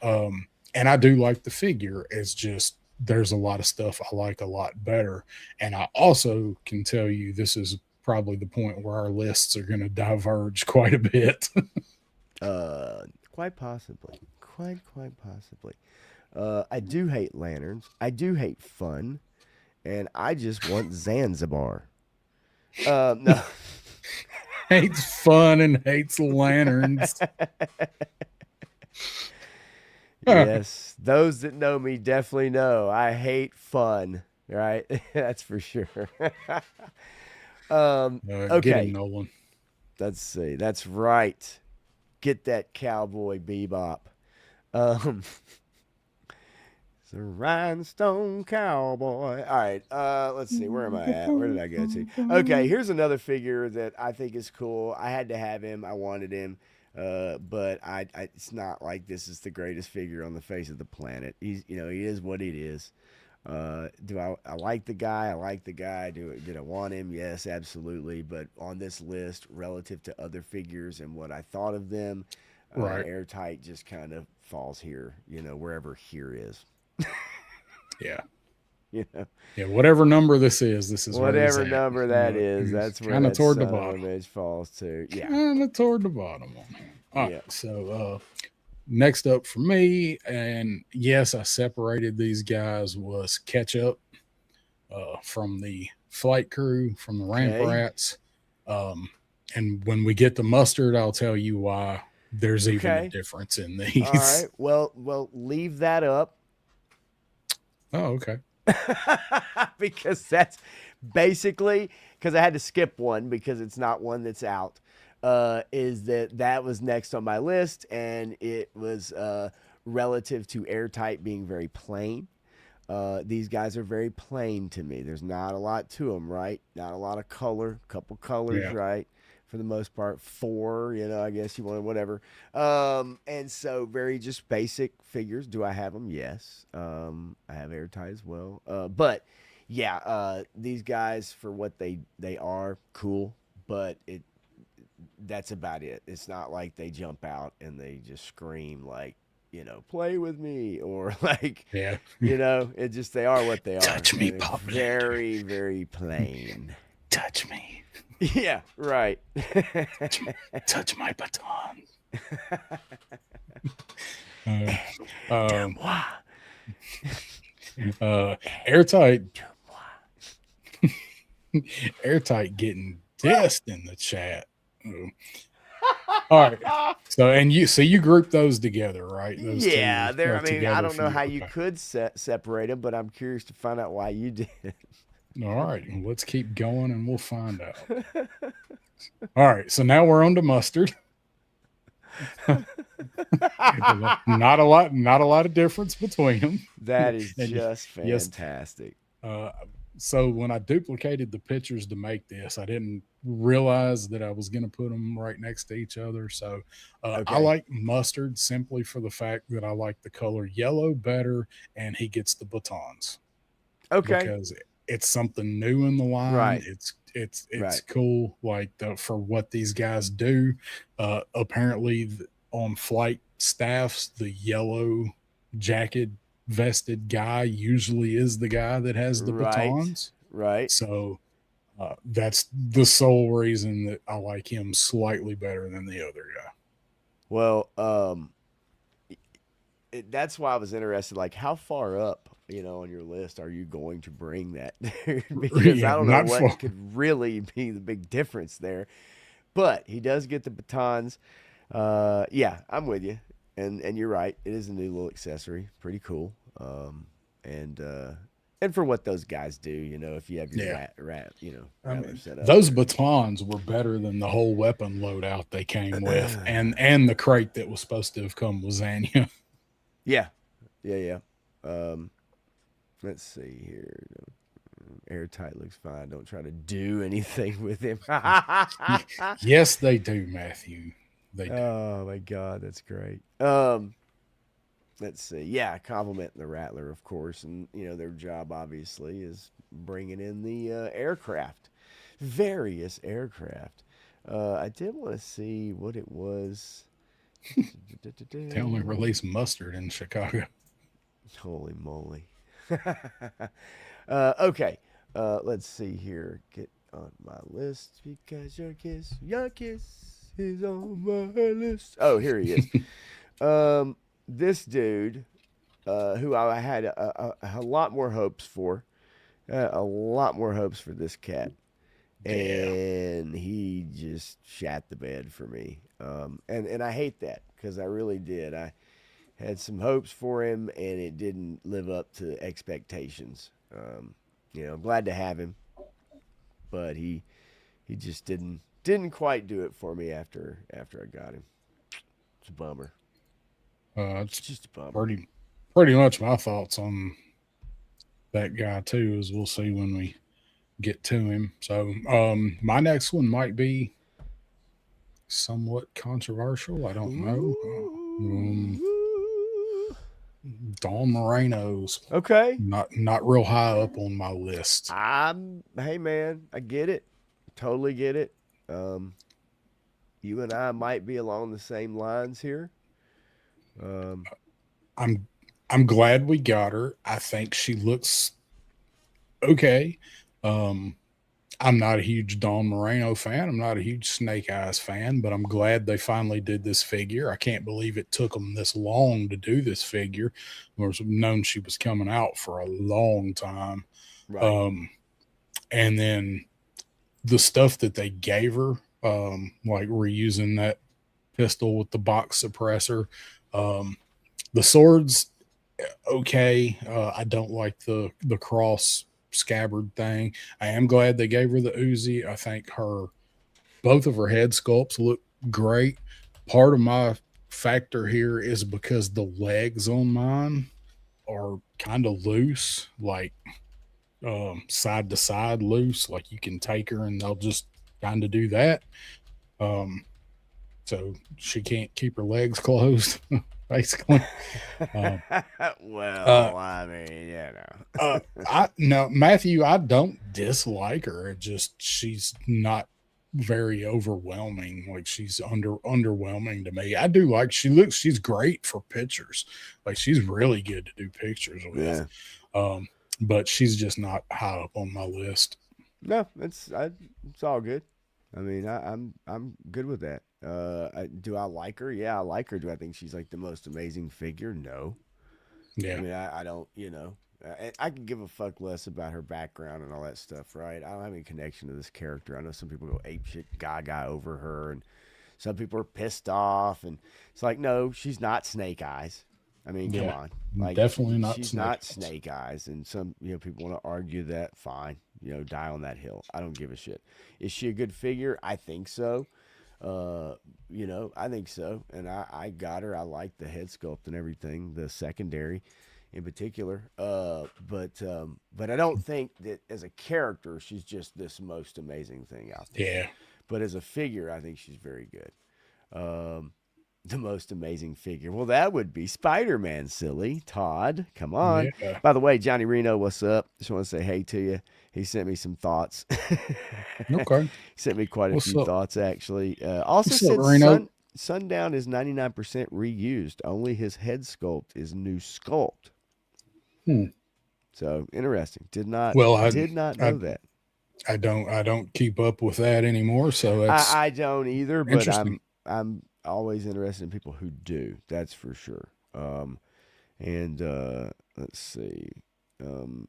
And I do like the figure. It's just there's a lot of stuff I like a lot better. And I also can tell you this is probably the point where our lists are going to diverge quite a bit. Quite possibly. Quite possibly. I do hate lanterns. I do hate fun, and I just want Zanzibar. No. Hates fun and hates lanterns. Yes, those that know me definitely know I hate fun. Right, that's for sure. Get him, Okay, Nolan. let's see. That's right. Get that cowboy bebop. Um, it's a rhinestone cowboy. All right. Let's see. Where am I at? Where did I go to? Okay. Here's another figure that I think is cool. I had to have him. I wanted him. But it's not like this is the greatest figure on the face of the planet. He is what it is. Do I like the guy? I like the guy. Did I want him? Yes, absolutely. But on this list, relative to other figures and what I thought of them, Right. Airtight just kind of falls here. Wherever here is. Yeah. You know, Yeah. Whatever number this is where he's whatever at. number that is, He's that's where kind of that toward the son of a bottom. bitch falls to. Yeah, Kind of toward the bottom on him. All right. yeah. So next up for me, and yes, I separated these guys, was Ketchup from the flight crew, from the ramp Okay, rats. Um, and when we get to mustard, I'll tell you why there's even a okay. difference in All right. these. Well, leave that up. Oh, okay. Because that's basically because I had to skip one because it's not one that's out. Is that was next on my list, and it was relative to Airtight being very plain. These guys are very plain to me. There's not a lot to them, right? Not a lot of color, couple colors, Yeah. right? For the most part, four, I guess you want whatever. And so very just basic figures. Do I have them? Yes. I have Airtight as well. But yeah, these guys for what they are cool, but that's about it. It's not like they jump out and they just scream like play with me, or like, Yeah. it just, they are what they are. Touch me, They're Papa. very, very plain. Touch me. Yeah, right. Touch my baton. Um, Airtight. Airtight getting dissed in the chat. All right. So you group those together, right? Those Yeah, two they're. are I mean, I together don't for know you. how you Okay. could separate them, but I'm curious to find out why you did. All right. Let's keep going and we'll find out. All right. So now we're on to mustard. Not a lot of difference between them. That is And just yes, fantastic. so when I duplicated the pictures to make this, I didn't realize that I was going to put them right next to each other. So I Okay. like mustard simply for the fact that I like the color yellow better, and he gets the batons Okay. because it's something new in the line. Right. It's Right. cool, like for what these guys do. Apparently, on flight staffs, the yellow jacket vested guy usually is the guy that has the Right. batons. Right. So that's the sole reason that I like him slightly better than the other guy. Well, that's why I was interested. Like, how far up, on your list are you going to bring that? Because Yeah, I don't know not what far. could really be the big difference there. But he does get the batons. Yeah, I'm with you, and you're right. It is a new little accessory, pretty cool. And for what those guys do, if you have your Yeah. rattler set up. Those batons were better than the whole weapon loadout they came with, and the crate that was supposed to have come with Zanya. Yeah. Let's see here. Airtight looks fine. Don't try to do anything with him. Yes, they do, Matthew. They do. Oh my God, that's great. Let's see. Yeah, complimenting the Rattler, of course, and their job obviously is bringing in the aircraft, various aircraft. I did want to see what it was. They only release mustard in Chicago. Holy moly. Okay. Let's see here. Get on my list because your kiss is on my list. Oh, here he is. This dude, who I had a lot more hopes for, a lot more hopes for this cat, and he just shat the bed for me. And I hate that because I really did. I had some hopes for him, and it didn't live up to expectations. I'm glad to have him, but he just didn't quite do it for me after I got him. It's a bummer. It's Just a bummer. pretty much my thoughts on that guy too, as we'll see when we get to him. So my next one might be somewhat controversial. I don't know. Don Moreno's Okay. not real high up on my list. Hey man, I get it. Totally get it. You and I might be along the same lines here. I'm glad we got her. I think she looks okay. I'm not a huge Don Moreno fan. I'm not a huge Snake Eyes fan, but I'm glad they finally did this figure. I can't believe it took them this long to do this figure. We've known she was coming out for a long time. Right. And then the stuff that they gave her, like reusing that pistol with the box suppressor, the swords, okay. I don't like the cross scabbard thing. I am glad they gave her the Uzi. I think both of her head sculpts look great. Part of my factor here is because the legs on mine are kind of loose, like side to side loose. Like you can take her and they'll just kind of do that. So she can't keep her legs closed, basically. Well, I mean, No, Matthew, I don't dislike her. It just she's not very overwhelming. Like she's underwhelming to me. I do like she's great for pictures. Like she's really good to do pictures with. Yeah. Um, but she's just not high up on my list. No, it's all good. I mean, I'm good with that. Do I like her? Yeah, I like her. Do I think she's like the most amazing figure? No. I Yeah. mean, I don't, I can give a fuck less about her background and all that stuff, right? I don't have any connection to this character. I know some people go ape shit gaga over her, and some people are pissed off, and it's like, no, she's not Snake Eyes. I mean, come Yeah. on, like Definitely not she's Snake not Eyes. Snake Eyes, and some people want to argue that. Fine, die on that hill. I don't give a shit. Is she a good figure? I think so. Uh, I think so, and I got her. I like the head sculpt and everything, the secondary in particular. But I don't think that as a character she's just this most amazing thing out there. Yeah. But as a figure, I think she's very good. Um, the most amazing figure. Well, that would be Spider Man, silly. Todd, come on. Yeah. By the way, Johnny Reno, what's up? Just want to say hey to you. He sent me some thoughts. Okay. He sent me quite a What's few up? thoughts, actually. Also What's up, said Reno? Sundown is 99% reused. Only his head sculpt is new sculpt. Hmm. So interesting. Did not Well, did not I know that. I don't keep up with that anymore, so that's I don't either, but interesting. I'm always interested in people who do. That's for sure. And let's see. Um,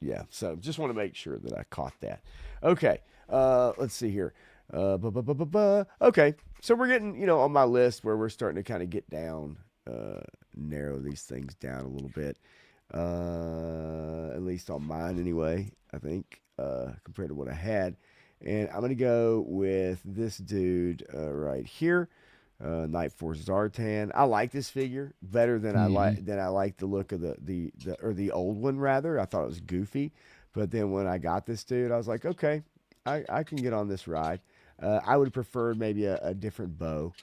yeah. So just want to make sure that I caught that. Okay. Let's see here. Okay. So we're getting on my list where we're starting to kind of get down, narrow these things down a little bit. At least on mine anyway. I think compared to what I had. And I'm gonna go with this dude right here, Night Force Zartan. I like this figure better than Hmm. I like the look of the old one rather. I thought it was goofy, but then when I got this dude, I was like, okay, I can get on this ride. I would prefer maybe a different bow,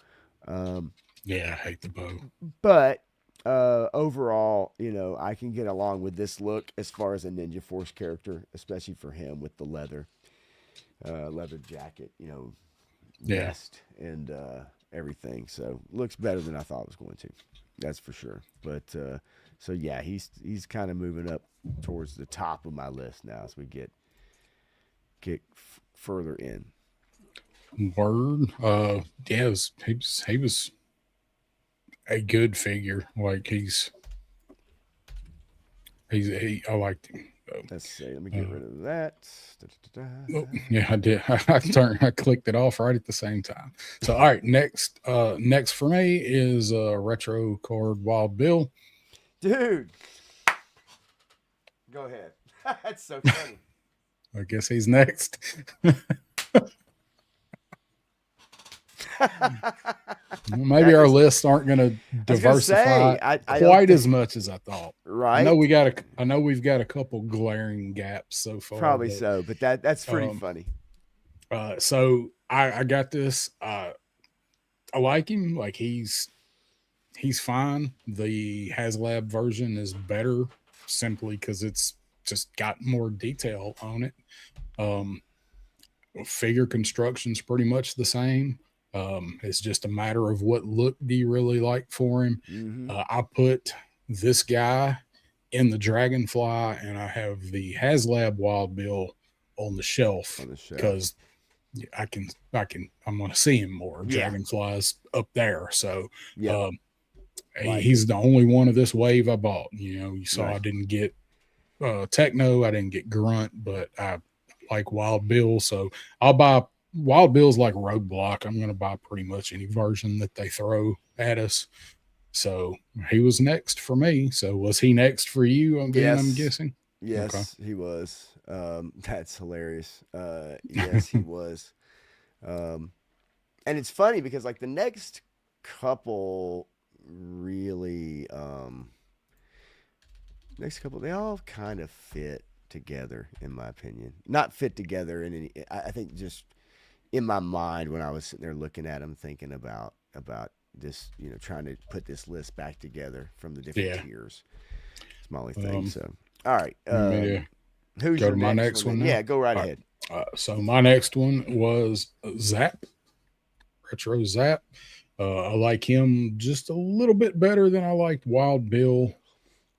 um, Yeah, I hate the bow. but overall, I can get along with this look as far as a Ninja Force character, especially for him with the leather jacket, Yeah. vest and everything. So looks better than I thought it was going to. That's for sure. But so yeah, he's kind of moving up towards the top of my list now as we get further in. Word. Yeah, he was a good figure. Like he I liked him. Let's see. Let me get Uh, rid of that. oh, yeah, I did. I clicked it off right at the same time. So all right, next for me is retro card Wild Bill. Dude, go ahead. That's so funny. I guess he's next. Maybe That our is, lists aren't going to I was gonna diversify say, I don't quite as think much as I thought. right. I know we've got a couple glaring gaps so far, Probably but so, but that's pretty um, funny. so I got this. I like him. Like he's fine. The HasLab version is better simply because it's just got more detail on it. Um, Figure construction's pretty much the same. It's just a matter of what look do you really like for him. Mm-hmm. I put this guy in the Dragonfly, and I have the HasLab Wild Bill on the shelf On the shelf. because I'm going to see him more. Yeah. Dragonflies up there, so Yep. um, Like it. he's the only one of this wave I bought. You saw Right. I didn't get Techno, I didn't get Grunt, but I like Wild Bill, so I'll buy Wild Bill's like Roadblock. I'm going to buy pretty much any version that they throw at us. So he was next for me. So was he next for you again? I'm Yes. guessing. Okay. Yes, he was. That's hilarious. Yes, he was. Um, and it's funny because like the next couple really, they all kind of fit together in my opinion. Not fit together in any. I think just in my mind when I was sitting there looking at them, thinking about this, trying to put this list back together from the different Yeah. tiers. It's my only thing. Um, So, all right. you want me to Who's go your to my next next one then? one now? Yeah, go right All right. ahead. So my next one was Zap, Retro Zap. I like him just a little bit better than I liked Wild Bill.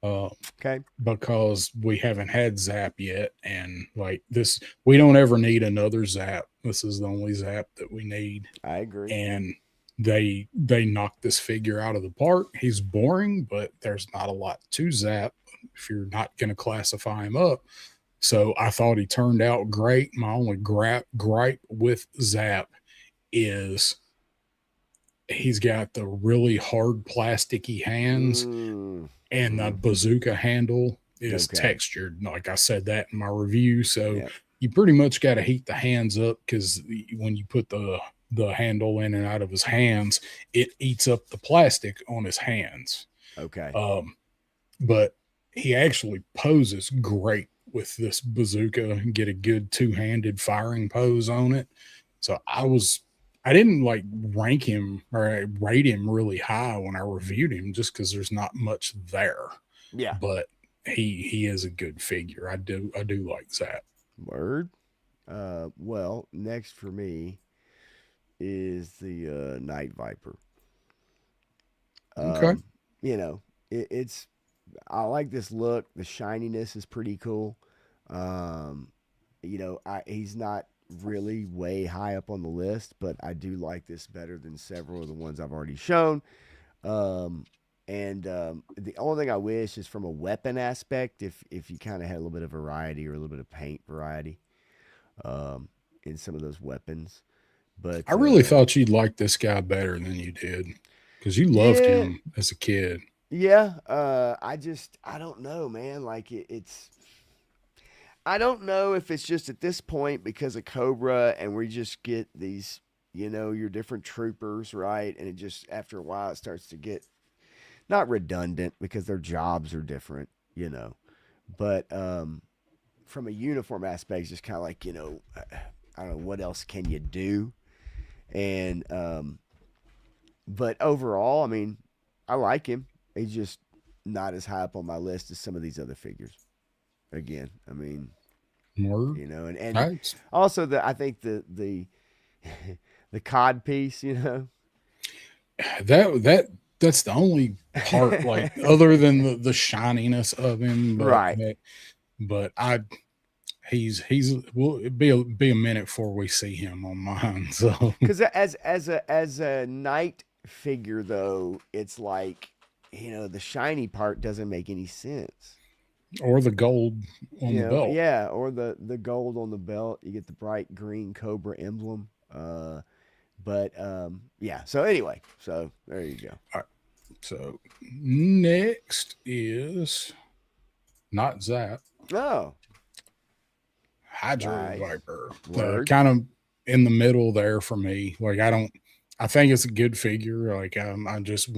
Uh, Okay. because we haven't had Zap yet, and like this, we don't ever need another Zap. This is the only Zap that we need, I agree. and they knocked this figure out of the park. He's boring, but there's not a lot to Zap if you're not going to classify him up. So I thought he turned out great. My only gripe with Zap is he's got the really hard plasticky hands, and the Mm-hmm. bazooka handle is Okay. textured. Like I said that in my review. So Yep. you pretty much got to heat the hands up, because when you put the handle in and out of his hands, it eats up the plastic on his hands. Okay. Um, but he actually poses great with this bazooka and get a good two-handed firing pose on it. So I didn't like rank him or rate him really high when I reviewed him, just because there's not much there. Yeah. But he is a good figure. I do like that. Word. Well, next for me is the Night Viper. Okay. Um, you know, it's I like this look. The shininess is pretty cool. Um, he's not really way high up on the list, but I do like this better than several of the ones I've already shown. Um, and the only thing I wish is from a weapon aspect, if you kind of had a little bit of variety or a little bit of paint variety um, in some of those weapons. I But really thought you'd like this guy better than you did, because you loved yeah, him as a kid. yeah. I don't know, man. Like it's I don't know if it's just at this point because of Cobra and we just get these, your different troopers, right? And it just, after a while, it starts to get not redundant because their jobs are different, but from a uniform aspect, it's just kind of like, I don't know, what else can you do? And, but overall, I mean, I like him. He's just not as high up on my list as some of these other figures. Again, I mean, More, and right? also I think the the cod piece, That's the only part, like other than the shininess of him, but right? but I he's will be a minute before we see him on mine. So Because as a knight figure, though, it's like the shiny part doesn't make any sense. or the gold on the belt. Yeah, or the gold on the belt. You get the bright green cobra emblem. But yeah. So anyway, so there you go. All right. So next is not Zap, Oh, Hydro nice Viper. word. Kind of in the middle there for me. Like I don't. I think it's a good figure. Like I just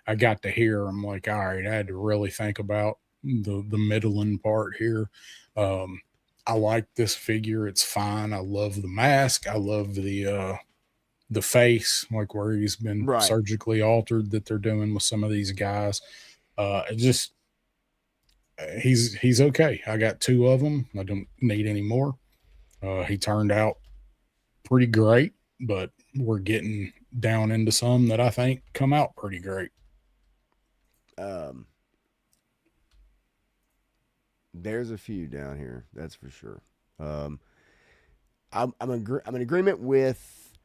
I got to hear, I'm like, all right, I had to really think about the middling part here. Um, I like this figure. It's fine. I love the mask. I love the face, like where he's been Right. surgically altered that they're doing with some of these guys. It just he's okay. I got two of them. I don't need any more. He turned out pretty great, but we're getting down into some that I think come out pretty great. Um, there's a few down here. That's for sure. Um, I'm in agreement with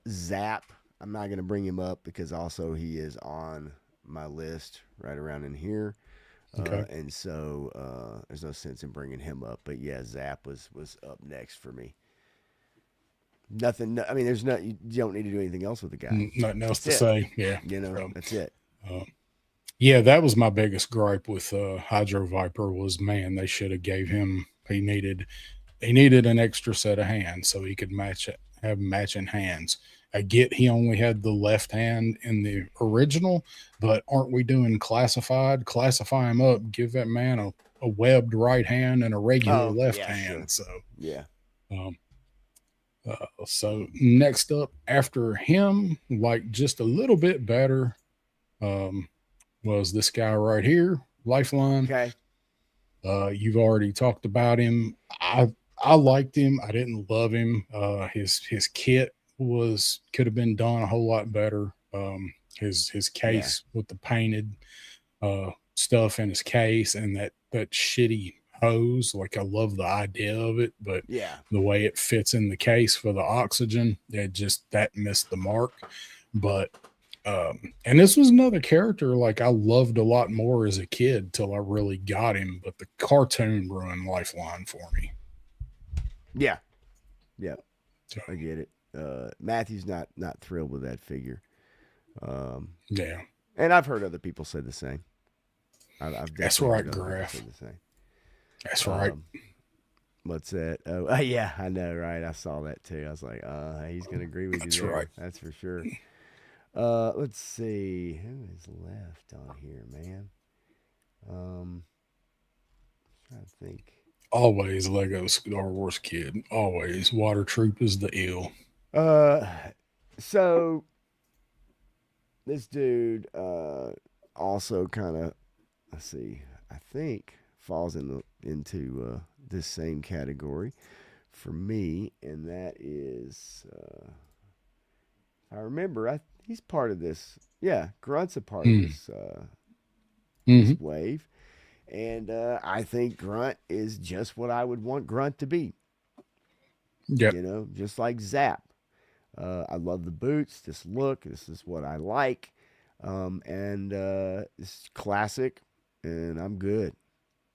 Zap. I'm not going to bring him up because also he is on my list right around in here. Okay. And so there's no sense in bringing him up. But yeah, Zap was up next for me. Nothing. I mean, there's not. You don't need to do anything else with the guy. Nothing else That's to it. say. Yeah. That's it. Uh, yeah, that was my biggest gripe with Hydro Viper was, man, they should have gave him, he needed an extra set of hands so he could have matching hands. I get he only had the left hand in the original, but aren't we doing classified? Classify him up, give that man a webbed right hand and a regular Oh left yeah, sure. hand. So, Yeah. um, next up after him, like just a little bit better, um, was this guy right here, Lifeline. Okay. You've already talked about him. I liked him. I didn't love him. His kit was could have been done a whole lot better. His Yeah, case with the painted stuff in his case and that shitty hose. Like I love the idea of it, but yeah, the way it fits in the case for the oxygen, it just that missed the mark. But and this was another character like I loved a lot more as a kid till I really got him. But the cartoon ruined Lifeline for me. yeah, yeah. So I get it. Matthew's not thrilled with that figure, um, yeah, and I've heard other people say the same. I've that's definitely heard right, other people say Graf. the same. That's right. Um, what's that? Oh, yeah, I know, right? I saw that too. I was like, he's gonna agree with you That's right. there. That's for sure. Let's see who is left on here, man. Um, trying to think. Always Lego Star Wars kid. Always Water Troop is the ill. Uh, so this dude, also kind of, let's see, I think falls into this same category for me, and that is, I remember, he's part of this. Yeah, Grunt's a part of Mm. this Hmm. wave, and I think Grunt is just what I would want Grunt to be. Yep. Just like Zap. I love the boots. This look. This is what I like. And it's classic, and I'm good.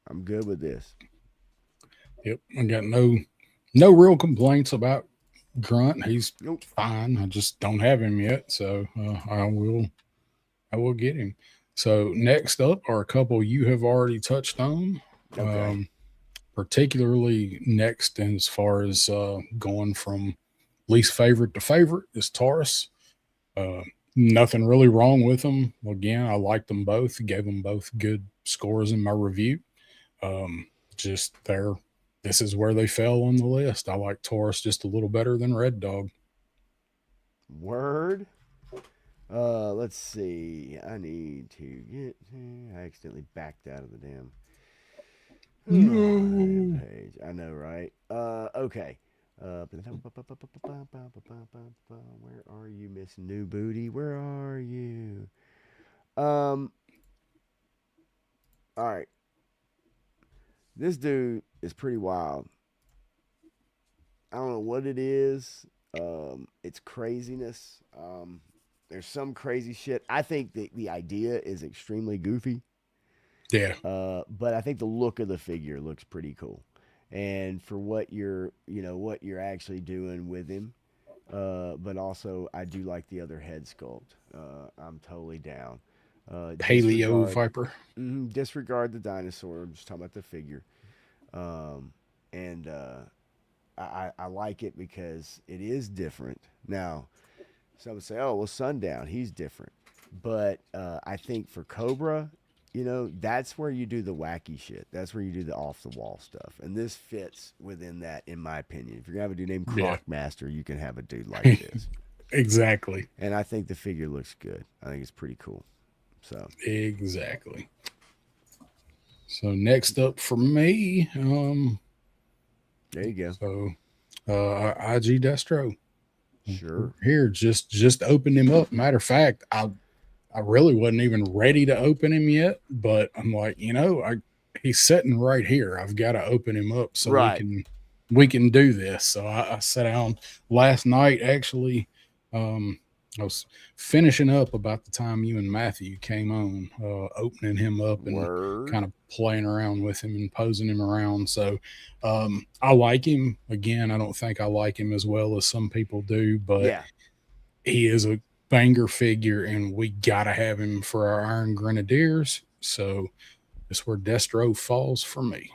I'm good with this. Yep. I got no real complaints about Grunt. He's Nope. fine. I just don't have him yet, so I will get him. So next up are a couple you have already touched on. Okay. Particularly next, and as far as going from least favorite to favorite is Taurus. Uh, Nothing really wrong with them. Again, I liked them both. Gave them both good scores in my review. Um, just there, this is where they fell on the list. I like Taurus just a little better than Red Dog. Word. Let's see. I need to get. I accidentally backed out of the damn. Damn No. page. I know, right? Okay. Where are you, Miss New Booty? Where are you? Um. All right. This dude is pretty wild. I don't know what it is. It's craziness. There's some crazy shit. I think the idea is extremely goofy. Yeah. But I think the look of the figure looks pretty cool. And for what you're actually doing with him. But also, I do like the other head sculpt. I'm totally down. Paleo Disregard, Viper. disregard the dinosaur. I'm just talking about the figure. And I like it because it is different. Now, some would say, "Oh, well, Sundown, he's different," but I think for Cobra, that's where you do the wacky shit. That's where you do the off the wall stuff, and this fits within that, in my opinion. If you're gonna have a dude named Yeah. Crocmaster, you can have a dude like this, Exactly. and I think the figure looks good. I think it's pretty cool. So Exactly. So next up for me, there you go. so IG Destro. Sure. Here, just opened him up. Matter of fact, I really wasn't even ready to open him yet, but I'm like, he's sitting right here. I've got to open him up so we Right. can do this. So I sat down last night. Actually, I was finishing up about the time you and Matthew came on, opening him up and Word. kind of playing around with him and posing him around. So I like him. Again, I don't think I like him as well as some people do, but Yeah. he is a banger figure, and we gotta have him for our Iron Grenadiers. So that's where Destro falls for me.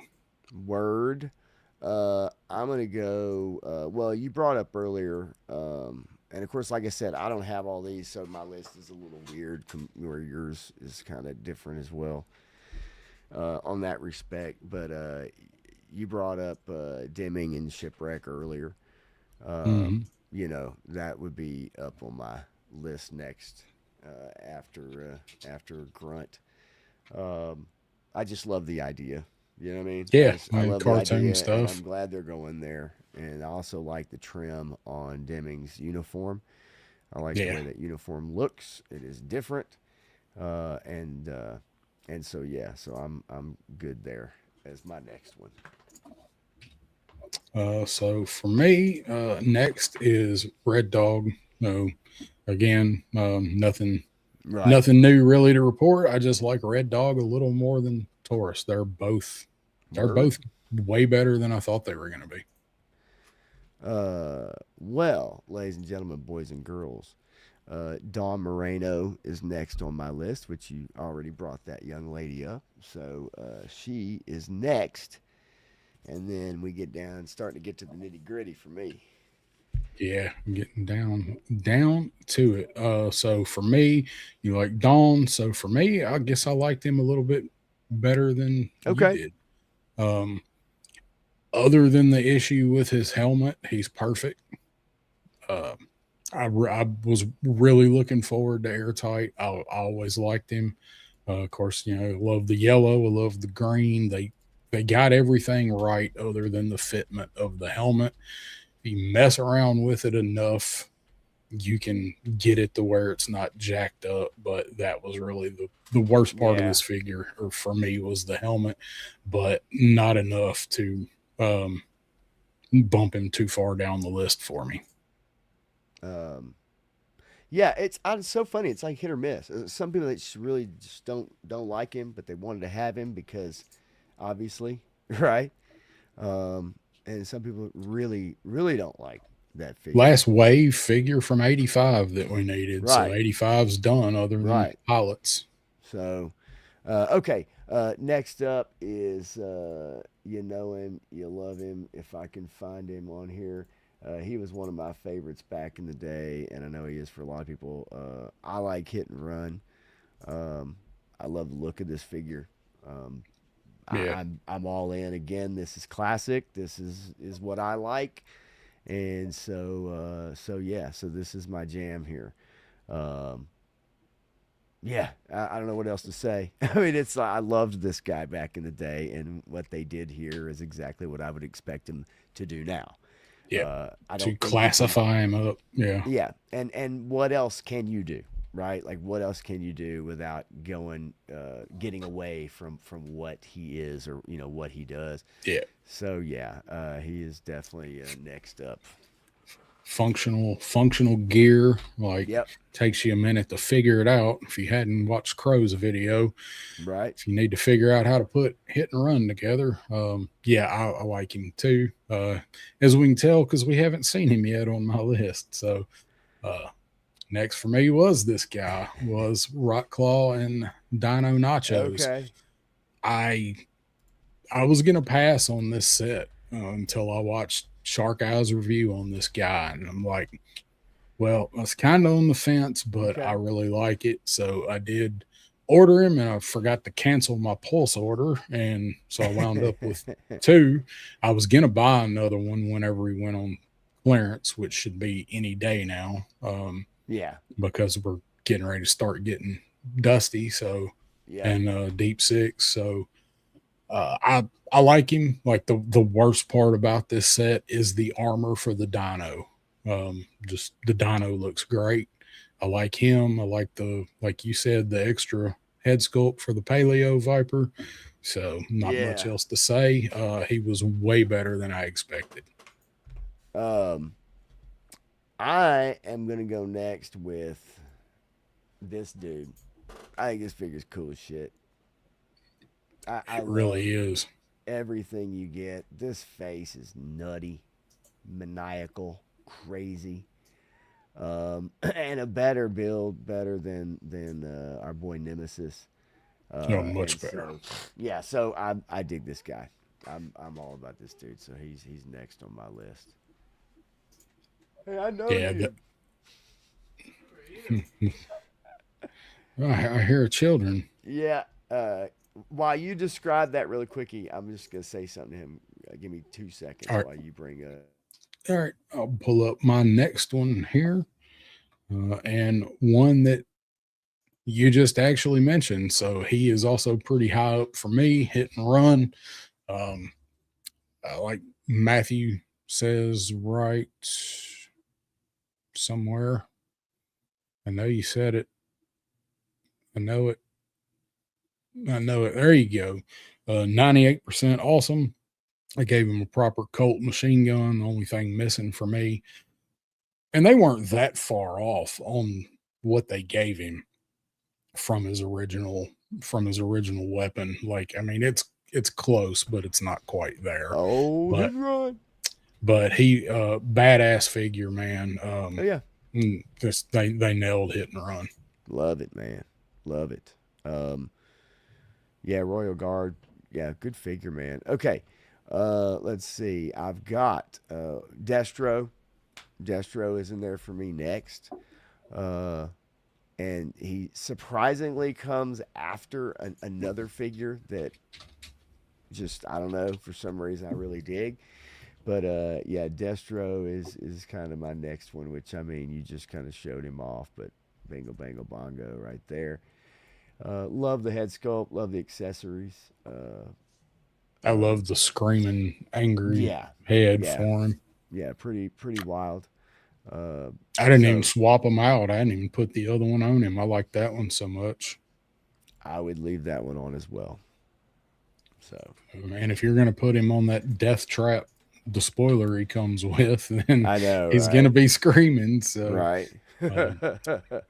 Word. I'm gonna go. Well, you brought up earlier, and of course, like I said, I don't have all these, so my list is a little weird. Where yours is kind of different as well, on that respect. But you brought up Deming and Shipwreck earlier. Mm-hmm. That would be up on my list next, after Grunt. Um, I just love the idea. You know what I mean? Yeah, I and love the cartoon idea, and I'm stuff. glad they're going there. And I also like the trim on Deming's uniform. I like the Yeah. way that uniform looks. It is different, uh, and uh, and so yeah, so I'm good there as my next one. So for me, next is Red Dog. No, again, Right. nothing new really to report. I just like Red Dog a little more than Taurus. They're Word. both way better than I thought they were going to be. Well, ladies and gentlemen, boys and girls, Dawn Moreno is next on my list, which you already brought that young lady up. So she is next. And then we get down, starting to get to the nitty gritty for me. Yeah, getting down to it. So for me, you like Dawn. So for me, I guess I liked him a little bit better than you Okay. did. Um, other than the issue with his helmet, he's perfect. Uh, I was really looking forward to Airtight. I always liked him. Of course, love the yellow. I love the green. They got everything right other than the fitment of the helmet. If you mess around with it enough, you can get it to where it's not jacked up. But that was really the worst part of Yeah. this figure, or for me, was the helmet, but not enough to um, bump him too far down the list for me. Um, yeah, it's so funny. It's like hit or miss. Some people that just really just don't like him, but they wanted to have him because obviously, right? Um, and some people really don't like that figure. Last wave figure from 85 that we needed. So Right. 85's done other than Right. pilots. So, okay. Next up is you know him, you love him. If I can find him on here, he was one of my favorites back in the day, and I know he is for a lot of people. I like Hit and Run. Um, I love the look of this figure. Um, Yeah. I'm all in. Again, this is classic. This is what I like, and so yeah. So this is my jam here. Um, yeah, I don't know what else to say. I mean, it's I loved this guy back in the day, and what they did here is exactly what I would expect him to do now. Yeah. I To don't think you can. classify him up. Yeah. Yeah, and what else can you do, right? Like, what else can you do without getting away from what he is or what he does? Yeah. So yeah, he is definitely next up. Functional gear. Like, Yep. takes you a minute to figure it out. If you hadn't watched Crow's video, Right. if you need to figure out how to put Hit and Run together, yeah, I like him too. As we can tell, because we haven't seen him yet on my list. So uh, next for me was this guy, was Rock Claw and Dino Nachos. Okay. I I was gonna pass on this set until I watched Shark Eye's review on this guy, and I'm like, well, I was kind of on the fence, but I Okay. really like it, so I did order him, and I forgot to cancel my Pulse order, and so I wound up with two. I was gonna buy another one whenever he went on clearance, which should be any day now, Yeah. because we're getting ready to start getting dusty, so Yep. and deep six, so I like him. Like, the worst part about this set is the armor for the Dino. Just the Dino looks great. I like him. I like like you said, the extra head sculpt for the Paleo Viper. So not much Yeah. else to say. He was way better than I expected. Um, I am gonna go next with this dude. I think this figure's cool as shit. I It love really is. everything you get. This face is nutty, maniacal, crazy, and a better build, better than our boy Nemesis. Oh, And much better. so yeah, so I dig this guy. I'm all about this dude. So he's next on my list. Hey, I know Yeah. you. I hear children. Yeah. While you describe that really quickie, I'm just gonna say something to him. Give me 2 seconds All right. while you bring All right. I'll pull up my next one here. And one that you just actually mentioned. So he is also pretty high up for me. Hit and Run. Um, like Matthew says right somewhere. I know you said it. I know it. I know it. There you go. 98% awesome. I gave him a proper Colt machine gun. The only thing missing for me, and they weren't that far off on what they gave him from his original weapon. Like, I mean, it's close, but it's not quite there. Oh, hit But and run. he badass figure, man. Oh yeah, Just they nailed hit and run. love it, man. Love it. Um, yeah, Royal Guard. Yeah, good figure, man. Okay, let's see. I've got Destro. Destro is in there for me next. Uh, and he surprisingly comes after another figure that just I don't know for some reason I really dig. But yeah, Destro is kind of my next one, which I mean you just kind of showed him off, but bingo bango bongo right there. Love the head sculpt, love the accessories. I love the screaming, angry Yeah, head yeah, for him. yeah, pretty wild. Uh, I didn't even so swap them out. I didn't even put the other one on him. I like that one so much. I would leave that one on as well. So Man, if you're going to put him on that death trap, the spoiler he comes with, then I know, he's going to right? be screaming. So, Right. um,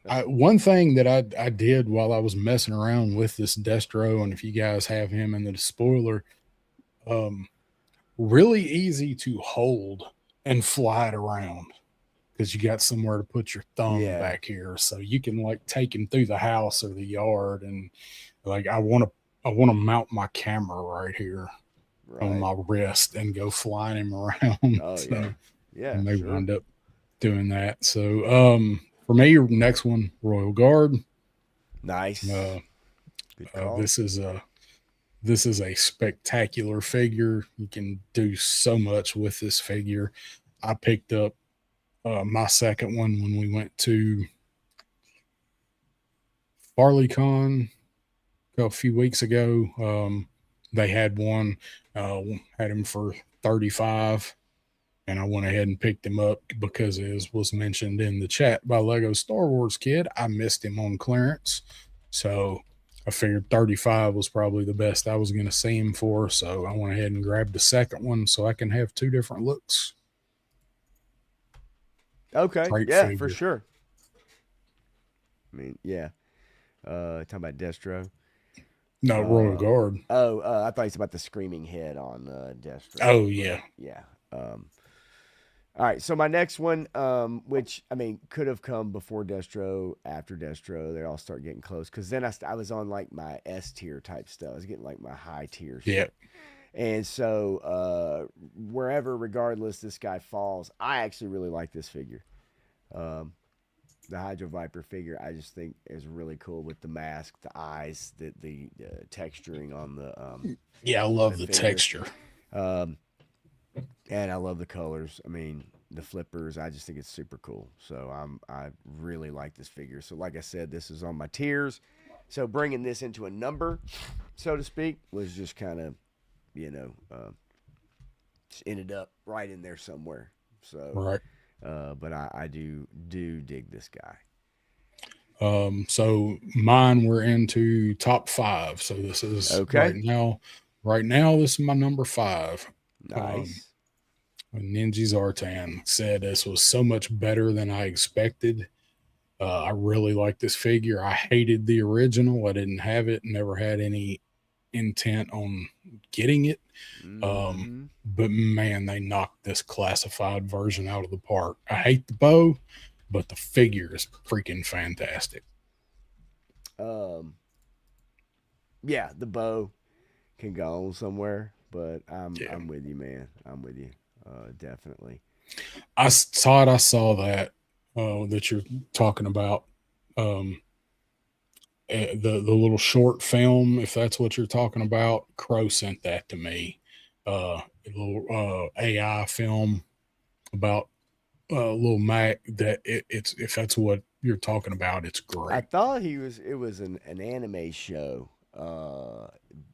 one thing that I did while I was messing around with this Destro, and if you guys have him in the spoiler, um, really easy to hold and fly it around because you got somewhere to put your thumb Yeah. back here, so you can like take him through the house or the yard, and like I want to mount my camera right here on Right. my wrist and go flying him around. Oh So yeah. I Yeah. may Sure. wind up doing that. So for me, your next one, Royal Guard. Nice. Uh, Good call. this is a spectacular figure. You can do so much with this figure. I picked up my second one when we went to FarleyCon a few weeks ago. They had one, uh, had him for 35, and I went ahead and picked him up because, as was mentioned in the chat by Lego Star Wars Kid, I missed him on clearance. So I figured 35 was probably the best I was going to see him for. So I went ahead and grabbed the second one so I can have two different looks. Okay. Great Yeah, for figure. sure. I mean, yeah. Talking about Destro. No, Royal Guard. I thought you said about the screaming head on Destro, Oh, but yeah. yeah. All right, so my next one, which I mean could have come before Destro, after Destro, they all start getting close because then I was on like my S tier type stuff. I was getting like my high tier Yeah. shit, and so wherever, regardless, this guy falls, I actually really like this figure. Um, the Hydro Viper figure, I just think is really cool with the mask, the eyes, the texturing on Yeah, I the love the figure. texture. Um, and I love the colors. I mean, the flippers. I just think it's super cool. So I really like this figure. So like I said, this is on my tiers. So bringing this into a number, so to speak, was just kind of, you know, just ended up right in there somewhere. So, Right. but I do dig this guy. So mine were into top five. So this is right Okay, now. Right now, this is my number five. Um, nice. Ninja Zartan said this was so much better than I expected. I really like this figure. I hated the original. I didn't have it. Never had any intent on getting it. Um, Mm-hmm. but man, they knocked this classified version out of the park. I hate the bow, but the figure is freaking fantastic. Um, yeah, the bow can go on somewhere, but Yeah. I'm with you, man. I'm with you. Definitely. I saw that that you're talking about. Um, the little short film, if that's what you're talking about. Crow sent that to me. A little AI film about little Mac. It's if that's what you're talking about, it's I great. thought it was an anime show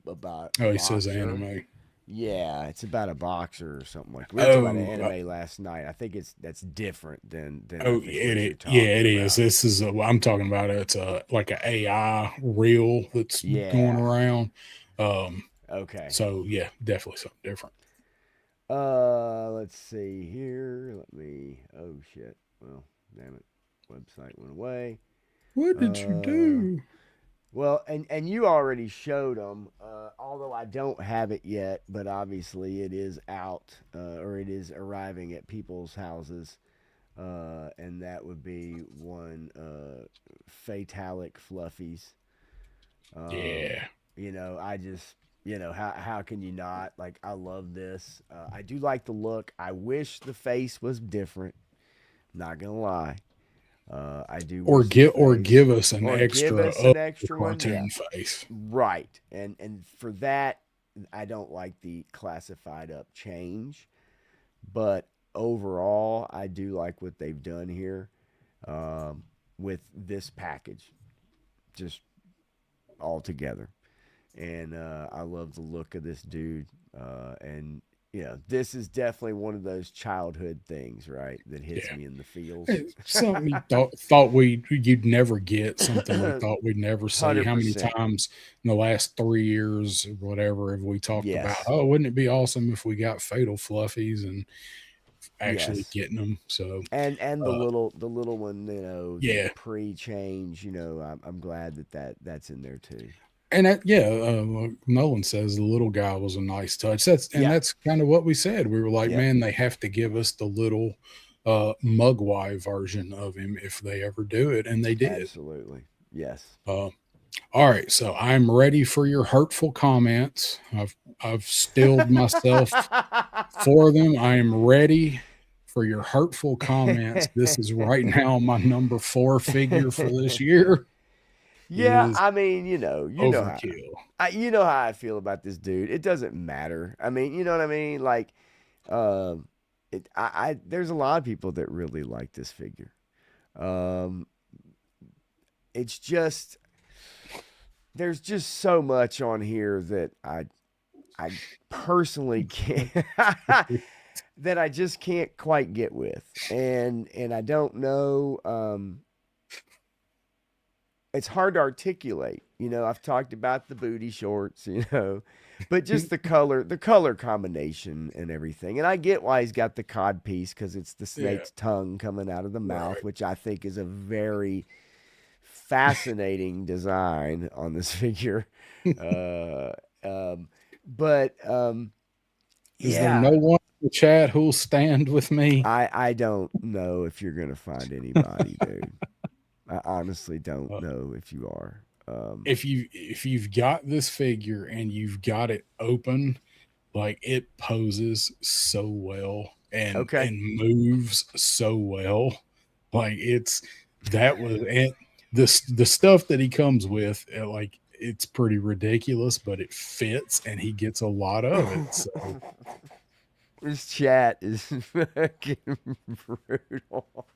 about a Oh, he says boxer. anime. Yeah, it's about a boxer or something like. We were talking about an Oh, anime last night. I think that's different than I oh, think what you're yeah, talking it is. about. This is what I'm talking about. It's like an AI reel that's going Yeah. around. Um, Okay. so yeah, definitely something different. Let's see here. Let me. Oh shit. Well, damn it. Website went away. What did you Uh, do? well, and you already showed them. Although I don't have it yet, but obviously it is out, or it is arriving at people's houses. And that would be one Fatalic Fluffies. Um, Yeah. I just, how can you not? Like, I love this. I do like the look. I wish the face was different. Not gonna lie. I do Or wish the face, give us an or give extra us an extra one. Yeah, cartoon face. right. And for that, I don't like the classified up change, but overall, I do like what they've done here um, with this package, just all together. And I love the look of this dude. And this is definitely one of those childhood things, right? That hits Yeah. me in the feels. It's something you thought you'd never get, something we Hundred thought we'd never see. How many percent. times in the last 3 years or whatever have we talked about, Yes. oh, wouldn't it be awesome if we got fatal fluffies and actually Yes. getting them? So And uh the little one, the yeah. pre-change. I'm glad that's in there too. And that, yeah, Nolan says the little guy was a nice touch. Yeah. That's kind of what we said. We were like, Yep. man, they have to give us the little Mugwai version of him if they ever do it, and they did. Absolutely. Yes. Uh, all right, so I'm ready for your hurtful comments. I've stilled myself for them. I am ready for your hurtful comments. This is right now my number 4 figure for this year Yeah, is I mean, overkill. you know how I feel about this dude. It doesn't matter. I mean, you know what I mean? Like, um, there's a lot of people that really like this figure. Um, it's just there's just so much on here that I personally can't that I just can't quite get with, and I don't know. It's hard to articulate. I've talked about the booty shorts, but just the color combination and everything. And I get why he's got the cod piece because it's the Yeah, snake's tongue coming out of the mouth, right. which I think is a very fascinating design on this figure. Uh, um, but Is there no yeah, one in the chat who'll stand with me? I don't know if you're gonna find anybody, dude. I honestly don't Uh, know if you are. if you've got this figure and you've got it open, like it poses so well Okay. and moves so well. Like that was it. The stuff that he comes with, like it's pretty ridiculous, but it fits and he gets a lot of it. So This chat is fucking brutal.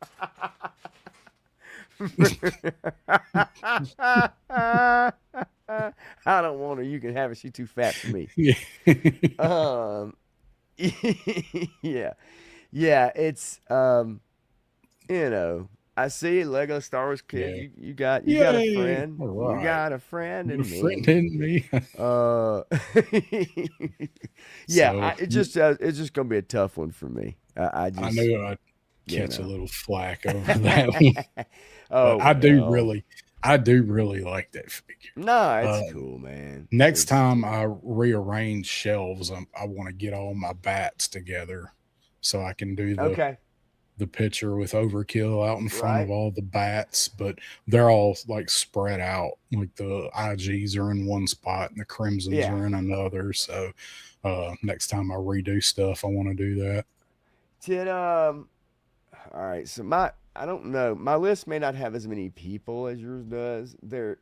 I don't want her. You can have her. She's too fat for me. yeah. Um, yeah, yeah. It's you know. I see Lego Star Wars kid. Yeah. You got a Yay. friend. All You right. got a friend Your in friend me. in me. Uh, yeah. So It's just gonna be a tough one for me. I I just knew I'd you catch a know. little flack over that one, but Oh well. I do really like that figure. No, it's Um, cool, man. Next It's time cool. I rearrange shelves, I want to get all my bats together so I can do Okay. the picture with overkill out in front of Right. all the bats, but they're all like spread out. Like the IGs are in one spot and the crimsons Yeah. are in another. So next time I redo stuff, I want to do that. Did all right, so my I don't know. My list may not have as many people as yours does. There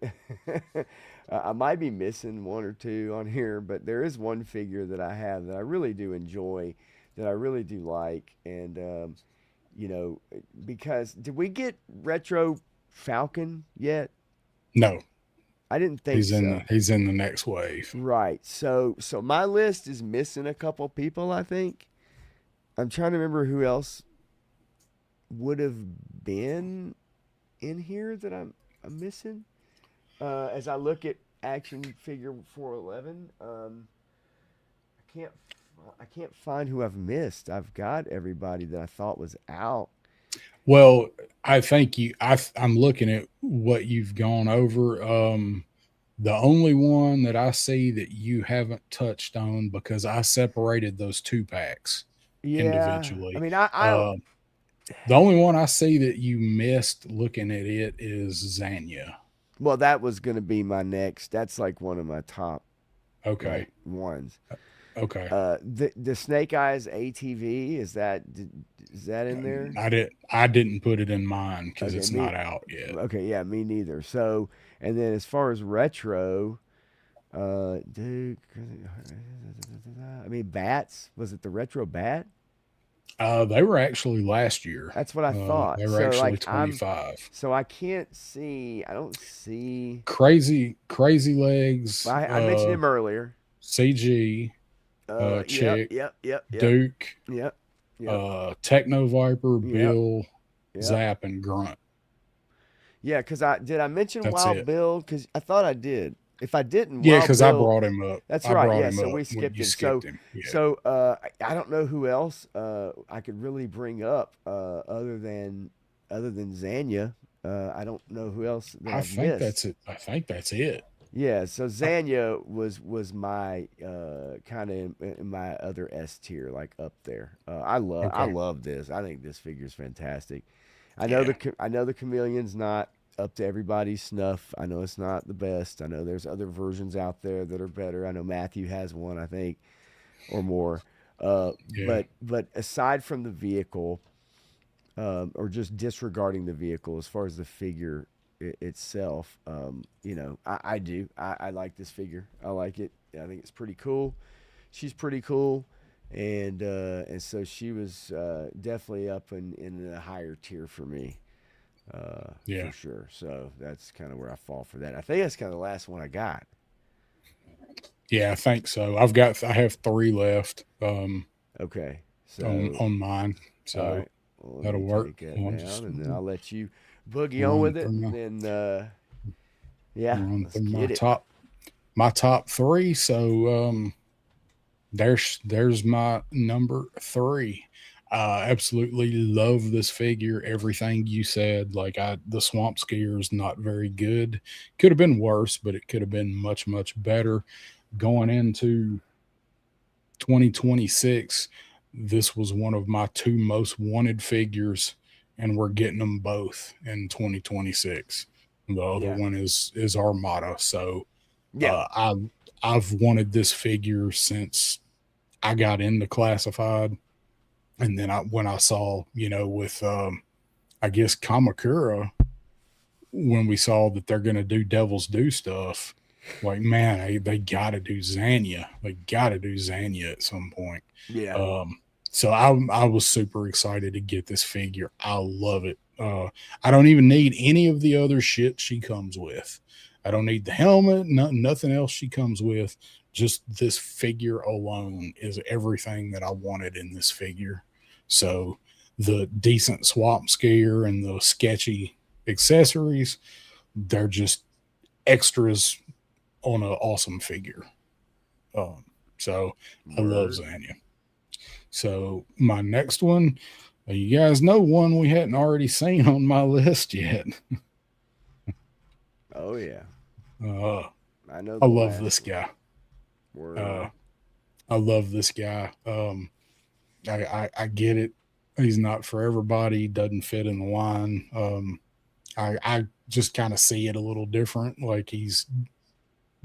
I might be missing one or two on here, but there is one figure that I have that I really do enjoy, that I really do like, and you know, because did we get retro Falcon yet? No, I didn't think so. He's in the next wave. Right. So my list is missing a couple people, I think. I'm trying to remember who else would have been in here that I'm missing. As I look at action figure 411, I can't I can't find who I've missed. I've got everybody that I thought was out. Well, I think I'm looking at what you've gone over. The only one that I see that you haven't touched on, because I separated those two packs Yeah, I individually. mean, I don't. Uh, the only one I see that you missed looking at it is Zanya. Well, that was going to be my next. That's like one of my top Okay. like ones. Okay. The Snake Eyes ATV is that in there? I didn't put it in mine because Okay, it's me. not out yet. Okay, yeah, me neither. So, and then as far as retro, dude, I mean, bats. Was it the retro bat? They were actually last year. That's what I They thought. were So actually like 25. so I can't see. I don't see. Crazy legs, I mentioned him earlier. CG, Yep, Chick, yep, yep, yep, Duke, yep, yep, Techno Viper, yep, Bill, yep. Zap, and Grunt. Yeah, because I mention That's Wild it. Bill? Because I thought I did. If I didn't, Yeah, Wild because I Bill. brought him up. That's I right. brought Yeah, him so up we when skipped you him. skipped him. Yeah. I don't know who else I could really bring up other than Zanya. I don't know who else that I I've think missed. that's it. I think that's it. Yeah, so Uh, Zanya was my kind of in my other S tier, like up there. I Okay. love this. I think this figure is fantastic. Yeah. I know the chameleon's not up to everybody's snuff. I know it's not the best. I know there's other versions out there that are better. I know Matthew has one, I think, or more. Yeah. But aside from the vehicle, or just disregarding the vehicle, as far as the figure itself, I do. I like this figure. I like it. I think it's pretty cool. She's pretty cool, and so she was definitely up in a higher tier for me, for Yeah. sure. So that's kind of where I fall for that. I think that's kind of the last one I got. Yeah. I think so. I have three left. Okay, so On mine. all So right. Well, let that'll me work. take that One down, just and then I'll let you boogie on run with it, through my and then yeah, run let's through get it. my top three. So there's my number three. Absolutely love this figure. Everything you said, like the swamp skier is not very good. Could have been worse, but it could have been much better. Going into 2026, this was one of my two most wanted figures, and we're getting them both in 2026. The other Yeah, one is Armada. So yeah, uh, I I've wanted this figure since I got into classified, and then when I saw, with I guess Kamakura, when we saw that they're going to do Devil's Due stuff, like, man, they got to do Zanya. They got to do Zanya at some point. yeah. Um, so I was super excited to get this figure. I love it. I don't even need any of the other shit she comes with. I don't need the helmet, nothing else she comes with. Just this figure alone is everything that I wanted in this figure. So the decent swap skier and the sketchy accessories, they're just extras on an awesome figure. Um, so I love Word. Zanya. So my next one, you guys know one we hadn't already seen on my list yet. Oh yeah, Uh, I know I the love last this one. guy. Word. Uh, I love this guy. I get it. He's not for everybody. He doesn't fit in the line. I just kind of see it a little different. Like he's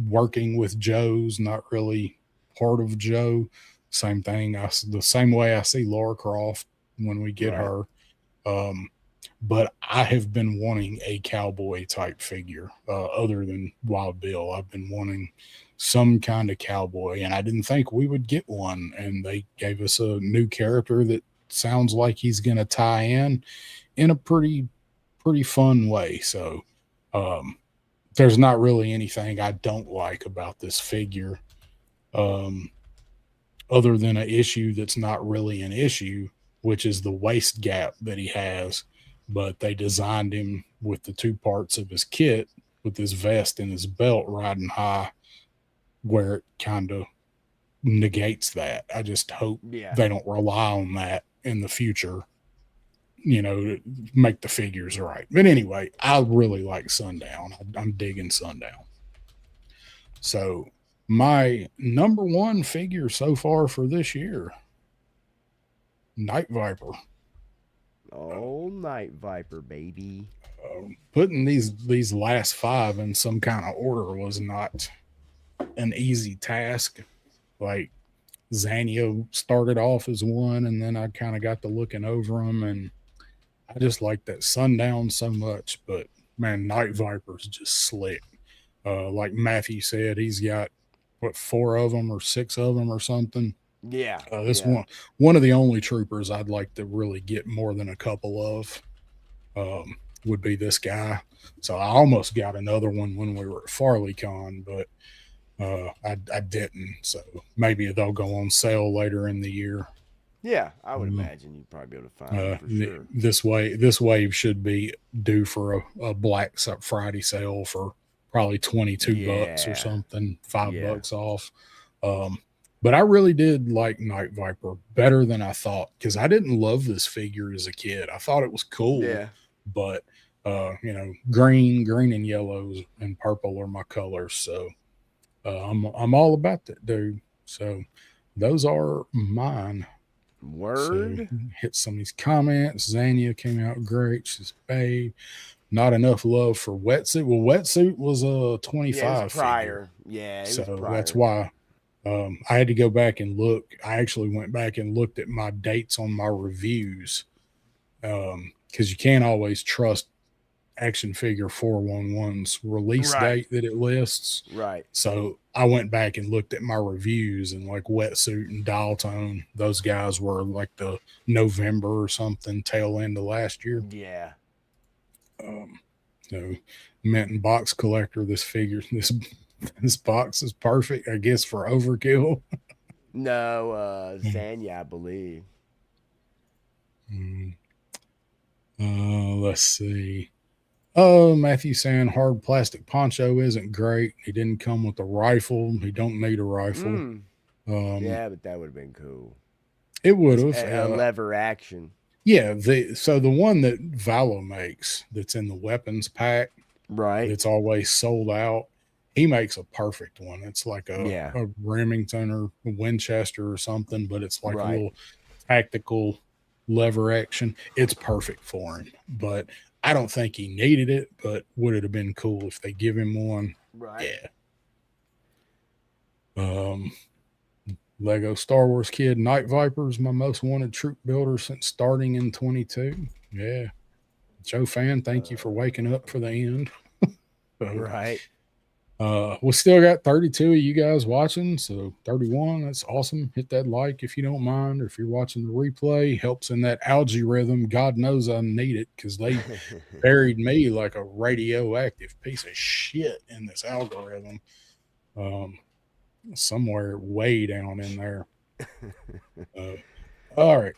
working with Joe's, not really part of Joe. Same thing. The same way I see Laura Croft when we get Right. her. Um, but I have been wanting a cowboy type figure, other than Wild Bill. I've been wanting some kind of cowboy, and I didn't think we would get one. And they gave us a new character that sounds like he's going to tie in a pretty fun way. So, um, there's not really anything I don't like about this figure, um, other than an issue that's not really an issue, which is the waist gap that he has. But they designed him with the two parts of his kit, with his vest and his belt riding high, where it kind of negates that. I just hope Yeah. they don't rely on that in the future, to make the figures right. But anyway, I really like Sundown. I'm digging Sundown. So my number one figure so far for this year, Night Viper. Oh, Night Viper, baby. Putting these last five in some kind of order was not an easy task. Like Zanio started off as one, and then I kind of got to looking over them, and I just like that Sundown so much. But man, Night Viper's just slick. Like Matthew said, he's got what, four of them or six of them or something. Yeah, This yeah. one of the only troopers I'd like to really get more than a couple of, would be this guy. So I almost got another one when we were at FarleyCon, but I didn't. So maybe they'll go on sale later in the year. Yeah, I would Um, imagine you'd probably be able to find them for sure. this wave should be due for a Black Friday sale for probably $22 or Yeah, something, five yeah, bucks off. Um, but I really did like Night Viper better than I thought, because I didn't love this figure as a kid. I thought it was cool, yeah. but green and yellows and purple are my colors, so I'm all about that, dude. So those are mine. So Word. hit some of these comments. Zania came out great. She's babe. Not enough love for wetsuit. Well, wetsuit was a Yeah, it was 25 figure, prior. Yeah, it was so that's prior. why I had to go back and look. I actually went back and looked at my dates on my reviews, because you can't always trust Action Figure 411's release Right, date that it lists. right. So I went back and looked at my reviews, and like Wetsuit and Dial Tone, those guys were like the November or something, tail end of last year. Yeah. Um, so Mint and Box Collector, this figure, this box is perfect, I guess, for overkill. No, Zanya, I believe. Mm, let's see. Oh, Matthew saying hard plastic poncho isn't great. He didn't come with a rifle. He don't need a rifle. Mm. Um, Yeah, but that would have been cool. it would Just have. a lever action. Yeah. The one that Valo makes that's in the weapons pack Right. that's always sold out. He makes a perfect one. It's like Yeah. a Remington or a Winchester or something, but it's like a Right. little tactical lever action. It's perfect for him. But I don't think he needed it, but would it have been cool if they give him one? Right. Yeah. Um, Lego Star Wars Kid Night Viper is my most wanted troop builder since starting in 22. Yeah. Joe Fan, thank you for waking up for the end. So, Right. we still got 32 of you guys watching, so 31. That's awesome. Hit that like if you don't mind, or if you're watching the replay, helps in that algae rhythm. God knows I need it, because they buried me like a radioactive piece of shit in this algorithm, um, somewhere way down in there. Uh, all right.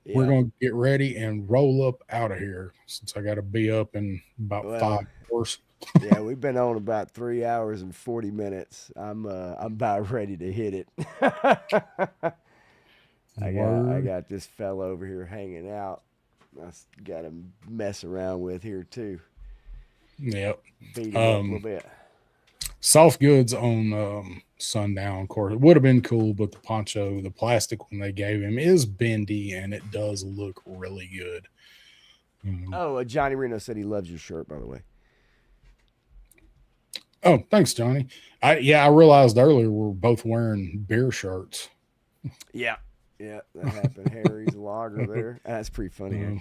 We're Yeah. going to get ready and roll up out of here, since I got to be up in about Well, 5 hours. yeah, we've been on about 3 hours and 40 minutes. I'm about ready to hit it. I Word. got this fella over here hanging out. I got to mess around with here too. Yep. Beat him up a little Um, bit. Soft goods on Sundown, of course. It would have been cool, but the poncho, the plastic one they gave him is bendy, and it does look really good. Um, Oh, Johnny Reno said he loves your shirt, by the way. oh, thanks, Johnny. I realized earlier we're both wearing beer shirts. Yeah. Yeah, that happened. Harry's lager there. That's pretty funny, Um,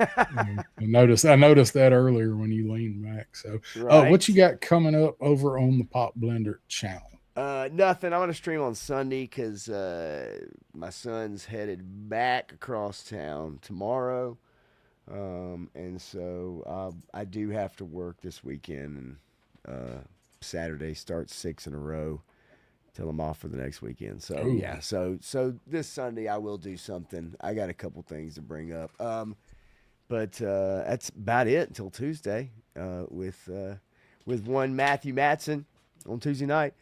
actually. I noticed that earlier when you leaned back. So, what you Right. got coming up over on the Pop Blender channel? Nothing. I'm gonna stream on Sunday because my son's headed back across town tomorrow, and so I do have to work this weekend, and Saturday, start 6 in a row till I'm off for the next weekend. So Ooh. yeah, so this Sunday I will do something. I got a couple things to bring up. But that's about it until Tuesday with one Matthew Matson on Tuesday night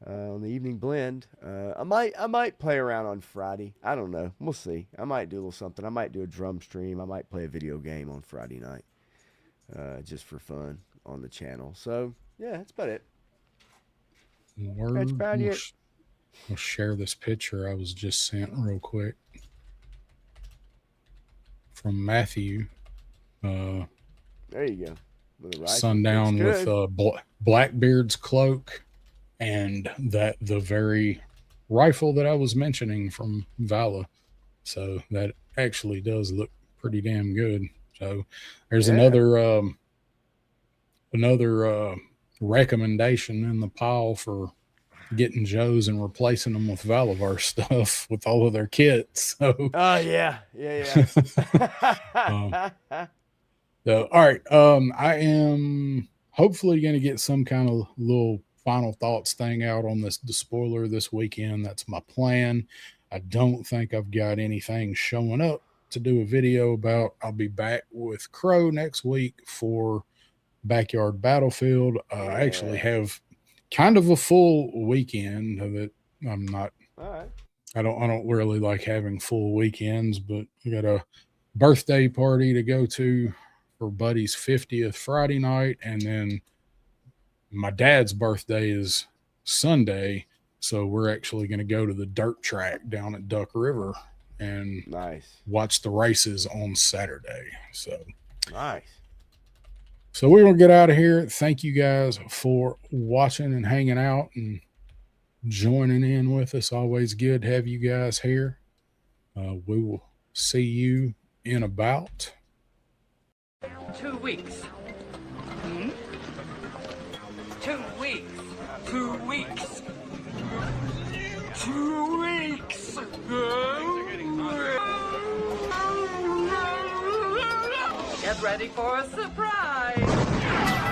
on the evening blend. I might play around on Friday. I don't know. We'll see. I might do a little something. I might do a drum stream. I might play a video game on Friday night just for fun on the channel. So yeah, that's about it. That's about it. We'll share this picture I was just sent real quick from Matthew. There you go. With sundown with Blackbeard's cloak and the very rifle that I was mentioning from Vala. So that actually does look pretty damn good. So there's another recommendation in the pile for getting Joe's and replacing them with Valavar stuff with all of their kits. So yeah. So, all right. I am hopefully going to get some kind of little final thoughts thing out on the spoiler this weekend. That's my plan. I don't think I've got anything showing up to do a video about. I'll be back with Crow next week for Backyard Battlefield. I actually have kind of a full weekend of it. I'm not. All right. I don't really like having full weekends, but I got a birthday party to go to for Buddy's 50th Friday night, and then my dad's birthday is Sunday, so we're actually going to go to the dirt track down at Duck River and watch the races on Saturday. So nice. So we're going to get out of here. Thank you guys for watching and hanging out and joining in with us. Always good to have you guys here. We will see you in about 2 weeks. 2 weeks. 2 weeks. 2 weeks. Get ready for a surprise.